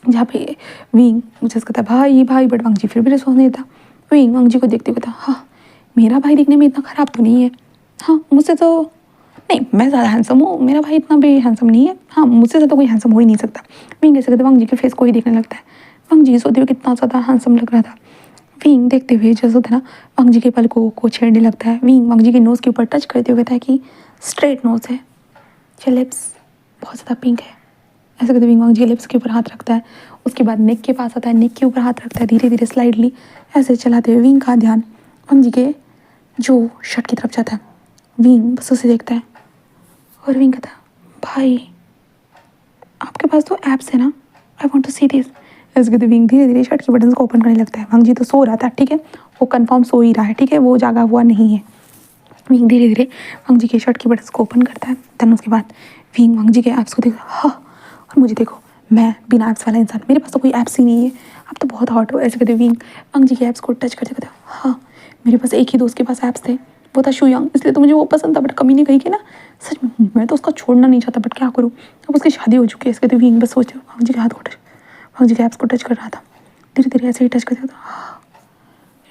जहाँ पे विंग मुझे कहता भाई भाई, बट वांग जी फिर भी रिस्पॉन्स नहीं देता। विंग वांग जी को देखते हुए कहता हाँ मेरा भाई दिखने में इतना ख़राब तो नहीं है, हाँ मुझसे तो नहीं, मैं ज़्यादा हैंडसम हूँ, मेरा भाई इतना भी हैंडसम नहीं है, हाँ मुझसे तो कोई हैंडसम हो ही नहीं सकता। विंग ऐसे कहते वांग जी के फेस को ही देखने लगता है। वांग जी सोते हुए कितना ज़्यादा हैंडसम लग रहा था। विंग देखते हुए जैसे होता है ना वांग जी के पलकों को छेड़ने लगता है। विंग वांग जी के नोज़ के ऊपर टच करते हुए कहता है कि स्ट्रेट नोज़ है, your लिप्स बहुत ज़्यादा पिंक है। ऐसे कहते विंग वांग जी के लिप्स के ऊपर हाथ रखता है, उसके बाद नेक के पास आता है, नेक के ऊपर हाथ रखता है, धीरे धीरे स्लाइडली ऐसे चलाते हुए विंग का ध्यान वांग जी के जो शर्ट की तरफ जाता है। विंग बस उसे देखता है और विंग कहता है भाई आपके पास तो एप्स है ना, I want to see this. ऐसे कहते विंग धीरे धीरे शर्ट के बटन को ओपन करने लगता है। वांग जी तो सो रहा था, ठीक है वो कंफर्म सो ही रहा है, ठीक है वो जागा हुआ नहीं है। विंग धीरे धीरे वांग जी के शर्ट के बटन को ओपन करता है। देन उसके बाद विंग वांग जी के ऐप्स को देखता हाँ, और मुझे देखो मैं बिना ऐप्स वाला इंसान, मेरे पास तो कोई ऐप्स ही नहीं है, आप तो बहुत हॉट हो। ऐसे कहते विंग वांग जी के ऐप्स को टच करते कहते हाँ मेरे पास एक ही दोस्त के पास ऐप्स थे, वो था शुयांग, इसलिए तो मुझे वो पसंद था, बट कमी नहीं कही कि ना सच में मैं तो उसका छोड़ना नहीं चाहता, बट क्या करूँ अब उसकी शादी हो चुकी है। इसके तो विंग बस सोचते वांग जी के हाथ को टच, वांग जी के ऐप्स को टच कर रहा था, धीरे धीरे ऐसे ही टच करते हाँ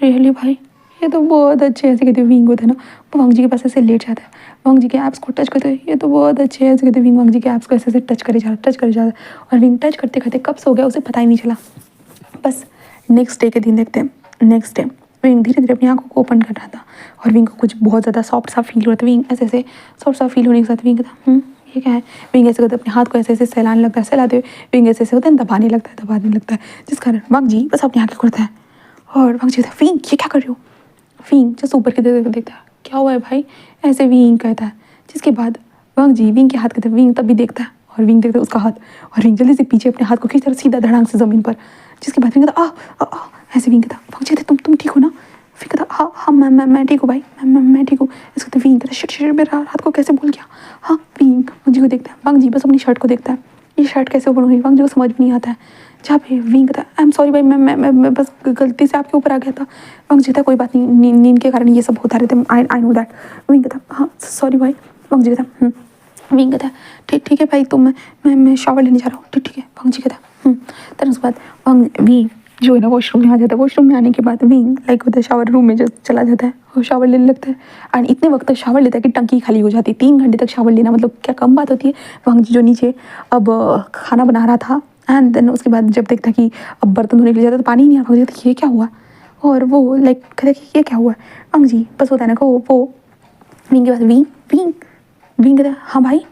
रियली भाई ये तो बहुत अच्छे। ऐसे कहते विंग होता है ना वो वांग जी के पास ऐसे लेट जाता है, वांग जी के ऐप्स को टच करते ये तो बहुत अच्छे है। ऐसे कहते विंग वांग जी के ऐप्स को ऐसे ऐसे टच करे जा रहा और विंग टच करते करते कब सो गया उसे पता ही नहीं चला। बस नेक्स्ट डे के दिन देखते हैं। नेक्स्ट डे विंग धीरे धीरे अपनी आंखों को ओपन कर रहा था और विंग को कुछ बहुत ज़्यादा सॉफ्ट सा फील हो रहा था। विंग ऐसे ऐसे सॉफ्ट सा फील होने के साथ विंग था ये क्या है? विंग ऐसे करते अपने हाथ को ऐसे ऐसे सहलाने लगता है, सहलाते हुए विंग ऐसे ऐसे होता है दबाने लगता है, जिस कारण वांग जी बस अपनी आंखें खोलता है और वांग जी कहता है विंग ये क्या कर रही हो? विंग जस्ट ऊपर की तरफ देखता है क्या हुआ है भाई? ऐसे विंग कहता है, जिसके बाद वांग जी विंग के हाथ कहते हैं। विंग तब भी देखता है और विंग देखता है उसका हाथ और विंग जल्दी से पीछे अपने हाथ को खींचता है सीधा धड़ांग से ज़मीन पर, जिसके बाद विंग कहता ऐसे विंग कहता वांग जी तुम ठीक हो ना? फिर कहता हाँ मैं ठीक हूँ भाई, मैं ठीक हूँ। इसको तो विंग कहता शिट मेरा हाथ को कैसे भूल गया। हाँ विंग वांग जी को देखता है, वांग जी बस अपनी शर्ट को देखता है, ये शर्ट कैसे ओपन हुई वांग जी को समझ में नहीं आता है। जहाँ पे विंग कहता आई एम सॉरी भाई मैं बस गलती से आपके ऊपर आ गया था। वांग जी कहता कोई बात नहीं, नींद के कारण ये सब होता रहता है, आई नो दैट। विंग कहता हाँ सॉरी भाई। वांग जी कहता विंग कहता ठीक है भाई तो मैं शावर लेने जा रहा हूँ, ठीक है। वांग जी कहता तब उसके बाद वांग विंग जो है ना वॉशरूम में आ जाता है। वॉशरूम में आने के बाद विंग लाइक होता है शावर रूम में जो चला जाता है और शावर लेने लगता है एंड इतने वक्त तक शावर लेता है कि टंकी खाली हो जाती है। 3 घंटे तक शावर लेना मतलब क्या कम बात होती है। वांग जी जो नीचे अब खाना बना रहा था एंड देन उसके बाद जब देखता कि अब बर्तन धोने के लिए जाता तो पानी ही नहीं आ रहा। वांग जी ये क्या हुआ और वो लाइक कहता कि ये क्या हुआ। वांग जी बस होता है ना वो विंग के पास विंग कहता हाँ भाई,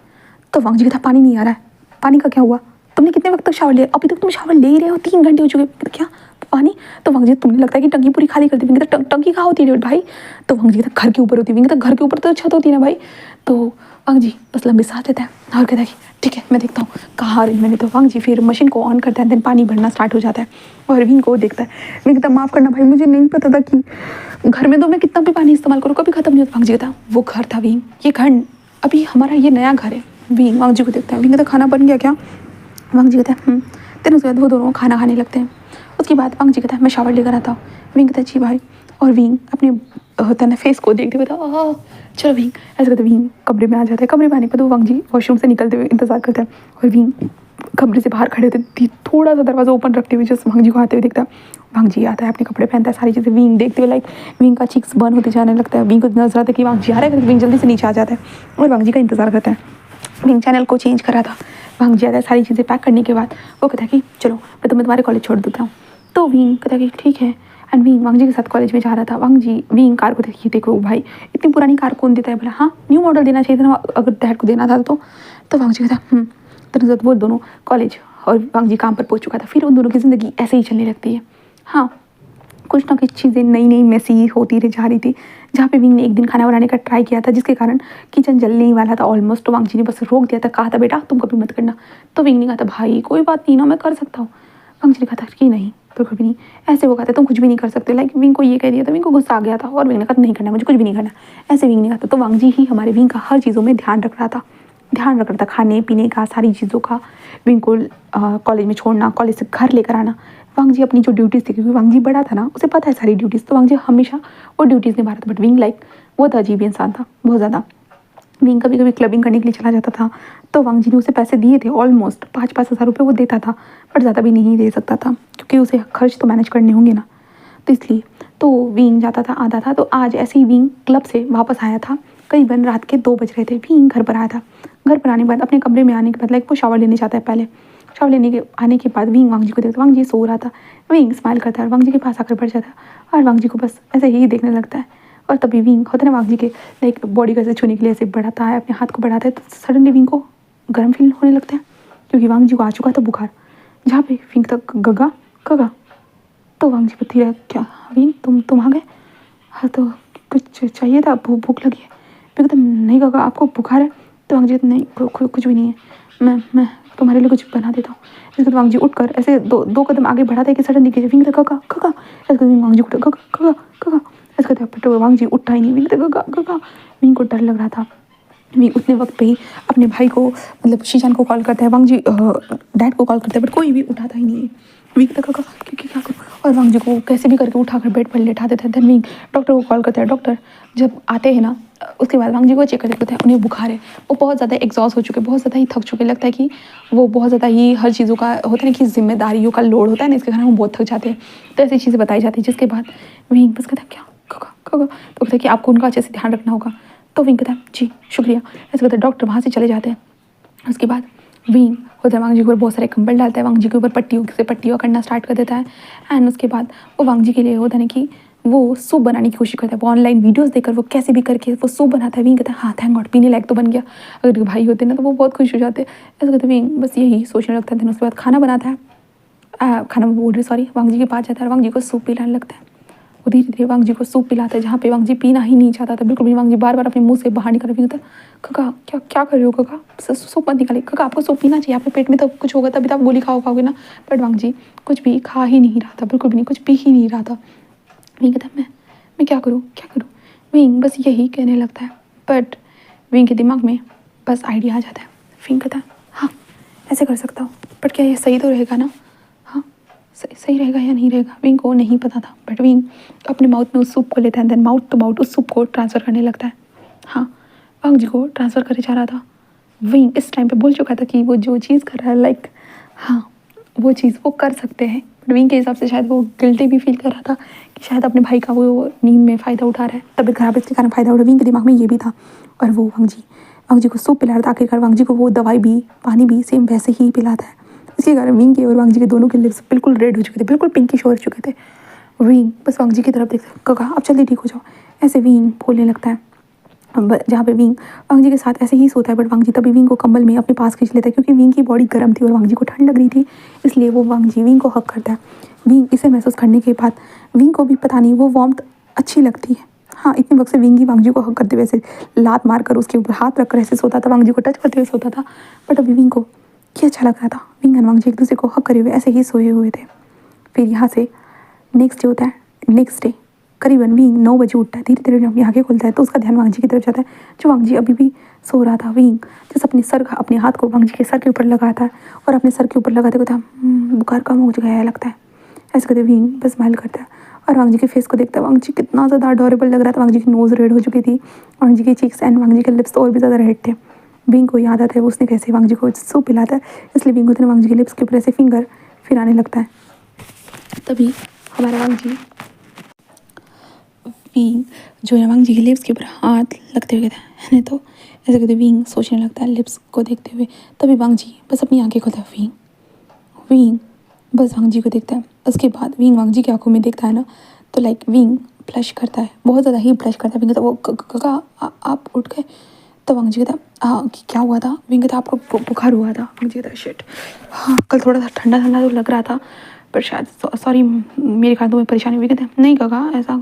तो वांग जी कहता पानी नहीं आ रहा है। पानी का क्या हुआ? तुमने कितने वक्त तक शावर लिया? अभी तक तुम शावर ले ही रहे हो, 3 घंटे हो चुके। क्या पानी? तो वांग जी तुमने लगता है कि टंकी पूरी खाली कर दी। विंग टंकी कहाँ होती है भाई? तो वांग जी कहता घर के ऊपर होती है। विंग घर के ऊपर तो छत होती है ना भाई। तो वांग जी बस लंबी सांस लेता है और कहता है कि ठीक है मैं देखता हूँ कहाँ आ रही मैंने। तो वांग जी फिर मशीन को ऑन करता है, देन पानी भरना स्टार्ट हो जाता है और विंग को देखता है। विंग कहता माफ़ करना भाई, मुझे नहीं पता था कि घर में तो मैं कितना भी पानी इस्तेमाल करूँ कभी खत्म नहीं होता। वांग जी कहता वो घर था विंग, ये घर अभी हमारा ये नया घर है। विंग वांग जी को देखता है। विंग कहता खाना बन गया क्या? वांग जी कहता है देन उसके बाद वो दोनों खाना खाने लगते हैं। उसके बाद वांग जी कहता है मैं शावर लेकर आता हूँ। विंग कहता है जी भाई। और विंग अपने होता है ना फेस को देखते हुए था चलो विंग ऐसे कहते विंग कमरे में आ जाता है। कमरे में आने पर तो वांग जी वॉशरूम से निकलते हुए इंतजार करता है और विंग कमरे से बाहर खड़े होते थोड़ा सा दरवाजा ओपन रखते हुए जस्ट वांग जी को आते हुए देखता है। वांग जी आता है, अपने कपड़े पहनता है, सारी चीज़ें विंग देखते हुए लाइक विंग का चीक्स बर्न होते जाने लगता है। विंग को नजर आता है कि वांग जी आ रहा है, विंग जल्दी से नीचे आ जाता है और वांग जी का इंतजार करता है। विंग चैनल को चेंज करा था। वांग जी आता है, सारी चीज़ें पैक करने के बाद वो कहता है कि चलो मैं तुम्हारे कॉलेज छोड़ देता हूँ। तो विंग कहता है कि ठीक है। एंड विंग वांग जी के साथ कॉलेज में जा रहा था। वांग जी विंग कार को देखिए, देखो भाई इतनी पुरानी कार कौन देता है? बोला हाँ न्यू मॉडल देना चाहिए था ना अगर डैड को देना था तो वांग जी कहता तो वो दोनों कॉलेज और वांग जी काम पर पहुंच चुका था। फिर उन दोनों की ज़िंदगी ऐसे ही चलने लगती है। हाँ कुछ ना कुछ चीज़ें नई नई मैसी होती रही जा रही थी। जहाँ पे विंग ने एक दिन खाना बनाने का ट्राई किया था जिसके कारण किचन जलने ही वाला था ऑलमोस्ट। तो वांग जी ने बस रोक दिया था, कहा था बेटा तुम कभी मत करना। तो विंग ने कहा था भाई कोई बात नहीं ना मैं कर सकता हूँ। वांग जी ने कहा था कि नहीं तो कभी नहीं। ऐसे वो कहा था तुम कुछ भी नहीं कर सकते। लाइक विंग को ये कह दिया था, विंग को गुस्सा आ गया था और विंग ने कहा नहीं करना, मुझे कुछ भी नहीं करना। ऐसे विंग ने कहा था। तो वांग जी ही हमारे विंग का हर चीज़ों में ध्यान रख रहा था, खाने पीने का, सारी चीज़ों का। विंग को कॉलेज में छोड़ना, कॉलेज से घर लेकर आना। वांग जी अपनी जो ड्यूटीज़ थी, क्योंकि वांग जी बड़ा था ना, उसे पता है सारी ड्यूटीज़, तो वांग जी हमेशा वो ड्यूटीज़ निभा रहा था। बट विंग लाइक वो था अजीब इंसान था बहुत ज़्यादा। विंग कभी कभी क्लबिंग करने के लिए चला जाता था तो वांग जी ने उसे पैसे दिए थे, ऑलमोस्ट 5-5 हज़ार रुपये वो देता था, बट ज़्यादा भी नहीं दे सकता था क्योंकि उसे खर्च तो मैनेज करने होंगे ना। तो इसलिए तो विंग जाता था आता था। तो आज ऐसे ही विंग क्लब से वापस आया था, करीबन रात के 2 बज रहे थे। विंग घर पर आया था। घर पर आने के बाद अपने कमरे में आने के बाद लाइक वो शावर लेने जाता है पहले। शावर लेने के आने के बाद विंग वांग जी को देखता है। वांग जी सो रहा था। विंग स्माइल करता है, वांग जी के पास आकर बैठ जाता है और वांग जी को बस ऐसे ही देखने लगता है। और तभी विंग होता है ना वांग जी के लाइक बॉडी को ऐसे छूने के लिए ऐसे बढ़ाता है, अपने हाथ को बढ़ाता है, तो सडनली विंग को गर्म फील होने लगता है क्योंकि वांग जी को आ चुका था बुखार। जहाँ पे विंग तक गगा गगा तो वांग जी बत्ती रहा क्या विंग तुम आ गए? हाँ तो कुछ चाहिए था, भूख लगी है। फिर कहता नहीं गगा आपको बुखार है? तो वांग जी नहीं कुछ भी नहीं है, मैं तुम्हारे लिए कुछ बना देता हूँ। इसके बाद वांग जी उठकर ऐसे दो कदम आगे बढ़ाता है कि सडनली के विंग गगा गगा। ऐसे वांग जी उठा गगा गगा गगा। ऐसे कहते वांग जी उठा ही नहीं। विंग गगा गगा। विंग को डर लग रहा था। विंग उतने वक्त पे ही अपने भाई को मतलब शीशान को कॉल करता है। वांग जी डैड को कॉल करता है बट कोई भी उठाता ही नहीं है। विंग तक क्योंकि क्या करूँ, और वांग जी को कैसे भी करके उठाकर बेड पर लेटा देता है। देन विंग डॉक्टर को कॉल करता है। डॉक्टर जब आते हैं ना उसके बाद वांग जी को चेक कर देते हैं, उन्हें बुखार है। वो बहुत ज़्यादा एग्जॉस्ट हो चुके, बहुत ज़्यादा ही थक चुके। लगता है कि वो बहुत ज़्यादा ही हर चीज़ों का होता है ना कि जिम्मेदारियों का लोड होता है ना, इसके कारण वो बहुत थक जाते हैं। तो ऐसी चीज़ें बताई जाती है जिसके बाद विंग बस कहता है क्या तो कहता है कि आपको उनका अच्छे से ध्यान रखना होगा। तो विंग कहता है जी शुक्रिया। ऐसे कहते हैं डॉक्टर वहाँ से चले जाते हैं। उसके बाद विंग होता है वांग जी के ऊपर बहुत सारे कंबल डालता है, वांग जी के ऊपर पट्टियों करना स्टार्ट कर देता है। एंड उसके बाद वो वांग जी के लिए होता है ना कि वो सूप बनाने की कोशिश करता है। वो ऑनलाइन वीडियोस देखकर वो कैसे भी करके वो सूप बनाता है। विंग कहता है हाँ थैंक गॉड पीने लायक तो बन गया। अगर भाई होते ना तो वो बहुत खुश हो जाते। ऐसे कहते विंग बस यही सोचने लगता है। उसके बाद खाना बनाता है, खाना बोल रही सॉरी, वांग जी के पास जाता है, वांग जी को सूप पिलाने लगता है। वो धीरे धीरे वांग जी को सूप पिलाता है जहाँ पे वांग जी पीना ही नहीं चाहता था बिल्कुल भी। वांग जी बार बार अपने मुंह से बाहर निकाल रही होता है काका क्या कर रहे हो काका, सूप मत निकालिए काका, आपको सूप पीना चाहिए, आपके पेट में तो कुछ होगा तभी तो आप गोली खाओगे ना। बट वांग जी कुछ भी खा ही नहीं रहा था, बिल्कुल भी नहीं, कुछ पी ही नहीं रहा था। विंग कहता है मैं क्या करूँ। विंग बस यही कहने लगता है बट विंग के दिमाग में बस आइडिया आ जाता है। विंग कहता है हाँ ऐसे कर सकता हूँ बट क्या ये सही तो रहेगा ना, हाँ सही रहेगा या नहीं रहेगा। विंग को नहीं पता था बट विंग अपने माउथ में उस सूप को लेता है, देन माउथ टू माउथ उस सूप को ट्रांसफ़र करने लगता है। हाँ वांग जी को ट्रांसफ़र करे जा रहा था। विंग इस टाइम पे बोल चुका था कि वो जो चीज़ कर रहा है लाइक हाँ वो चीज़ वो कर सकते हैं। बट विंग के हिसाब से शायद वो गिल्टी भी फील कर रहा था कि शायद अपने भाई का वो नींद में फ़ायदा उठा रहा है, तबीयत खराब इसके कारण फ़ायदा उठा। विंग के दिमाग में ये भी था और वो वांग जी को सूप पिला रहा था। आखिरकार वांग जी को वो दवाई भी पानी भी सेम वैसे ही पिलाता है। इसके कारण विंग के और वांग जी के दोनों के लिप्स बिल्कुल रेड हो चुके थे, बिल्कुल पिंकिश हो चुके थे। विंग बस वांग जी की तरफ देखता है काका आप जल्दी ठीक हो जाओ। ऐसे विंग बोलने लगता है जहाँ पे विंग वांग जी के साथ ऐसे ही सोता है, बट वांग जी तभी विंग को कंबल में अपने पास खींच लेता है क्योंकि विंग की बॉडी गर्म थी और वांग जी को ठंड लग रही थी, इसलिए वो वांग जी विंग को हक करता है। विंग इसे महसूस करने के बाद विंग को भी पता नहीं वो वार्मथ अच्छी लगती है। हाँ, इतने वक्त से विंग ही वांग जी को हक करते हुए ऐसे लात मार कर उसके ऊपर हाथ रख कर ऐसे सोता था, वांग जी को टच करते हुए सोता था, बट अभी विंग को ये अच्छा लग रहा था। विंग एंड वांग जी एक दूसरे को हक करे हुए ऐसे ही सोए हुए थे। फिर यहाँ से नेक्स्ट डे होता है। नेक्स्ट डे करीबन विंग 9 बजे उठता है, धीरे धीरे जब आंखें खुलता है तो उसका ध्यान वांग जी की तरफ जाता है, जो वांग जी अभी भी सो रहा था। विंग जैसे अपने हाथ को वांग जी के सर के ऊपर लगाता है और अपने सर के ऊपर लगाते कहता है बुखार कम हो गया है लगता है, ऐसे कहते विंग बस स्माइल करता है और वांग जी के फेस को देखता है। वांग जी कितना ज़्यादा अडोरेबल लग रहा था। वांग जी की नोज़ रेड हो चुकी थी, वांग जी की चीक्स एंड वांग जी के लिप्स तो और भी ज़्यादा रेड थे। विंग को याद आता है उसने कैसे वांग जी को सूप पिलाता है, इसलिए विंग होते वांग जी के लिप्स के ऊपर ऐसे फिंगर फिराने लगता है। तभी हमारा वांग जी विंग जो है वांग जी के लिप्स के ऊपर हाथ लगते हुए कहता है तो ऐसे कहते विंग सोचने लगता है लिप्स को देखते हुए। तभी वांग जी बस अपनी आंखें खोलता है। विंग विंग बस वांग जी को देखता है। उसके बाद विंग वांग जी की आंखों में देखता है ना तो लाइक विंग ब्लश करता है, बहुत ज़्यादा ही ब्लश करता है। विंग कहता है वो काका आप उठ गए? तो वांग जी कहता हाँ क्या हुआ था? विंग कहता आपको बुखार हुआ था? वांग जी कहता शिट, हाँ कल थोड़ा सा ठंडा ठंडा तो लग रहा था पर शायद सॉरी मेरे ख्याल तुम्हें परेशानी हुई। कहते हैं नहीं काका ऐसा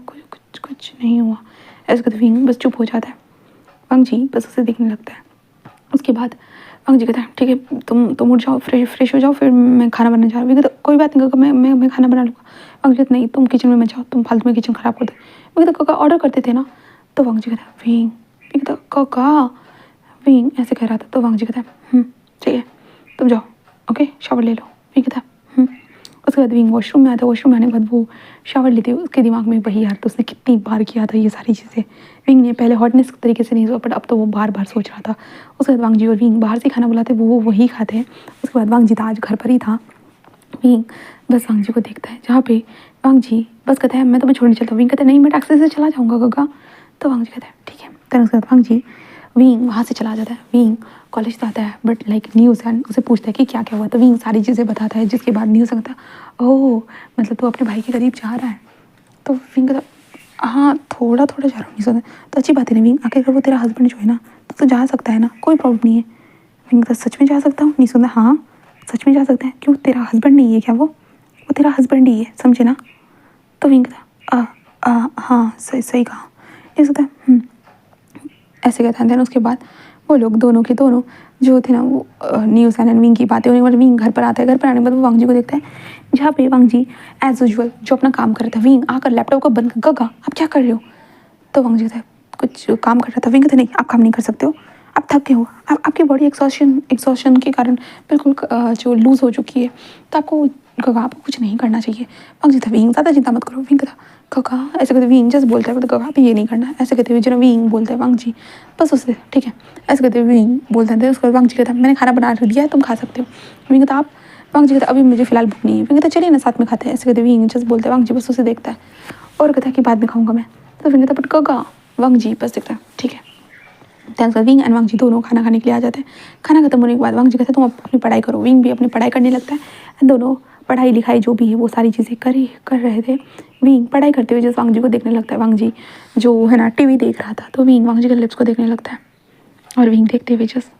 कुछ नहीं हुआ। ऐसे कहते विंग बस चुप हो जाता है। वांग जी बस उसे देखने लगता है। उसके बाद वांग जी कहता है ठीक है तुम उठ जाओ, फ्रेश हो जाओ, फिर मैं खाना बनाने जा रहा हूँ। कहता कोई बात नहीं काका मैं खाना बना लूँगा। वांग जी कहता नहीं तुम किचन में मत जाओ, तुम फालतू में किचन ख़राब कर दो। मैं कहता काका ऑर्डर करते थे ना। तो वांग जी कहता विंग कहता काका विंग ऐसे कह रहा था। तो वांग जी कहता ठीक है तुम जाओ ओके शावर ले लो। विंग कहता उसके बाद विंग वॉशरूम में आता है। वॉशरूम में आने के बाद वो शावर लेते हुए उसके दिमाग में वही यार तो उसने कितनी बार किया था ये सारी चीज़ें। विंग ने पहले हॉटनेस तरीके से नहीं सोचा बट अब तो वो बार बार सोच रहा था। उसके बाद वांग जी और विंग बाहर से खाना बुलाते वो वही खाते हैं। उसके बाद वांग जी था आज घर पर ही था। विंग बस वांग जी को देखता है जहाँ पे वांग जी बस कहता है मैं तुम्हें छोड़ने चलता हूँ। विंग कहता है नहीं मैं टैक्सी से चला जाऊँगा काका। तो वांग जी कहता है ठीक है। तो उसके बाद वांग जी विंग वहाँ से चला जाता है। विंग कॉलेज आता है बट लाइक न्यूज़ एंड उसे पूछता है कि क्या क्या हुआ। तो विंग सारी चीज़ें बताता है जिसके बाद न्यूज़ कहता है ओह मतलब तू अपने भाई के करीब जा रहा है। तो विंग कहता हाँ थोड़ा थोड़ा जा रहा हूँ। नहीं तो अच्छी बात है ना विंग, आखिर वो तेरा हस्बैंड जो है ना तो जा सकता है ना, कोई प्रॉब्लम नहीं है। विंग कहता सच में जा सकता हूँ? नहीं सुनता हाँ सच में जा सकता है। क्यों तेरा हस्बैंड नहीं है क्या? वो तेरा हस्बैंड ही है समझे ना। तो विंग कहता हाँ सही सही कहा। ये सोता है ऐसे कहता है। उसके बाद वो लोग दोनों के दोनों जो थे ना वो न्यूज़ एंड विंग की बातें होने के बाद विंग घर पर आता है। घर पर आने के बाद वो वांग जी को देखता है जहाँ पे वांग जी एज यूजुअल जो अपना काम कर रहा था। विंग आकर लैपटॉप को बंद कर गगा आप क्या कर रहे हो? तो वांग जी कहता है कुछ काम कर रहा था। विंग कहता नहीं आप काम नहीं कर सकते हो, आप थक गए हो, आपकी बॉडी एग्जॉशन के कारण बिल्कुल जो लूज़ हो चुकी है तो आपको कुछ नहीं करना चाहिए। वांग जी था विंग ज़्यादा चिंता मत करो। विंग कहता काका ऐसे कहते विंग जस्ट बोलता है तो काका आप ये नहीं करना। ऐसे कहते हुए जो विंग बोलता है वांग जी बस उससे ठीक है। ऐसे कहते हुए विंग बोलता है। उसके बाद वांग जी कहता है मैंने खाना बना दिया है तुम खा सकते हो। विंग कहता आप? वांग जी कहता अभी मुझे फिलहाल भूख नहीं है। विंग कहता चलिए ना साथ में खाते हैं। ऐसे कहते विंग जस्ट बोलता है। वांग जी बस उसे देखता है और कहता है कि बाद में खाऊंगा मैं। तो विंग कहता बट काका। वांग जी बस देखता है ठीक है। दैन विंग एंड वांग जी दोनों खाना खाने के लिए आ जाते हैं। खाना खत्म होने के बाद वांग जी कहते हैं तुम अपनी पढ़ाई करो। विंग भी अपनी पढ़ाई करने लगता है एंड दोनों पढ़ाई लिखाई जो भी है वो सारी चीज़ें कर रहे थे। विंग पढ़ाई करते हुए जैसे वांग जी को देखने लगता है। वांग जी जो है ना टीवी देख रहा था तो विंग वांग जी के लिप्स को देखने लगता है और विंग देखते हुए जस्ट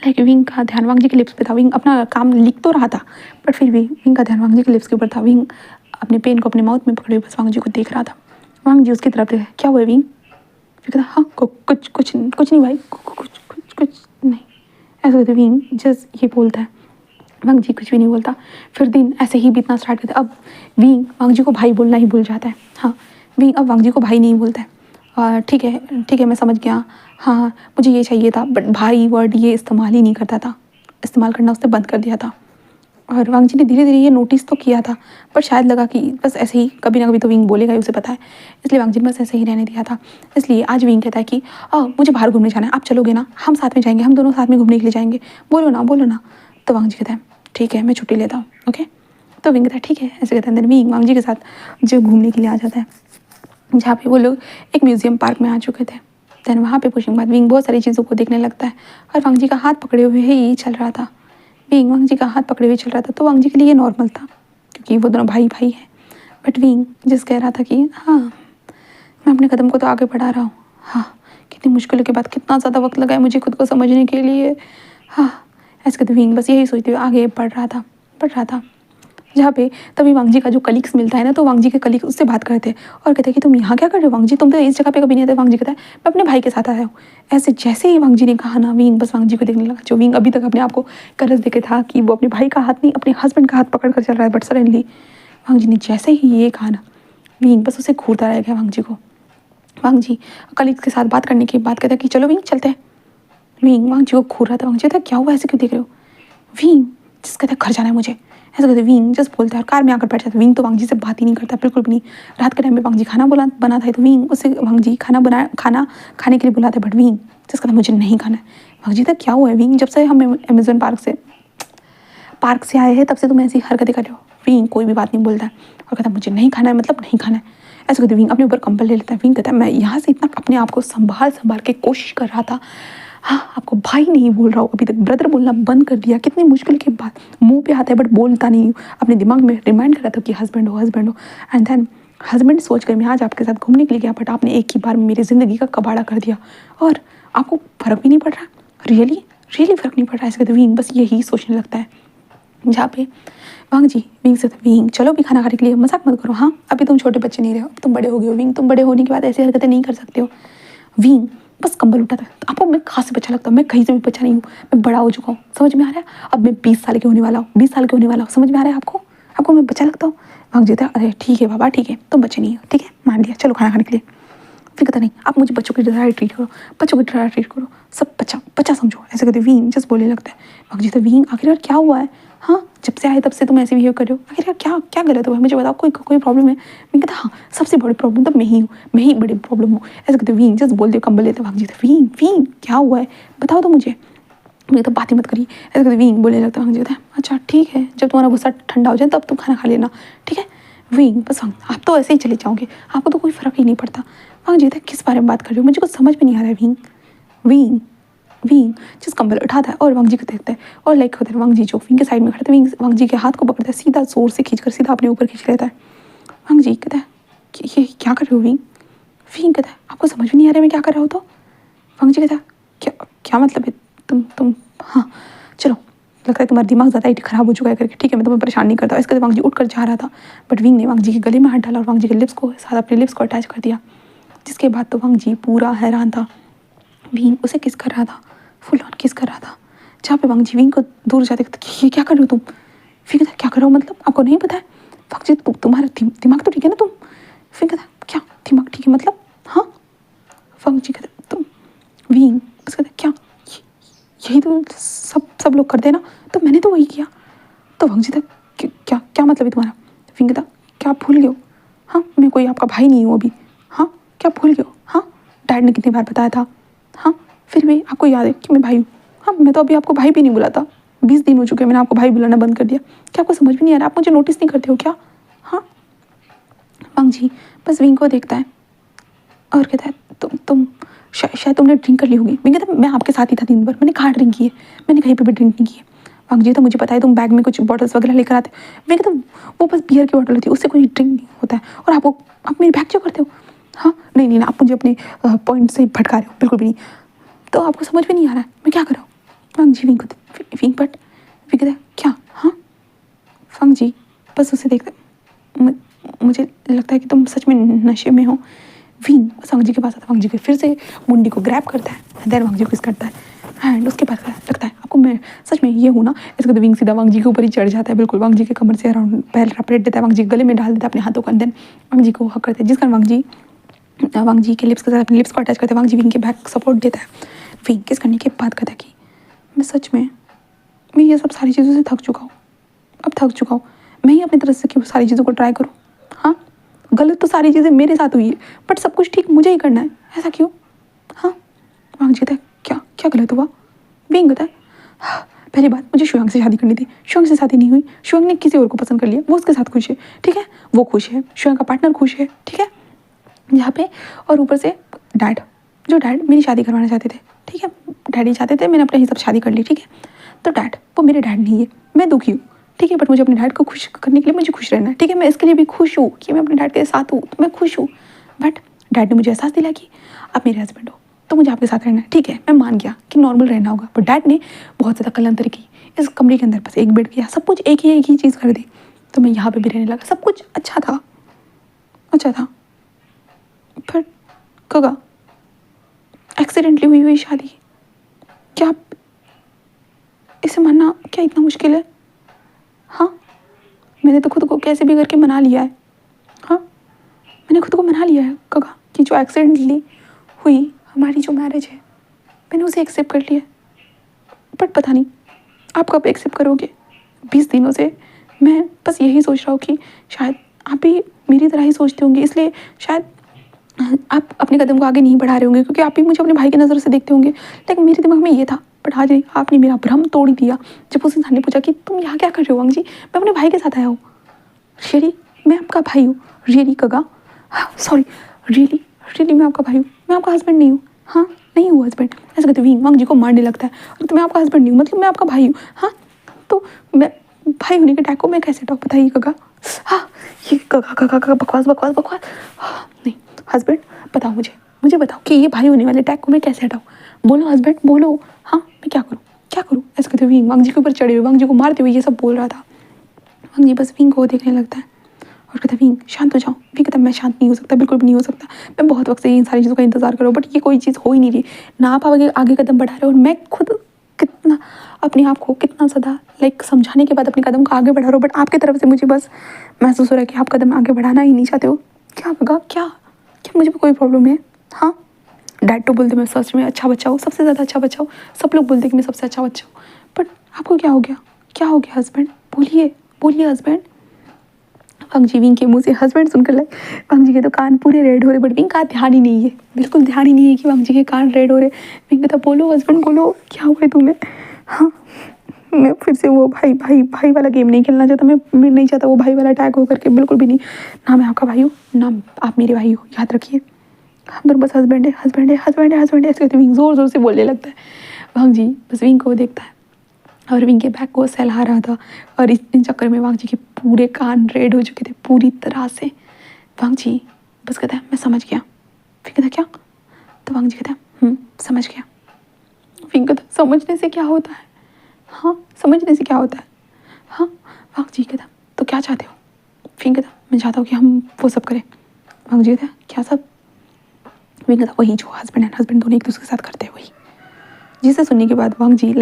लाइक विंग का ध्यान वांग जी के लिप्स पे था। विंग अपना काम लिख तो रहा था बट फिर भी विंग का ध्यान वांग जी के लिप्स के ऊपर था। विंग अपने पेन को अपने माउथ में पकड़े बस वांग जी को देख रहा था। वांग जी उसकी तरफ देखा क्या हुआ विंग? फिर हाँ कुछ नहीं भाई कुछ नहीं। ऐसा कहते विंग जस्ट ये बोलता है। वांग जी कुछ भी नहीं बोलता। फिर दिन ऐसे ही बीतना स्टार्ट करता है। अब विंग वांग जी को भाई बोलना ही भूल जाता है। हाँ विंग अब वांग जी को भाई नहीं बोलता है। ठीक है मैं समझ गया। हाँ मुझे ये चाहिए था बट भाई वर्ड ये इस्तेमाल ही नहीं करता था, इस्तेमाल करना उसने बंद कर दिया था। और वांग जी ने धीरे धीरे ये नोटिस तो किया था पर शायद लगा कि बस ऐसे ही कभी ना कभी तो विंग बोलेगा ही, उसे पता है, इसलिए वांग जी ने बस ऐसे ही रहने दिया था। इसलिए आज विंग कहता है कि मुझे बाहर घूमने जाना है, आप चलोगे ना? हम साथ में जाएंगे, हम दोनों साथ में घूमने के लिए जाएंगे, बोलो ना। तो वांग जी कहता है ठीक है मैं छुट्टी लेता हूँ ओके। तो विंग कहता है ठीक है। ऐसे कहता है विंग वांग जी के साथ जो घूमने के लिए आ जाता है जहाँ पे वो लोग एक म्यूजियम पार्क में आ चुके थे। दैन वहाँ पे पूछने के बाद विंग बहुत सारी चीज़ों को देखने लगता है और वांग जी का हाथ पकड़े हुए ही चल रहा था। विंग वांग जी का हाथ पकड़े हुए चल रहा था तो वांग जी के लिए ये नॉर्मल था क्योंकि वो दोनों भाई भाई हैं। बट विंग जिस कह रहा था कि हाँ मैं अपने कदम को तो आगे बढ़ा रहा हूँ, हाँ कितनी मुश्किलों के बाद कितना ज़्यादा वक्त लगा है मुझे खुद को समझने के लिए। हाँ, ऐसे कहते विंग बस यही सोचते हुए आगे बढ़ रहा था जहाँ पे तभी वांग जी का जो कलीग्स मिलता है ना, तो वांग जी के कलीग उससे बात करते हैं और कहते हैं कि तुम यहाँ क्या कर रहे हो वांग जी, तुम तो इस जगह पे कभी नहीं आते। वांग जी कहता है मैं अपने भाई के साथ आया हूँ। ऐसे जैसे ही वांग जी ने कहा ना, विंग बस वांग जी को देखने लगा, जो विंग अभी तक अपने आप को करस देखे था कि वो अपने भाई का हाथ नहीं अपने हस्बैंड का हाथ पकड़ कर चल रहा है, बट सडनली वांग जी ने जैसे ही ये कहा ना, विंग बस उसे घूरता रह गया वांग जी को। वांग जी कलीग्स के साथ बात करने के बाद कहता है कि चलो विंग चलते हैं। विंग वांग जी को घूर रहा था। वांग जी कहता है क्या हुआ, ऐसे क्यों देख रहे हो? विंग जिस कहता है घर जाना है मुझे, ऐसा कहते विंग जस्ट बोलता है और कार में आकर बैठ जाता है। विंग तो वांग जी से बात ही नहीं करता, बिल्कुल भी नहीं। रात के टाइम में वांग जी खाना बना था, तो विंग उससे वांग जी खाना खाने के लिए बुलाते हैं, बट विंग जिस कहता मुझे नहीं खाना है। वांग जी तक क्या हुआ है विंग, जब से हम अमेजोन पार्क से आए हैं तब से तुम ऐसी हरकतें कर रहे हो। विंग कोई भी बात नहीं बोलता है और कहता है मुझे नहीं खाना है, मतलब नहीं खाना है। ऐसे कहते विंग अपने ऊपर कंबल ले लेता है। विंग कहता है मैं यहाँ से इतना अपने आप को संभाल के कोशिश कर रहा था, हाँ आपको भाई नहीं बोल रहा हूँ, अभी तक ब्रदर बोलना बंद कर दिया, कितनी मुश्किल के बाद मुंह पे आता है बट बोलता नहीं हूँ। अपने दिमाग में रिमाइंड कर रहा था कि हस्बैंड हो एंड देन हस्बैंड सोच कर मैं आज आपके साथ घूमने के लिए गया, बट आपने एक ही बार में मेरी ज़िंदगी का कबाड़ा कर दिया और आपको फ़र्क भी नहीं पड़ रहा। रियली फ़र्क नहीं पड़ रहा है। इसके तो विंग बस यही सोचने लगता है, जहाँ पे वांग जी विंग से विंग चलो भी खाना खाने के लिए, मजाक मत करो, हाँ अभी तुम छोटे बच्चे नहीं रहे हो, तुम बड़े हो गए हो विंग, तुम बड़े होने के बाद ऐसी हरकतें नहीं कर सकते हो। विंग बस कंबल उठाता है। आपको मैं कहाँ से बच्चा लगता हूँ, मैं कहीं से भी बच्चा नहीं हूँ, मैं बड़ा हो चुका हूँ, समझ में आ रहा है। अब मैं 20 साल के होने वाला हूँ, 20 साल के होने वाला हूँ, समझ में आ रहा है आपको मैं बच्चा लगता हूँ। वांग जी कहता है अरे ठीक है बाबा ठीक है, तुम बच्चे नहीं हो, ठीक है मान लिया, चलो खाना खाने के लिए। फिर कहता नहीं आप मुझे बच्चों की तरह ट्रीट करो, बच्चों की तरह ट्रीट करो, सब बच्चा समझो, ऐसे कहते विंग जस्ट बोलने लगता है। वांग जी तो विंग आखिर क्या हुआ है, हाँ जब से आए तब से तुम ऐसे बिहेव कर रहे हो, आखिर क्या गलत हुआ है मुझे बताओ, कोई प्रॉब्लम है? विंग कहता हाँ सबसे बड़ी प्रॉब्लम तो मैं ही बड़ी प्रॉब्लम हूँ। ऐसे कहते विंग जस्ट बोलते कंबल लेते। वांग जी तो विंग क्या हुआ है बताओ तो मुझे, मैं तो बात ही मत करिए। ऐसे कहते विंग बोलने लगता है। वांग जी कहता है अच्छा ठीक है, जब तुम्हारा गुस्सा ठंडा हो जाए तब तुम खाना खा लेना, ठीक है। विंग बस आप तो ऐसे ही चले जाओगे, आपको तो कोई फ़र्क ही नहीं पड़ता। वांग जी कहता है किस बारे में बात कर रहे हो, मुझे कुछ समझ में नहीं आ रहा है। विंग जिस कंबल उठाता है और वांग जी को देखता है और लाइक होता है। वांग जी जो विंग के साइड में खड़े थे, विंग वांग जी के हाथ को पकड़ता है, सीधा जोर से खींचकर सीधा अपने ऊपर खींच लेता है। वांग जी कहता है कि ये क्या कर रहे हो विंग? विंग कहता है आपको समझ में नहीं आ रहा है मैं क्या कर रहा हूँ? तो वांग जी कहता है क्या मतलब है, तुम हाँ चलो लगता है तुम्हारा दिमाग ज़्यादा ही खराब हो चुका है करके, ठीक है मैं तुम्हें परेशान नहीं करता। इसके बाद वांग जी उठ कर जा रहा था, बट विंग ने वांग जी के गले में हाथ डाला और वांग जी के लिप्स को साथ अपने लिप्स को अटैच कर दिया, जिसके बाद तो वांग जी पूरा हैरान था। विंग उसे किस कर रहा था, फुल ऑन किस कर रहा था, जहाँ पे वांग जी विंग को दूर जाते ये क्या कर रहे हो तुम? विंग कहता क्या कर रहा हो मतलब आपको नहीं पता है? वांग जी तुम्हारा दिमाग तो ठीक है ना तुम? विंग कहता क्या दिमाग ठीक है मतलब, हाँ। वांग जी कहता तुम, विंग बस कहता क्या यही तो सब लोग करते हैं ना, तो मैंने तो वही किया। तो वांग जी था क्या मतलब है तुम्हारा? विंग कहता क्या आप भूल गए हो, हाँ मैं कोई आपका भाई नहीं हूँ अभी, हाँ क्या भूल गए हो, हाँ डैड ने कितनी बार बताया था, हाँ फिर भी आपको याद है कि मैं भाई हूँ, हाँ मैं तो अभी आपको भाई भी नहीं बुलाता, 20 दिन हो चुके हैं मैंने आपको भाई बुलाना बंद कर दिया, क्या आपको समझ में नहीं आ रहा, आप मुझे नोटिस नहीं करते हो क्या, हाँ। वांग जी बस विंग को देखता है और कहता है तुम शायद तुमने ड्रिंक कर ली होगी। विंग कहता मैं आपके साथ ही था दिन भर, मैंने कहाँ ड्रिंक की है, मैंने कहीं पे भी ड्रिंक नहीं की है। वांग जी तो मुझे पता है तुम बैग में कुछ बॉटल्स वगैरह लेकर आते। विंग कहता वो बस बियर की बॉटल होती है, उससे कोई ड्रिंक नहीं होता है, और आप मेरी बैग क्यों करते हो, हाँ नहीं आप मुझे अपने पॉइंट से भटका रहे हो, बिल्कुल भी नहीं, तो आपको समझ में नहीं आ रहा है मैं क्या कर रहा हूँ। वांग जी विंग कहता है क्या, हाँ। वांग जी बस उसे देखते मुझे लगता है कि तुम सच में नशे में हो। विंग बस वांग जी के पास आता है, वांग जी के फिर से मुंडी को ग्रैब करता है, देन वांग जी को किस करता है एंड उसके पास लगता है आपको मैं सच में ये हूँ ना। इसके तो विंग सीधा वांग जी के ऊपर ही चढ़ जाता है, बिल्कुल वांग जी के कमर से अराउंड पैर लपेट देता है, वांग जी गले में डाल देता है अपने हाथों को, देन वांग जी को हक करते हैं, जिस कारण वांग जी के लिप्स के साथ अपने लिप्स को अटैच करते हैं। वांग जी विंग के बैक सपोर्ट देता है। विंग किस करने के बाद कहता है कि मैं सच में मैं ये सब सारी चीज़ों से थक चुका हूँ, मैं ही अपनी तरफ से क्यों सारी चीज़ों को ट्राई करूँ, हाँ गलत तो सारी चीज़ें मेरे साथ हुई है बट सब कुछ ठीक मुझे ही करना है, ऐसा क्यों, हाँ। वांग जी कहता है क्या गलत हुआ? विंग कहता है पहली बात मुझे शुयांग से शादी करनी थी, शुयांग से शादी नहीं हुई, शुयांग ने किसी और को पसंद कर लिया, वो उसके साथ खुश है, ठीक है वो खुश है, शुयांग का पार्टनर खुश है, ठीक है यहाँ पे। और ऊपर से डैड मेरी शादी करवाना चाहते थे, ठीक है डैडी चाहते थे, मैंने अपने हिसाब से शादी कर ली, ठीक है। तो डैड वो मेरे डैड नहीं है, मैं दुखी हूँ, ठीक है बट मुझे अपने डैड को खुश करने के लिए मुझे खुश रहना है, ठीक है मैं इसके लिए भी खुश हूँ कि मैं अपने डैड के साथ हूँ, तो मैं खुश हूँ। बट डैड ने मुझे एहसास दिला कि आप मेरे हस्बैंड हो, तो मुझे आपके साथ रहना है, ठीक है, मैं मान गया कि नॉर्मल रहना होगा। पर डैड ने बहुत ज़्यादा कलंतरी की, इस कमरे के अंदर बस एक बेड किया, सब कुछ एक ही चीज़ कर दी। तो मैं यहाँ पे भी रहने लगा, सब कुछ अच्छा था, अच्छा था। पर कगा एक्सीडेंटली हुई हुई शादी, क्या आप इसे मानना क्या इतना मुश्किल है? हाँ, मैंने तो खुद को कैसे भी करके मना लिया है। हाँ, मैंने खुद को मना लिया है कगा कि जो एक्सीडेंटली हुई हमारी जो मैरिज है, मैंने उसे एक्सेप्ट कर लिया। बट पता नहीं आप कब एक्सेप्ट करोगे। 20 दिनों से मैं बस यही सोच रहा हूँ कि शायद आप भी मेरी तरह ही सोचते होंगे, इसलिए शायद आप अपने कदम को आगे नहीं बढ़ा रहे होंगे, क्योंकि आप भी मुझे अपने भाई की नज़र से देखते होंगे। लेकिन मेरे दिमाग में ये था, बट आज नहीं, आपने मेरा भ्रम तोड़ दिया जब उस इंसान ने पूछा कि तुम यहाँ क्या कर रहे हो वांग जी। मैं अपने भाई के साथ आया हूँ। रियली मैं आपका भाई हूँ? रियली कगा, सॉरी, रियली रियली मैं आपका भाई हूँ, मैं आपका हस्बैंड नहीं हूँ। हाँ, नहीं हूँ हस्बैंड। ऐसे कहते वांग जी को मारने लगता है, और तो मैं आपका हस्बैंड नहीं हूँ, मतलब मैं आपका भाई हूँ। हाँ, तो मैं भाई होने के टैग को मैं कैसे हटाऊँ, बताइए कगा। हाँ, ये कगा कगा कगा बकवास बकवास बकवास। नहीं हस्बैंड, बताओ मुझे बताओ कि ये भाई होने वाले टैग को मैं कैसे हटाऊँ। बोलो हस्बैंड, बोलो। हाँ, मैं क्या करूँ। ऐसे कहते हुए वांग जी के ऊपर चढ़े हुए, वांग जी को मारते हुए ये सब बोल रहा था। वांग जी बस विंग को देखने लगता है और कहता है विंग शांत हो जाओ। विंग कहता है मैं शांत नहीं हो सकता, बिल्कुल भी नहीं हो सकता। मैं बहुत वक्त से इन सारी चीज़ों का इंतजार कर रहा हूँ, बट ये कोई चीज़ हो ही नहीं रही। ना आप आगे कदम बढ़ा रहे हो, और मैं खुद कितना अपने आप को कितना ज़्यादा समझाने के बाद अपने कदम को आगे बढ़ा रहा हूँ, बट आपकी तरफ से मुझे बस महसूस हो रहा है कि आप कदम आगे बढ़ाना ही नहीं चाहते हो। क्या होगा, क्या मुझे भी कोई प्रॉब्लम है? हाँ, डैड तो बोलते मैं सच में अच्छा बच्चा हूँ, सबसे ज़्यादा अच्छा बच्चा हूँ, सब लोग बोलते कि मैं सबसे अच्छा बच्चा हूँ। बट आपको क्या हो गया? हस्बैंड, बोलिए हस्बैंड। वांग जी विंग के मुंह से हस्बैंड सुनकर लगे, वांग जी के तो कान पूरे रेड हो रहे, बट विंग का ध्यान ही नहीं है, बिल्कुल ध्यान ही नहीं है कि वांग जी के कान रेड हो रहे। विंग कहता बोलो हस्बैंड बोलो, क्या हुआ है तुम्हें? हाँ, मैं फिर से वो भाई वाला गेम नहीं खेलना चाहता। मैं नहीं चाहता वो भाई वाला अटैक हो करके, बिल्कुल भी नहीं। ना मैं आपका भाई हूँ, ना आप मेरे भाई हो, याद रखिए। हम दोनों बस हस्बैंड है। ऐसे करते विंग जोर से बोलने लगता है। वांग जी बस विंग को देखता है, और विंग के बैग को सहला रहा था, और इन चक्कर में वांग जी के पूरे कान रेड हो चुके थे पूरी तरह से। वांग जी बस कहता है मैं समझ गया। फिर कहता क्या? तो वांग जी कहता है समझ गया। फिर कहता समझने से क्या होता है? हाँ, समझने से क्या होता है? हाँ, वांग जी कहता तो क्या चाहते हो? फिर कहता मैं चाहता हूँ कि हम वो सब करें। वांग जी कहता क्या सब? फिर कहता वही जो हस्बैंड दोनों एक दूसरे के साथ करते हैं वही। जिसे सुनने के बाद वांग जी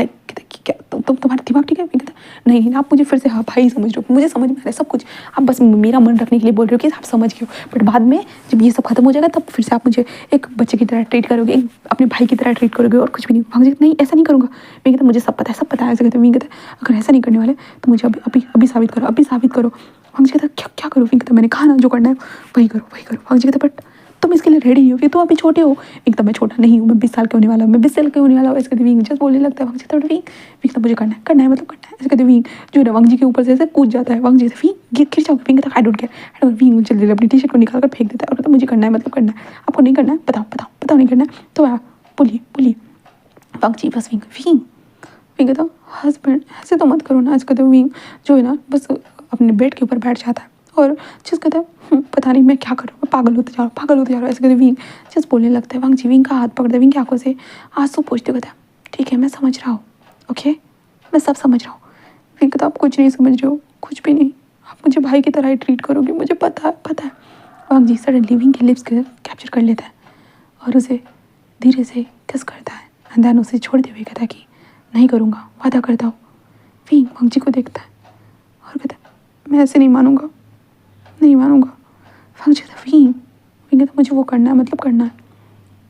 क्या तुम्हारा दिमाग ठीक है? कहता नहीं, आप मुझे फिर से हाँ भाई समझ रहे हो, मुझे समझ में आ रहा है सब कुछ, आप बस मेरा मन रखने के लिए बोल रहे हो कि आप समझ गए हो, बट बाद में जब ये सब खत्म हो जाएगा तब फिर से आप मुझे एक बच्चे की तरह ट्रीट करोगे, एक अपने भाई की तरह ट्रीट करोगे, और कुछ भी नहीं। वांग जी नहीं, ऐसा नहीं करूँगा। मैं कहता मुझे सब पता है। ऐसे कहते मैं कहता अगर ऐसा नहीं करने वाले तो मुझे अभी साबित करो। वांग जी कहता क्या करो? कहता मैंने कहा ना जो करना है वही करो। वांग जी कहता बट तुम इसके लिए रेडी नहीं हो, कि तुम अभी छोटे हो। एकदम मैं छोटा नहीं हूँ, मैं 20 साल के होने वाला हूँ, ऐसे कहते विंग जस्ट बोलने लगता है। वांग जी कहता विंग तो मुझे करना है मतलब करना है। ऐसे कहते विंग जो है वांग जी के ऊपर से ऐसे कूद जाता है। वांग जी से विंग गिर जाओगे। विंग कहता आई डोंट केयर। विंग जल्दी अपनी टी शर्ट को निकाल कर फेंक देता है, और कहता मुझे करना है मतलब करना है। आपको नहीं करना है? बताओ नहीं करना है तो बोलिए। वांग जी बस विंग कहता हस्बैंड ऐसे तो मत करो ना। ऐसे कहते विंग जो है ना बस अपने बेड के ऊपर बैठ जाता है, और जिस कहता है पता नहीं मैं क्या कर रहा हूँ, मैं पागल होते जा रहा हूँ। ऐसे कहते विंग जिस बोलने लगता है। वांग जी विंग का हाथ पकड़ता है, विंग की आंखों से आंसू पोंछते कहता है ठीक है मैं समझ रहा हूँ, ओके मैं सब समझ रहा हूँ। विंग कहता आप कुछ नहीं समझ रहे हो, कुछ भी नहीं, आप मुझे भाई की तरह ही ट्रीट करोगे, मुझे पता है। वांग जी सडनली विंग के लिप्स के कैप्चर कर लेता है, और उसे धीरे से किस करता है, एंड देन उसे छोड़ते हुए कहता है कि नहीं करूँगा, वादा करता हूँ। विंग वांग जी को देखता है और कहता है मैं ऐसे नहीं मानूंगा। वांग जी कहता विंग कहता मुझे वो करना है मतलब करना है।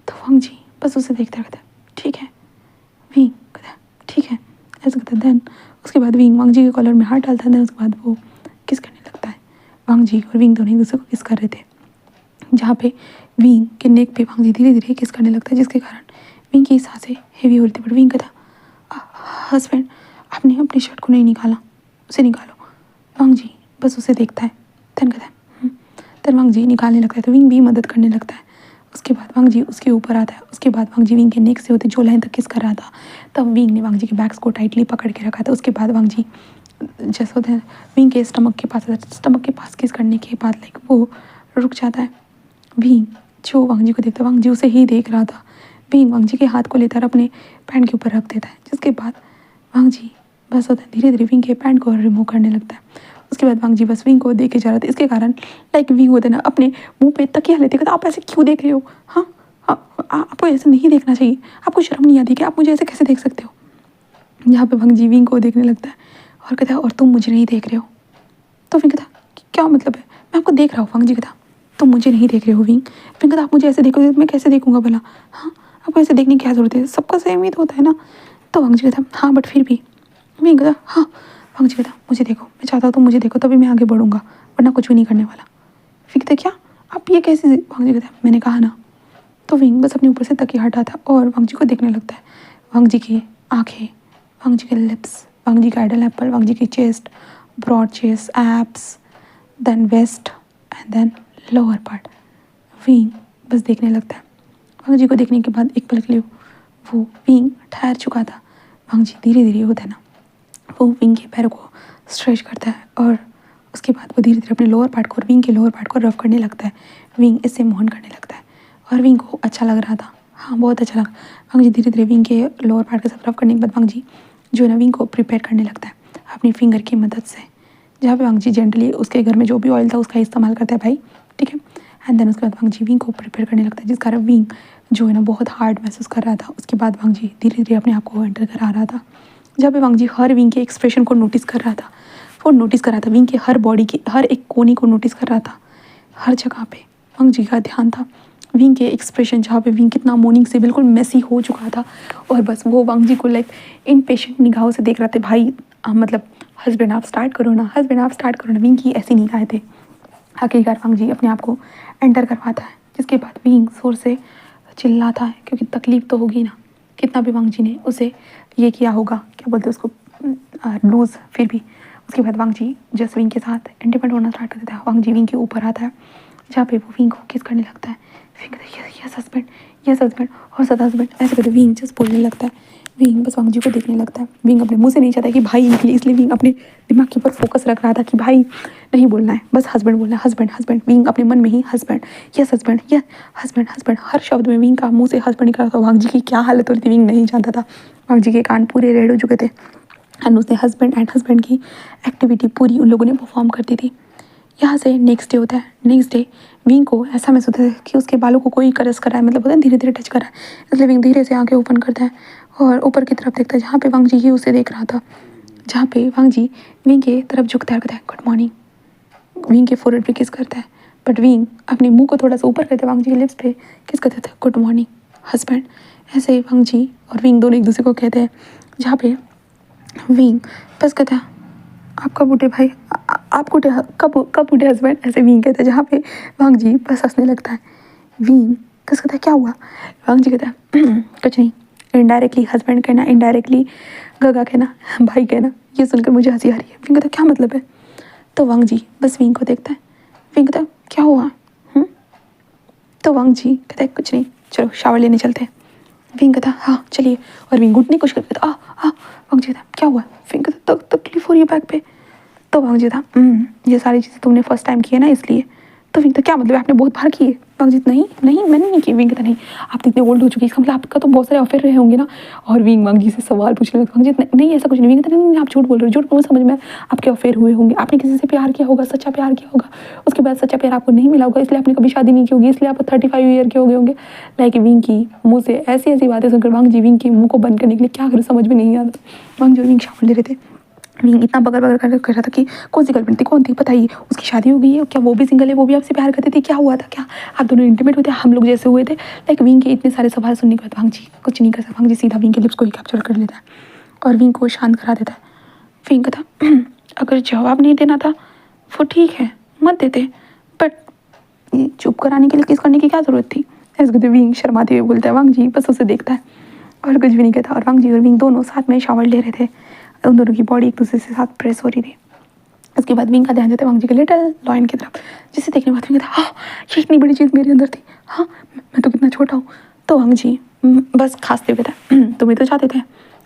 तो वांग जी बस उसे देखता कहता है ठीक है। विंग कहता है ठीक है। ऐसे कहता है देन उसके बाद विंग वांग जी के कॉलर में हाथ डालता है, देन उसके बाद वो किस करने लगता है। वांग जी और विंग दोनों एक दूसरे को किस कर रहे थे, जहाँ पे विंग के नेक पे वांग जी धीरे धीरे किस करने लगता है, जिसके कारण विंग की सांसें हेवी हो रही थी। बट विंग कहता हस्बैंड आपने अपनी शर्ट को नहीं निकाला, उसे निकालो। वांग जी बस उसे देखता है, देन कहता है देन वांग जी निकालने लगता है, तो विंग भी मदद करने लगता है। उसके बाद वांग जी उसके ऊपर आता है, उसके बाद वांग जी विंग के नेक से होते जो लाइन तक किस कर रहा था, तब विंग ने वांग जी के बैग्स को टाइटली पकड़ के रखा था। उसके बाद वांग जी जैसे होते हैं विंग के स्टमक के पास आता है, स्टमक के पास किस करने के बाद वो रुक जाता है। विंग जो वांग जी को देखता है, वांग जी उसे ही देख रहा था। विंग वांग जी के हाथ को लेकर अपने पैंट के ऊपर रख देता है, जिसके बाद वांग जी बस होता है धीरे धीरे विंग के पैंट को रिमूव करने लगता है। उसके बाद वांग जी बस विंग को देखे जा रहे थे, इसके कारण लाइक विंग होते ना अपने मुंह पे तकिया लेते, कहते आप ऐसे क्यों देख रहे हो? हाँ, आपको ऐसे नहीं देखना चाहिए, आपको शर्म नहीं आती कि आप मुझे ऐसे कैसे देख सकते हो? यहाँ पे वांग जी विंग को देखने लगता है और कहता है और तुम मुझे नहीं देख रहे हो? तो विंग कहता क्या मतलब है, मैं आपको देख रहा हूँ। वांग जी कहता तुम मुझे नहीं देख रहे हो विंग? विंग कहता आप मुझे ऐसे देखोगे तो मैं कैसे देखूंगा भला? हाँ, आपको ऐसे देखने की क्या ज़रूरत है, सबका सेम ही तो होता है ना। तो वांग जी कहता हाँ बट फिर भी। विंग कहता हाँ। वांग जी कहता मुझे देखो, मैं चाहता हूँ तुम मुझे देखो तभी मैं आगे बढ़ूंगा, वरना कुछ भी नहीं करने वाला। विंग कहता क्या आप ये कैसे? वांग जी कहता मैंने कहा ना। तो विंग बस अपने ऊपर से तकिया हटाता और वांग जी को देखने लगता है। वांग जी की आँखें, वांग जी के लिप्स, वांग जी का आइडल एप्पल, वांग जी की chest, broad chest, abs, then waist and then lower part. Wing बस देखने लगता है। वांग जी को देखने के बाद एक पल के लिए वो विंग ठहर चुका था। वांग जी धीरे धीरे होता है ना वो विंग के पैरों को स्ट्रेच करता है और उसके बाद वो धीरे धीरे अपने लोअर पार्ट को और विंग के लोअर पार्ट को रफ करने लगता है। विंग इससे मोहन करने लगता है और विंग को अच्छा लग रहा था, हाँ बहुत अच्छा लगा। वांग जी धीरे धीरे विंग के लोअर पार्ट के साथ रफ करने के बाद वांग जी जो है ना विंग को प्रिपेयर करने लगता है अपनी फिंगर की मदद से, जहाँ पे वांग जी जेंटली उसके घर में जो भी ऑयल था उसका इस्तेमाल करता है भाई, ठीक है। एंड देन उसके बाद वांग जी विंग को प्रिपेयर करने लगता है, जिस कारण विंग जो है ना बहुत हार्ड महसूस कर रहा था। उसके बाद वांग जी धीरे धीरे अपने आप को एंटर करा रहा था, जहाँ पे वांग जी हर विंग के एक्सप्रेशन को नोटिस कर रहा था। वो नोटिस कर रहा था विंग के हर बॉडी की हर एक कोने को नोटिस कर रहा था। हर जगह पे वांग जी का ध्यान था विंग के एक्सप्रेशन, जहाँ पे विंग कितना मॉर्निंग से बिल्कुल मेसी हो चुका था और बस वो वांग जी को लाइक इनपेशेंट निगाहों से देख रहे थे। भाई मतलब हस्बैंड आप स्टार्ट करो ना, हस्बैंड आप स्टार्ट करो ना। विंग की ऐसी निगाहें थे। आखिरकार वांग जी अपने आप को एंटर करवाता है, जिसके बाद विंग जोर से चिल्लाता है क्योंकि तकलीफ तो होगी ना, कितना भी वांग जी ने उसे ये किया होगा, क्या बोलते हैं उसको, लूज़, फिर भी। उसके बाद वांग जी जस्ट विंग के साथ इंटीमेट होना स्टार्ट कर देता है। वांग जी विंग के ऊपर आता है, जहाँ पे वो विंग को किस करने लगता है। विंग कहता है यस हस्बैंड, यस हस्बैंड और सद हस्बैंड, ऐसे करते विंग जस्ट बोलने लगता है। विंग बस वांग जी को देखने लगता है। विंग अपने मुंह से नहीं चाहता कि भाई निकले, इसलिए विंग अपने दिमाग के ऊपर फोकस रख रहा था कि भाई नहीं बोलना है, बस हस्बैंड बोलना है, हस्बैंड हस्बैंड। विंग अपने मन में ही husband, yes husband, yes husband husband, हर शब्द में विंग का मुंह से हस्बैंड निकला था। वांग जी की क्या हालत हो रही थी विंग नहीं जानता था। वांग जी के कान पूरे रेड हो चुके थे एंड उसने हस्बैंड एंड हस्बैंड की एक्टिविटी पूरी उन लोगों ने परफॉर्म करती थी। यहाँ से नेक्स्ट डे होता है। नेक्स्ट डे विंग को ऐसा महसूस होता है कि उसके बालों को कोई करस कर रहा है, मतलब होता है धीरे धीरे टच कर रहा है। इसलिए विंग धीरे से आंखें ओपन करता है और ऊपर की तरफ देखता है, जहाँ पे वांग जी ही उसे देख रहा था। जहाँ पे वांग जी विंग के तरफ झुकता है, कहता है गुड मॉर्निंग। विंग के फोरहेड पे किस करता है, बट विंग अपने मुंह को थोड़ा सा ऊपर करता है, वांग जी के लिप्स पे किस करते थे, गुड मॉर्निंग हस्बैंड। ऐसे वांग जी और विंग दोनों एक दूसरे को कहते हैं, जहाँ पे विंग बस कहता है आप कब उठे भाई, आप उठे, कब उठे हस्बैंड, ऐसे विंग कहता है। जहाँ पे वांग जी बस हंसने लगता है। विंग कस कहता है क्या हुआ? वांग जी कहता है कुछ नहीं। इनडायरेक्टली हस्बैंड कहना, इनडायरेक्टली गगा कहना, भाई कहना, ये सुनकर मुझे हंसी आ रही है। विंग कहता है क्या मतलब है? तो वांग जी बस विंग को देखता है। विंग कहता है क्या हुआ? तो वांग जी कहता है कुछ नहीं, चलो शावर लेने चलते हैं। विंग कहता है हाँ चलिए, और विंग उठने की कोशिश करता है। वांग जी कहता है क्या हुआ? विंग कहता है तकलीफ हो रही है बैक पे। तो वांग जी था ये सारी चीज़ें तुमने फर्स्ट टाइम की है ना इसलिए। तो विंग तो क्या मतलब आपने बहुत बार की है? वांग जी नहीं नहीं मैंने नहीं की। विंग कहता नहीं, आप तो इतने ओल्ड हो चुकी है, इसका मतलब आपका तो बहुत सारे अफेयर रहे होंगे ना। और विंग वांग जी से सवाल पूछने लगा। वांग जी नहीं ऐसा कुछ नहीं। विंग कहता नहीं आप झूठ बोल रहे हो, झूठ बोल समझ में आपके अफेयर हुए होंगे, आपने किसी से प्यार किया होगा, सच्चा प्यार किया होगा, उसके बाद सच्चा प्यार आपको नहीं मिला होगा, इसलिए आपने कभी शादी नहीं की होगी, इसलिए आप 35 ईयर के हो गए होंगे। लाइक विंग की मुँह से ऐसी ऐसी बातें सुनकर वांग जी विंग के मुँह को बंद करने के लिए क्या करें समझ में नहीं आता। वांग जी और विंग शामिल ले रहे थे। विंग इतना बगर बगर कर रहा था कि कौन सी गर्लफ्रेंड थी, कौन थी, बताइए उसकी शादी हो गई है क्या, वो भी सिंगल है, वो भी आपसे प्यार करती थी, क्या हुआ था, क्या आप दोनों इंटीमेट हुए थे, हम लोग जैसे हुए थे। लाइक विंग के इतने सारे सवाल सुनने के बाद वांग जी कुछ नहीं कर सकता। वांग जी सीधा विंग के लिप्स को ही कैप्चर कर लेता है और विंग को शांत करा देता है। विंग कहता अगर जवाब नहीं देना था वो ठीक है मत देते, बट चुप कराने के लिए किस करने की क्या ज़रूरत थी, ऐसे कहते विंग शर्माते हुए बोलता है। वांग जी बस उसे देखता है और कुछ भी नहीं कहता। और वांग जी और विंग दोनों साथ में शावर ले रहे थे, उन दोनों की बॉडी एक दूसरे से साथ प्रेस हो रही थी। उसके बाद विंग का ध्यान जाता है वांग जी के लिटिल लॉयन की तरफ, जिसे देखने के बाद विंग कहता हाँ ये इतनी बड़ी चीज़ मेरे अंदर थी, हाँ मैं तो कितना छोटा हूँ। तो वांग जी बस खांसते हुए कहता तुम्हें तो चाहते थे,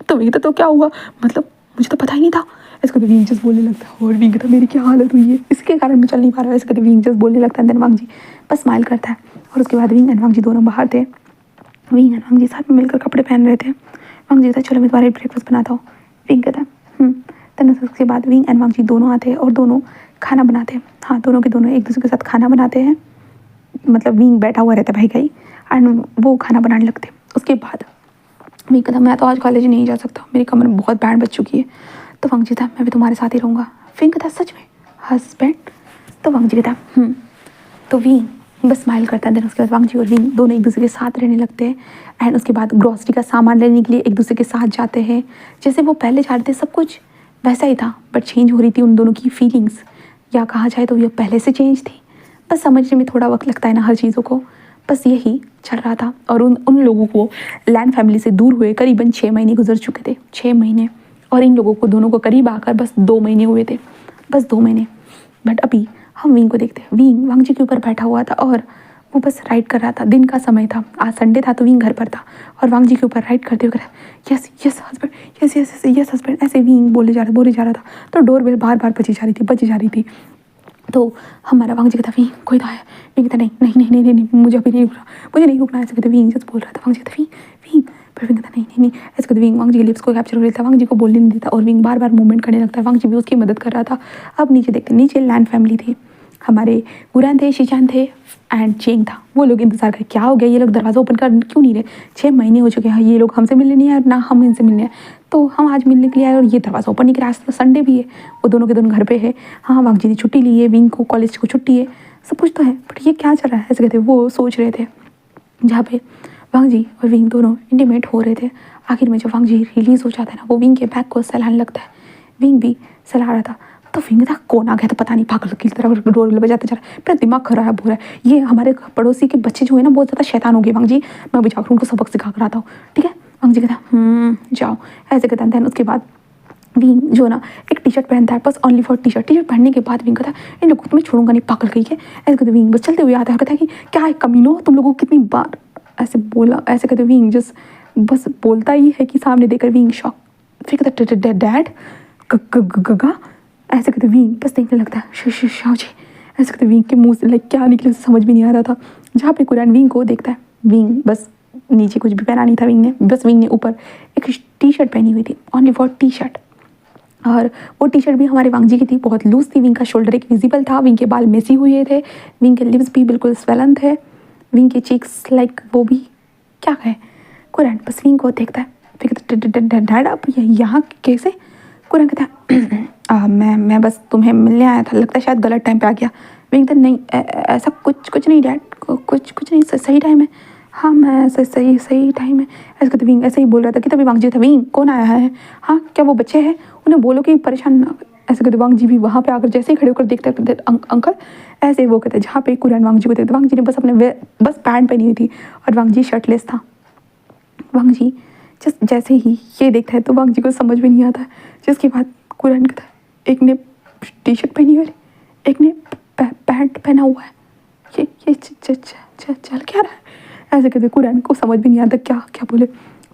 तो विंग तो क्या हुआ, मतलब मुझे तो पता ही नहीं था। इसको तो विंग जस्ट बोलने लगता है और विंग कहता मेरी क्या हालत हुई है, इसके कारण मैं चल नहीं पा रहा है। इसको तो विंग जस्ट बोलने लगता है। देन वांग जी बस स्माइल करता है और उसके बाद विंग एंड वांग जी दोनों बाहर थे विंग एंड वांग जी साथ में मिलकर कपड़े पहन रहे थे। वांग जी कहता चलो मैं तुम्हारे ब्रेकफास्ट बनाता हूँ। विंग कहता तब उसके बाद विंग एंड वांग जी दोनों आते हैं और दोनों खाना बनाते हैं। हाँ, दोनों के दोनों एक दूसरे के साथ खाना बनाते हैं। मतलब विंग बैठा हुआ रहता है भाई का ही, एंड वो खाना बनाने लगते हैं। उसके बाद विंग कहता मैं तो आज कॉलेज नहीं जा सकता, मेरी कमर में बहुत बैंड बज चुकी है। तो वांग जी था मैं भी तुम्हारे साथ ही रहूँगा। विंग कहता सच में हस्बैंड? तो वांग जी कहता तो विंग बस स्माइल करता है। देन उसके बाद वांग जी और विंग दोनों एक दूसरे के साथ रहने लगते हैं। एंड उसके बाद ग्रॉसरी का सामान लेने के लिए एक दूसरे के साथ जाते हैं। जैसे वो पहले जा रहे थे सब कुछ वैसा ही था, बट चेंज हो रही थी उन दोनों की फीलिंग्स, या कहा जाए तो ये पहले से चेंज थी। बस समझने में थोड़ा वक्त लगता है ना हर चीज़ों को। बस यही चल रहा था। और उन उन लोगों को लैंड फैमिली से दूर हुए करीबन 6 महीने गुजर चुके थे, 6 महीने। और इन लोगों को दोनों को करीब आकर बस 2 महीने हुए थे, बस 2 महीने। बट अभी हम विंग को देखते हैं। विंग वांग जी के ऊपर बैठा हुआ था और वो बस राइड कर रहा था। दिन का समय था, आज संडे था, तो विंग घर पर था और वांग जी के ऊपर राइड करते हुए yes yes husband, yes yes yes husband, ऐसे विंग बोले जा रहा था। तो डोरबेल बार बार बजी जा रही थी। तो हमारा वांग जी कहता विंग कोई तो आया। विंग कहता नहीं नहीं नहीं नहीं नहीं नहीं, मुझे अभी नहीं रुकना, मुझे नहीं रुकना, ऐसे कहते विंग जस्ट बोल रहा था। वांग जी कहता विंग विंग, पर विंग कहता नहीं नहीं नहीं, ऐसे कहते विंग वांग जी के लिप्स को कैप्चर कर लेता, वांग जी को बोलने नहीं देता और विंग बार बार मूवमेंट करने लगता है। वांग जी भी उसकी मदद कर रहा था। अब नीचे देखते, नीचे लैंड फैमिली थी। हमारे गुरान थे, शीचान थे एंड चेंग था। वो लोग इंतजार कर क्या हो गया, ये लोग दरवाज़ा ओपन कर क्यों नहीं रहे? 6 महीने हो चुके हैं, ये लोग हमसे मिलने नहीं आए ना हम इनसे मिलने आए। तो हम आज मिलने के लिए आए और ये दरवाज़ा ओपन नहीं करा। आज तो संडे भी है, वो दोनों के दोनों घर पे है। हाँ, वांग जी ने छुट्टी ली है, विंग को कॉलेज को छुट्टी है, सब कुछ तो है, बट ये क्या चल रहा है? ऐसे कहते वो सोच रहे थे जहाँ पे वांग जी और विंग दोनों इंटीमेट हो रहे थे। आखिर में जब वांग जी रिलीज हो जाता है ना, वो विंग के बैग को सहलाने लगता है। विंग भी सहला रहा था। तो विंग था कौन आ गया तो पता नहीं, पागल की तरह डोर बजाते जा रहा है। मेरा दिमाग खराब हो रहा है। ये हमारे पड़ोसी के बच्चे जो है ना बहुत ज़्यादा शैतान हो गए। वांग जी मैं भी जाकर उनको सबक सिखा कर आता हूँ, ठीक है? वांग जी कहता जाओ, ऐसे कहता है। उसके बाद विंग जो ना एक टी शर्ट पहनता है, बस ओनली फॉर टी शर्ट पहनने के बाद विंग कहता है इन लोगों को तो मैं छोड़ूंगा नहीं, पागल कही है। ऐसे कहते विंग बस चलते हुए आता है और कहता है कि क्या है कमीनो, तुम लोगों को कितनी बार ऐसे बोला। ऐसे कहते विंग जस्ट बस बोलता ही है कि सामने देखकर विंग शॉक। फिर कहता डैड गगा, ऐसे कहते विंग बस देखने लगता है शाह जी। ऐसे कहते विंग के मुंह से लाइक क्या निकले समझ भी नहीं आ रहा था। जहाँ पे कुरान विंग को देखता है, विंग बस नीचे कुछ भी पहना नहीं था विंग ने, बस विंग ने ऊपर एक टी शर्ट पहनी हुई थी, ओनली फॉर टी शर्ट। और वो टी शर्ट भी हमारे वांग जी की थी, बहुत लूज थी। विंग का शोल्डर एक विजिबल था, विंग के बाल मेसी हुए थे, विंग के लिप्स भी बिल्कुल स्वेलन थे, विंग के चीक्स लाइक वो भी क्या है। कुरान बस विंग को देखता है, फिर कहता डैड आप यहाँ कैसे? कुरान कहता मैं बस तुम्हें मिलने आया था, लगता है शायद गलत टाइम पे आ गया। विंग कहता नहीं ऐसा कुछ नहीं डैड, कुछ नहीं, सही टाइम है। हाँ मैं सही टाइम है। ऐसे कहते विंग ऐसे ही बोल रहा था कि तभी वांग जी था विंग कौन आया है? हाँ क्या वो बच्चे हैं, उन्हें बोलो कि परेशान ना। ऐसे कहते वांग जी भी वहाँ पे आकर जैसे ही खड़े होकर देखते अंकल, ऐसे वो कहते जहाँ पे कुरान वांग जी को देखते। वांग जी ने बस अपने बस पैंट पहनी हुई थी और वांग जी शर्टलेस था। वांग जी जस्ट जैसे ही ये देखता है तो वांग जी को समझ में नहीं आता है। जिसके बाद कुरान कहता है एक ने टी शर्ट पहनी हुई है, एक ने पैंट पहना हुआ है, ये चल क्या रहा है? ऐसे कहते कुरान को समझ भी नहीं आता क्या बोले।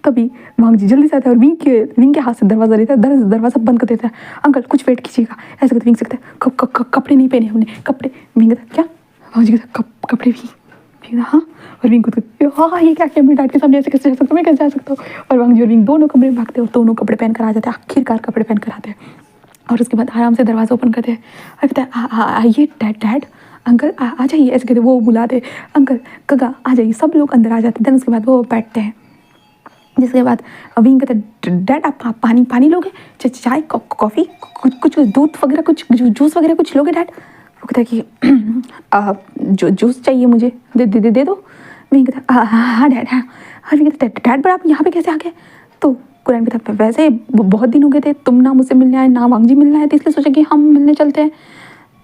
तभी वांग जी जल्दी से आता है और विंग के हाथ से दरवाज़ा लेता है, दरवाज़ा बंद कर देता है। अंकल कुछ वेट कीजिएगा। ऐसे कहते विंग सकता है कपड़े नहीं पहने हमने, कपड़े। विंग कहता क्या? वांग जी कहता कपड़े भी हाँ। और विंग को हाँ ये क्या मैं डैड के सामने ऐसे कैसे जा सकता हूँ, मैं कैसे जा सकता हूँ? और वांग जी और विंग दोनों कमरे में भागते हैं और दोनों कपड़े पहन कर आ जाते हैं, आखिरकार कपड़े पहन कर आते हैं। और उसके बाद आराम से दरवाज़ा ओपन करते हैं और कहते हैं आइए डैड अंकल आ जाइए। ऐसे कहते वो बुलाते अंकल गगा आ जाइए, सब लोग अंदर आ जाते हैं। देन उसके बाद वो बैठते हैं। जिसके बाद विंग कहते डैड आप पानी लोगे, चाय कॉफ़ी कुछ दूध वगैरह कुछ जूस वगैरह कुछ लोगे डैड? वो कहता है कि जो जूस चाहिए मुझे दे दो। विंग कहता हाँ डैड हाँ। विंग कहता डैड पर आप यहाँ पे कैसे आ गए? तो कुरान कहता वैसे बहुत दिन हो गए थे, तुम ना मुझसे मिलने आए ना वांग जी मिलने आए थे, इसलिए सोचा कि हम मिलने चलते हैं।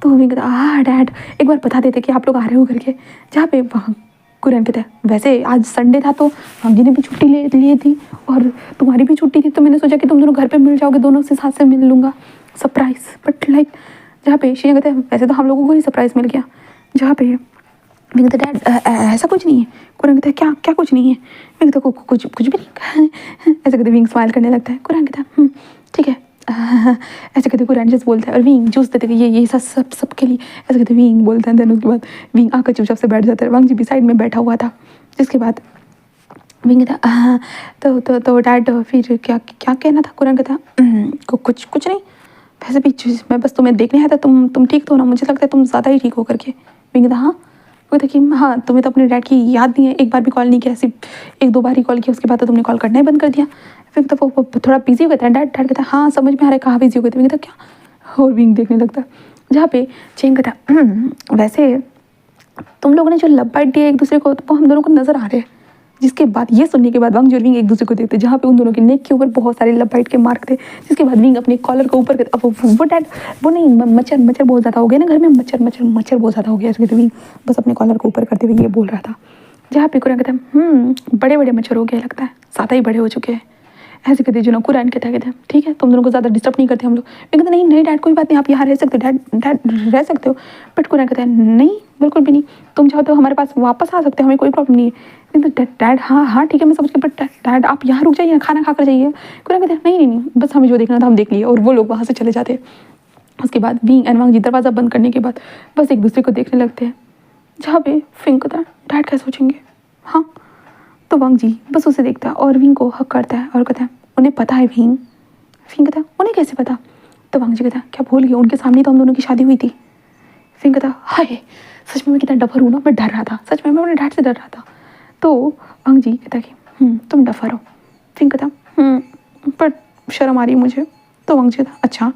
तो विंग कहता डैड एक बार बता देते कि आप लोग आ रहे हो करके। जहाँ पे कुरान कहता है वैसे आज संडे था तो वांग जी ने भी छुट्टी ले ली थी और तुम्हारी भी छुट्टी थी, तो मैंने सोचा कि तुम दोनों घर पे मिल जाओगे, दोनों से साथ से मिल लूँगा, सरप्राइज। बट लाइक जहाँ पे शीशा कहते हैं वैसे तो हम लोगों को ही सरप्राइज़ मिल गया। जहाँ पे मैं कहता डैड ऐसा कुछ नहीं है। कुरान कहता है क्या कुछ नहीं है? मैं कहता कुछ भी नहीं। ऐसे कहते विंग स्माइल करने लगता है। कुरान कहता ठीक है। ऐसे कहते कुरान जस्ट बोलता है और विंग जूस देते ये सब के लिए। ऐसे कहते विंग बोलता है। देन उसके बाद विंग आकर चुपचाप से बैठ जाता है। वांग जी भी साइड में बैठा हुआ था। जिसके बाद विंग कहता हाँ। तो डैड फिर क्या क्या कहना था? कुरान कहता कुछ कुछ नहीं, वैसे भी मैं बस तुम्हें देखने आया था, तुम ठीक तो हो ना? मुझे लगता है तुम ज़्यादा ही ठीक हो करके। विंग कहता हाँ। वो कहता कि हाँ, तुम्हें तो अपने डैड की याद नहीं है, एक बार भी कॉल नहीं किया, सिर्फ एक दो बार ही कॉल किया, उसके बाद तो तुमने कॉल करना ही बंद कर दिया। फिर तो वो थोड़ा बिजी हो गया था डैड। डैड कहता हाँ समझ में आ रहा है कहाँ बिजी हो गए थे। विंग कहता क्या? और विंग देखने लगता जहाँ पे चेंग कहता वैसे तुम लोगों ने जो लब बाइट दिया एक दूसरे को, वो हम दोनों को नजर आ रहे हैं। जिसके बाद ये सुनने के बाद वांग और विंग एक दूसरे को देखते, जहाँ पे उन दोनों के नेक के ऊपर बहुत सारे लब बाइट के मार्क थे। जिसके बाद विंग अपने कॉलर को ऊपर अब वो डैड वो नहीं मच्छर मच्छर बहुत ज़्यादा हो गया ना घर में, मच्छर मच्छर मच्छर बहुत ज़्यादा हो गया, इसके तो विंग बस अपने कॉलर को ऊपर करते हुए ये बोल रहा था। जहाँ पे कुरान कहता है बड़े बड़े मच्छर हो गए लगता है, ज़्यादा ही बड़े हो चुके हैं। ऐसे कहते जो ना कुरान कहता है ठीक है तुम दोनों को ज़्यादा डिस्टर्ब नहीं करते हम लोग। मैं कहता नहीं नहीं डैड कोई बात नहीं, आप यहाँ रह सकते हो, डैड डैड रह सकते हो। बट कुरान कहता है नहीं बिल्कुल भी नहीं, तुम चाहो तो हमारे पास वापस आ सकते हो, हमें कोई प्रॉब्लम नहीं है। तो डैड हाँ हाँ ठीक है मैं समझ गया, बट डैड आप यहाँ रुक जाइए, खाना खा कर जाइए। कुरान कहते हैं नहीं नहीं नहीं बस हमें जो देखना था हम देख लिए, और वो लोग वहाँ से चले जाते। उसके बाद विंग एंड वांग जी दरवाज़ा बंद करने के बाद बस एक दूसरे को देखने लगते हैं। जहाँ पे फिंग कहता है डैड क्या सोचेंगे? हाँ। तो वांग जी बस उसे देखता है और विंग को हक करता है और कहता है उन्हें पता है विंग। फिंग कहता है उन्हें कैसे पता? तो वांग जी कहता है क्या भूल गया, उनके सामने तो हम दोनों की शादी हुई थी। फिंग कहता हाय सच में मैं कितना डफर हूँ ना, मैं डर रहा था, सच में मैं अपने डैड से डर रहा था। तो वांग जी कहता कि तुम डफर हो। फिंग कहता पर शर्म आ रही है मुझे। तो वांग जी कहता अच्छा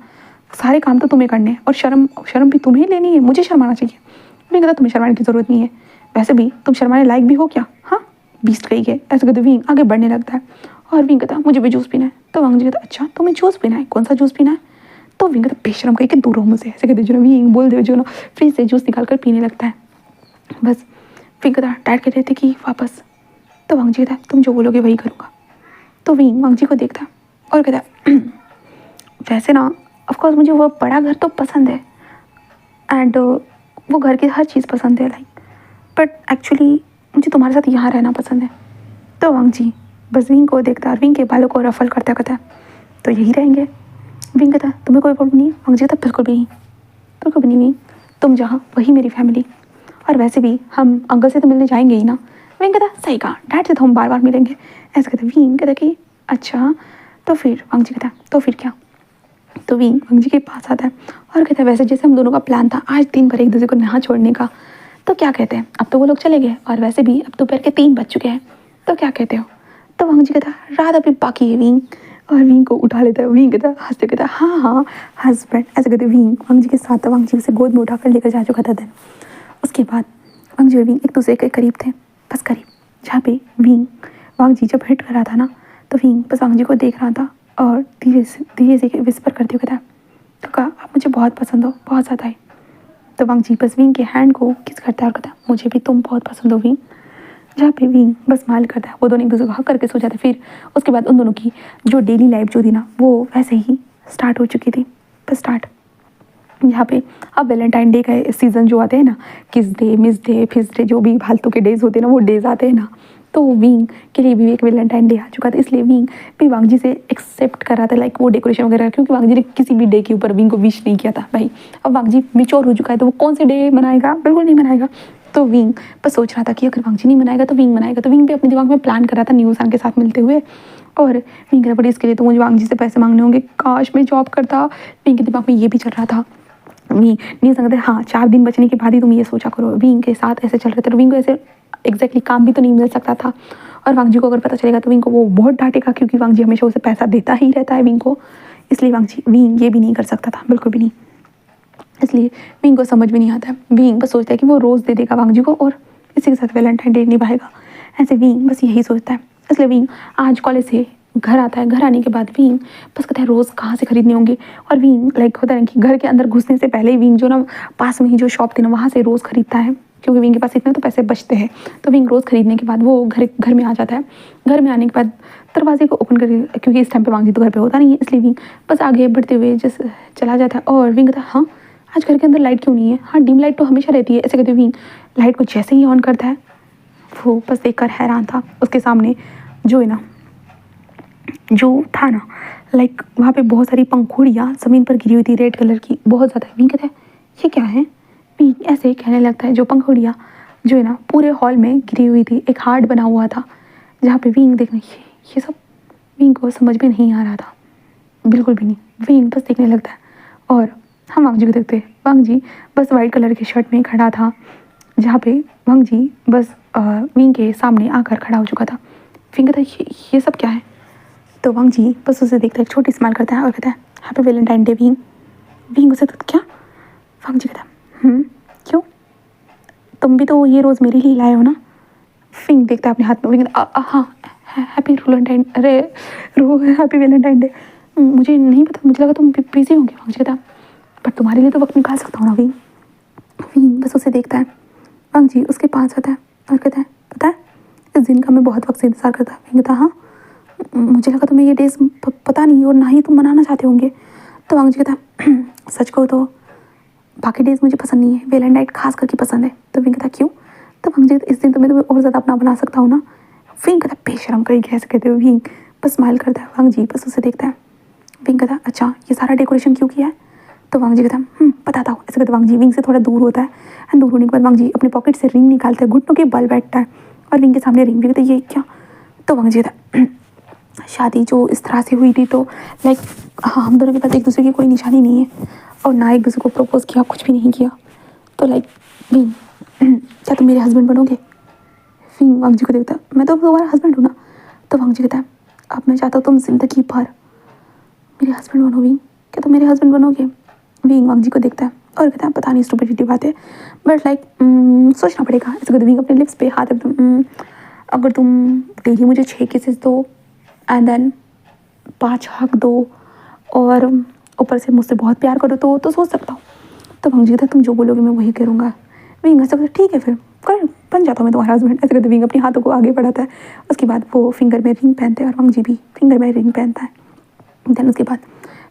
सारे काम तो तुम्हें करने हैं और शर्म शर्म भी तुम्हें लेनी है, मुझे शर्माना चाहिए। फिंग कहता तुम्हें शर्माने की ज़रूरत नहीं है, वैसे भी तुम शर्माने लायक भी हो क्या? हाँ बीस्ट कही है। ऐसे कहते विंग आगे बढ़ने लगता है और विंग कहता मुझे भी जूस पीना है। तो वांग जी कहता अच्छा तुम्हें जूस पीना है, कौन सा जूस पीना है? तो विंग कहता बेशरम कही कि दूर हो मुझसे। ऐसे कहते जो ना विंग बोल दे जो ना फ्रिज से जूस निकाल कर पीने लगता है। बस विंग कहता डैड कह रहे थे कि वापस। तो वांग जी कहता तुम जो बोलोगे वही करूँगा। तो विंग वांग जी को देखता है और कहता वैसे ना ऑफकोर्स मुझे वो बड़ा घर तो पसंद है एंड वो घर की हर चीज़ पसंद है लाइक, बट एक्चुअली मुझे तुम्हारे साथ यहाँ रहना पसंद है। तो वांग जी बस विंग को देखता है और विंग के बालों को रफल करता कहता तो यही रहेंगे। विंग कहता तुम्हें कोई प्रॉब्लम नहीं? वांग जी कहता बिल्कुल भी नहीं, बिल्कुल भी नहीं विंग, तुम जहाँ वही मेरी फैमिली, और वैसे भी हम अंकल से तो मिलने जाएंगे ही ना। विंग कहता सही कहा, डैड से तो हम बार बार मिलेंगे। ऐसे कहता विंग कहता कि अच्छा तो फिर वांग जी कहता तो फिर क्या? तो विंग वांग जी के पास आता है और कहता है वैसे जैसे हम दोनों का प्लान था आज दिन भर एक दूसरे को नहा छोड़ने का, तो क्या कहते हैं? अब तो वो लोग चले गए और वैसे भी अब दोपहर के 3 बज चुके हैं, तो क्या कहते हो? तो वांग जी कहता रात अभी बाकी है विंग, और विंग को उठा लेता है। विंग कहता हंसते कहता हाँ हाँ हस्बैंड। ऐसे कहते विंग वांग जी के साथ, तो वांग जी उसे गोद में उठाकर लेकर जा चुका था दिन। उसके बाद वांग जी और विंग एक दूसरे के करीब थे, बस करीब, जहाँ पे विंग वांग जी जब हिट कर रहा था ना तो विंग बस वांग जी को देख रहा था और धीरे से विस्पर करते हुए कहता तो कहा आप मुझे बहुत पसंद हो, बहुत ज़्यादा ही। तो वांग जी बस विंग के हैंड को किस करता है और कहता मुझे भी तुम बहुत पसंद हो विंग। जहाँ पे विंग बस स्माइल करता है, वो दोनों एक दूसरे को हक करके सो जाते। फिर उसके बाद उन दोनों की जो डेली लाइफ जो थी ना वो वैसे ही स्टार्ट हो चुकी थी, बस स्टार्ट। यहाँ पे अब वैलेंटाइन डे का सीज़न जो आते हैं ना, किस डे मिस डे फिस डे जो भी फालतू के डेज होते हैं ना वो डेज आते हैं ना, तो विंग के लिए भी एक वैलेंटाइन डे आ चुका था, इसलिए विंग भी वांग जी से एक्सेप्ट कर रहा था लाइक वो डेकोरेशन वगैरह, क्योंकि वांग जी ने किसी भी डे के ऊपर विंग को विश नहीं किया था भाई। अब वांग जी मेच्योर हो चुका है तो वो कौन से डे मनाएगा? बिल्कुल नहीं मनाएगा। तो विंग बस सोच रहा था कि अगर वांग जी नहीं मनाएगा तो विंग मनाएगा। तो विंग भी अपने दिमाग में प्लान कर रहा था न्यू सन के साथ मिलते हुए, और विंग कह रहा बट इसके लिए तो मुझे वांग जी से पैसे मांगने होंगे, काश मैं जॉब करता। विंग के दिमाग में ये भी चल रहा था। नहीं सकते हाँ 4 दिन बचने के बाद ही तुम ये सोचा करो। विंग के साथ ऐसे चल रहे थे, तो विंग को ऐसे एग्जैक्टली काम भी तो नहीं मिल सकता था, और वांग जी को अगर पता चलेगा तो विंग को वो बहुत डांटेगा, क्योंकि वांग जी हमेशा उसे पैसा देता ही रहता है विंग को, इसलिए विंग ये भी नहीं कर सकता था, बिल्कुल भी नहीं। इसलिए विंग को समझ में नहीं आता है। विंग बस सोचता है कि वो रोज़ दे देगा वांग जी को और इसी के साथ वैलेंटाइन डे निभाएगा। ऐसे विंग बस यही सोचता है। इसलिए विंग आज कॉलेज से घर आता है। घर आने के बाद विंग बस कहता है रोज़ कहाँ से खरीदने होंगे, और विंग लाइक होता है कि घर के अंदर घुसने से पहले ही विंग जो ना पास में ही जो शॉप थी ना वहाँ से रोज़ खरीदता है, क्योंकि विंग के पास इतने तो पैसे बचते हैं। तो विंग रोज़ खरीदने के बाद वो घर में आ जाता है। घर में आने के बाद दरवाजे को ओपन करके, क्योंकि इस टाइम पे वांग जी तो घर पे होता नहीं है, इसलिए विंग बस आगे बढ़ते हुए जैसे चला जाता है। और विंग कहता है हाँ आज घर के अंदर लाइट क्यों नहीं है? हाँ डिम लाइट तो हमेशा रहती है। ऐसे कहते विंग लाइट को जैसे ही ऑन करता है वो बस देखकर हैरान था। उसके सामने जो है ना जो था ना लाइक वहाँ पे बहुत सारी पंखुड़ियाँ ज़मीन पर गिरी हुई थी रेड कलर की, बहुत ज़्यादा। विंग कहता है ये क्या है? विंग ऐसे कहने लगता है जो पंखुड़ियाँ जो है ना पूरे हॉल में गिरी हुई थी, एक हार्ट बना हुआ था जहाँ पे विंग देखना, ये सब विंग को समझ में नहीं आ रहा था, बिल्कुल भी नहीं। विंग बस देखने लगता है और हम वांग जी को देखते हैं। वांग जी बस वाइट कलर के शर्ट में खड़ा था, जहाँ पे वांग जी बस विंग के सामने आकर खड़ा हो चुका था। विंग कहता है ये सब क्या है? तो वांग जी बस उसे देखता है, एक छोटी स्माइल करता है और कहता है happy Valentine day wing. Wing उसे तो क्या? वांग जी कहता है क्यों? तुम भी तो ये रोज़ मेरे लिए लाए हो ना? विंग देखता है अपने हाथ में। विंग हाँ हैप्पी वैलेंटाइन, अरे हैप्पी वैलेंटाइन डे। मुझे नहीं पता, मुझे लगा तुम बिजी होंगे। वांग जी कहता पर तुम्हारे लिए तो वक्त निकाल सकता हूँ ना विंग। विंग बस उसे देखता है। वांग जी उसके पास आता है और कहता है पता है इस दिन का मैं बहुत वक्त से इंतज़ार करता। विंग कहता हाँ, मुझे लगा तुम्हें ये डेज पता नहीं और ना ही तुम मनाना चाहते होंगे। तो वांग जी कहता सच कहो तो बाकी डेज मुझे पसंद नहीं है, वैलेंटाइन खास करके पसंद है। तो विंग कहता क्यों? तो वांग जी इस दिन तो मैं तुम्हें और ज़्यादा अपना बना सकता हूँ ना। विंग कहता बेशरम कहीं कैसे कहते हो। विंग बस स्माइल करता है। वांग जी बस उसे देखता है। विंग कहता अच्छा ये सारा डेकोरेशन क्यों किया है? तो वांग जी कहता बताता हूँ। ऐसे कहते वांग जी विंग से थोड़ा दूर होता है एंड दूर होने के बाद वांग जी अपने पॉकेट से रिंग निकालता है, घुटनों के बल बैठता है और विंग के सामने रिंग भी कहता है ये क्या? तो वांग जी कहता शादी जो इस तरह से हुई थी तो लाइक हाँ हम दोनों के पास एक दूसरे की कोई निशानी नहीं है और ना एक दूसरे को प्रपोज किया, कुछ भी नहीं किया। तो लाइक विंग क्या तुम मेरे हस्बैंड बनोगे? विंग वांग जी को देखता मैं तो तुम्हारा हस्बैंड हूँ ना। तो वांग जी कहता है अब मैं चाहता हूँ तुम जिंदगी भर मेरे हस्बैंड बनो। विंग क्या तुम मेरे हस्बैंड बनोगे? विंग वांग जी को देखता है और कहता है पता नहीं स्टूपिडिटी बात है बट लाइक सोचना पड़ेगा। ऐसे कहते विंग अपने लिप्स पे हाथ एकदम अगर तुम डेली मुझे 6 किसेस दो एंड देन 5 हक दो और ऊपर से मुझसे बहुत प्यार करो तो सोच सकता हूँ। तो वांग जी कहता तुम जो बोलोगे मैं वही करूँगा। विंग ऐसा कहता ठीक है फिर कर बन जाता हूँ मैं तुम्हारा हस्बैंड। ऐसे कहते विंग अपने हाथों को आगे बढ़ाता है। उसके बाद वो फिंगर में रिंग पहनते हैं और वांग जी भी फिंगर में रिंग पहनता है। देन उसके बाद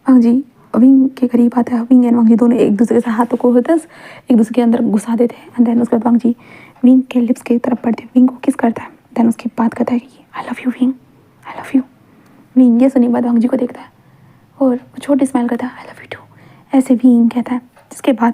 वांग जी विंग के करीब आता है। विंग एंड वांग जी दोनों एक दूसरे के हाथों को एक दूसरे के अंदर घुसा देते हैं एंड देन उसके बाद वांग जी विंग के लिप्स की तरफ बढ़ते हैं, विंग को किस करता है। देन उसके बाद कहता है कि I love you wing, I love you. Wing ये सुनने के बाद वांग जी को देखता है और छोटी स्माइल करता है आई लव यू टू, ऐसे विंग कहता है। जिसके बाद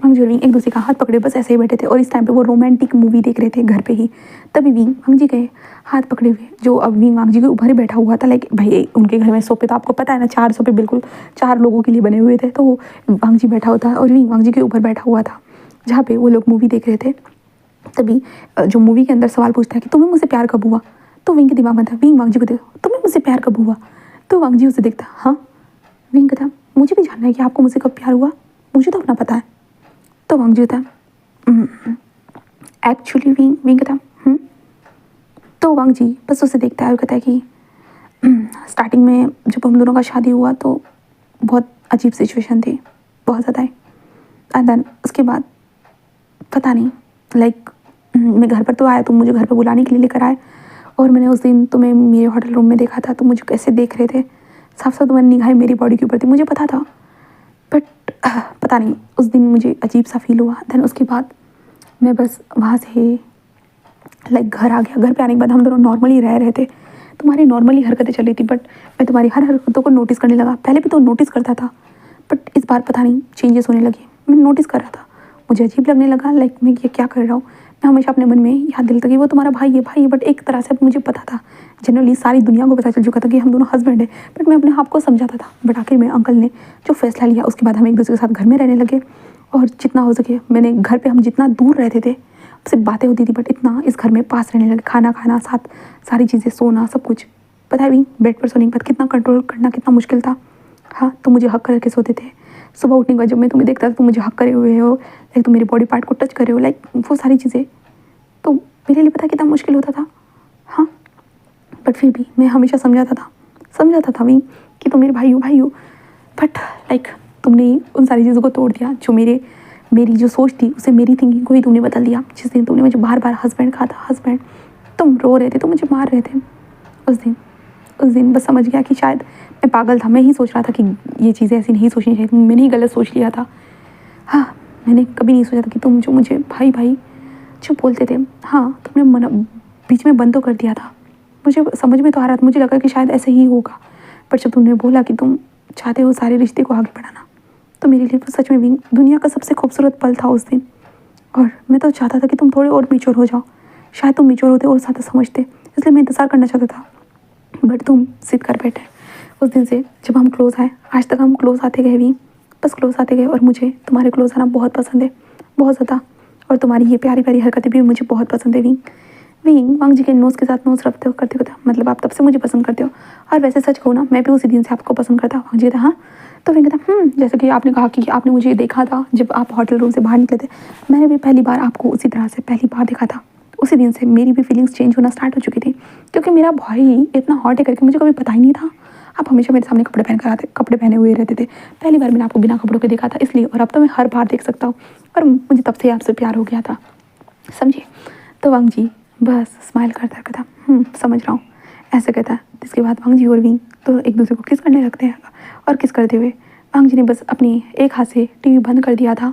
वांग जी और विंग एक दूसरे का हाथ पकड़े बस ऐसे ही बैठे थे और इस टाइम पे वो रोमांटिक मूवी देख रहे थे घर पे ही। तभी विंग वांग जी के हाथ पकड़े हुए जो अब विंग वांग जी के ऊपर ही बैठा हुआ था। लाइक भाई उनके घर में सोफे तो आपको पता है ना 4 सोफे बिल्कुल 4 लोगों के लिए बने हुए थे। तो वांग जी बैठा होता है और विंग वांग जी के ऊपर बैठा हुआ था जहाँ पे वो लोग मूवी देख रहे थे। तभी जो मूवी के अंदर सवाल पूछता है कि तुम्हें मुझसे प्यार कब हुआ। तो विंग के दिमाग में था विंग वांग जी को देखो तुम्हें मुझसे प्यार कब हुआ। तो वांग जी उसे देखता हाँ। विंग कहता मुझे भी जानना है कि आपको मुझसे कब प्यार हुआ, मुझे तो अपना पता है। तो वांग जी कहता एक्चुअली विंग कहता तो वांग जी बस उसे देखता है और कहता है कि स्टार्टिंग में जब हम दोनों का शादी हुआ तो बहुत अजीब सिचुएशन थी, बहुत ज़्यादा है। एंड देन उसके बाद पता नहीं लाइक मैं घर पर तो आया, तुम मुझे घर पर बुलाने के लिए लेकर आए और मैंने उस दिन तुम्हें मेरे होटल रूम में देखा था तो मुझे कैसे देख रहे थे, साफ साफ तुम्हारी निगाहें मेरी बॉडी के ऊपर थी, मुझे पता था बट पता नहीं उस दिन मुझे अजीब सा फील हुआ। देन उसके बाद मैं बस वहाँ से लाइक घर आ गया। घर पे आने के बाद हम दोनों नॉर्मली रह रहे थे, तुम्हारी नॉर्मली हरकतें चल रही थी बट मैं तुम्हारी हर हरकतों को नोटिस करने लगा। पहले भी तो नोटिस करता था बट इस बार पता नहीं चेंजेस होने लगे। मैं नोटिस कर रहा था, मुझे अजीब लगने लगा लाइक मैं ये क्या कर रहा हूँ। मैं हमेशा अपने मन में याद दिलता कि वो तुम्हारा भाई है बट एक तरह से मुझे पता था, जनरली सारी दुनिया को पता चल चुका था कि हम दोनों हस्बैंड हैं बट मैं अपने आप को समझाता था। बट आखिर में अंकल ने जो फैसला लिया उसके बाद हम एक दूसरे के साथ घर में रहने लगे और जितना हो सके मैंने घर पे हम जितना दूर रहते थे सिर्फ बातें होती थी बट इतना इस घर में पास रहने लगे, खाना खाना साथ, सारी चीज़ें, सोना, सब कुछ। पता है भी बेड पर सोने के बाद कितना कंट्रोल करना कितना मुश्किल था। हाँ तुम मुझे हक करके सोते थे, सुबह उठने के बाद जब मैं तुम्हें देखता था तुम मुझे हक करे हुए हो, लाइक तुम मेरे बॉडी पार्ट को टच करे हो, लाइक वो सारी चीज़ें तो मेरे लिए पता कितना मुश्किल होता था। हाँ बट फिर भी मैं हमेशा समझाता था भी कि तुम मेरे भाई हो बट लाइक तुमने उन सारी चीज़ों को तोड़ दिया। जो मेरी जो सोच थी उसे मेरी थिंकिंग को ही तुमने बदल दिया। जिस दिन तुमने मुझे बार बार हस्बैंड कहा था हस्बैंड, तुम रो रहे थे, तुम मुझे मार रहे थे। उस दिन बस समझ गया कि शायद मैं पागल था, मैं ही सोच रहा था कि ये चीज़ें ऐसी नहीं सोचनी चाहिए, मैंने ही गलत सोच लिया था। हाँ मैंने कभी नहीं सोचा था कि तुम जो मुझे भाई जो बोलते थे, हाँ तुमने मन बीच में बंद तो कर दिया था। मुझे समझ में तो आ रहा था, मुझे लगा कि शायद ऐसे ही होगा पर जब तुमने बोला कि तुम चाहते हो सारे रिश्ते को आगे बढ़ाना तो मेरे लिए वो सच में भी दुनिया का सबसे खूबसूरत पल था उस दिन। और मैं तो चाहता था कि तुम थोड़े और मैच्योर हो जाओ, शायद तुम मैच्योर होते और ज़्यादा समझते। इसलिए मैं इंतज़ार करना चाहता था, बट तुम जिद कर बैठे। उस दिन से जब हम क्लोज़ आए, आज तक हम क्लोज़ आते गए भी, बस क्लोज़ आते गए, और मुझे तुम्हारे क्लोज़ आना बहुत पसंद है, बहुत ज़्यादा। और तुम्हारी ये प्यारी प्यारी हरकतें भी मुझे बहुत पसंद है विंग। विंग वांग जी के नोज़ के साथ नोज़ रखते हो करते हो, मतलब आप तब से मुझे पसंद करते हो। और वैसे सच कहूँ ना, मैं भी उसी दिन से आपको पसंद करता। वांग जी कहता हाँ। तो विंग कहता जैसे कि आपने कहा कि आपने मुझे देखा था जब आप होटल रूम से बाहर निकले थे, मैंने भी पहली बार आपको उसी तरह से पहली बार देखा था। उसी दिन से मेरी भी फीलिंग्स चेंज होना स्टार्ट हो चुकी थी, क्योंकि मेरा भाई इतना हॉट है करके मुझे कभी पता ही नहीं था। आप हमेशा मेरे सामने कपड़े पहने हुए रहते थे। पहली बार मैंने आपको बिना कपड़ों के देखा था, इसलिए। और अब तो मैं हर बार देख सकता हूँ, और मुझे तब से आपसे प्यार हो गया था, समझिए। तो वांग जी बस स्माइल करता कहता समझ रहा हूँ, ऐसे कहता है। इसके बाद वांग जी और विंग तो एक दूसरे को किस करने लगते हैं, और किस करते हुए वांग जी ने बस अपनी एक हाथ से टीवी बंद कर दिया था,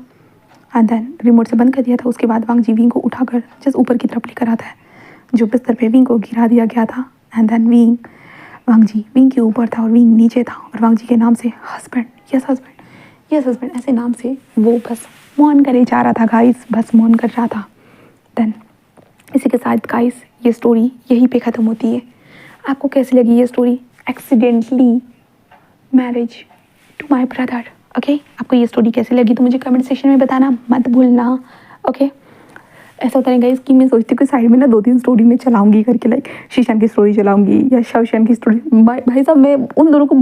एंड देन रिमोट से बंद कर दिया था। उसके बाद वांग जी विंग को उठाकर जस्ट ऊपर की तरफ लेकर आता है, जो बिस्तर पे विंग को गिरा दिया गया था। And then Wang ji Wing के ऊपर था और विंग नीचे था, और वांग जी के नाम से husband, yes husband, yes husband, ऐसे नाम से वो बस मौन करे जा रहा था गाइस, बस मौन कर रहा था। देन इसी के साथ गाइस ये स्टोरी यहीं पे ख़त्म होती है। आपको कैसी लगी ये story, accidentally marriage to my brother? Okay, आपको ये स्टोरी कैसी लगी तो मुझे कमेंट सेक्शन में बताना मत भूलना। ओके, ऐसा होता है गाइस कि मैं सोचती हूँ कि साइड में ना 2-3 स्टोरी में चलाऊंगी करके, लाइक शीशान की स्टोरी चलाऊंगी या शवशान की स्टोरी। भाई साहब, मैं उन दोनों को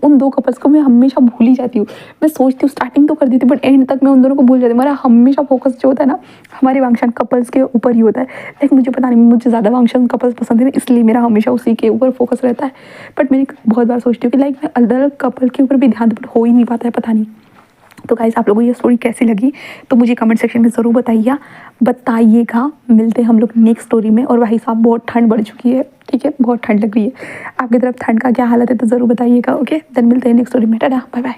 उन दो कपल्स को मैं हमेशा भूल ही जाती हूँ। मैं सोचती हूँ स्टार्टिंग तो कर देती, बट एंड तक मैं उन दोनों को भूल जाती हूँ। मेरा हमेशा फोकस जो होता है ना हमारे वांगशान कपल्स के ऊपर ही होता है। लाइक मुझे पता नहीं, मुझे ज़्यादा वांगशान कपल्स पसंद है, इसलिए मेरा हमेशा उसी के ऊपर फोकस रहता है। बट मैं बहुत बार सोचती हूँ कि लाइक मैं अदर कपल के ऊपर भी ध्यान, बट हो ही नहीं पाता है, पता नहीं। तो गाइस आप लोगों को ये स्टोरी कैसी लगी तो मुझे कमेंट सेक्शन में ज़रूर बताइएगा। मिलते हैं हम लोग नेक्स्ट स्टोरी में। और भाई साहब बहुत ठंड बढ़ चुकी है, ठीक है, बहुत ठंड लग रही है। आपकी तरफ ठंड का क्या हालत है तो ज़रूर बताइएगा। ओके, देन मिलते हैं नेक्स्ट स्टोरी में। Tata, bye bye.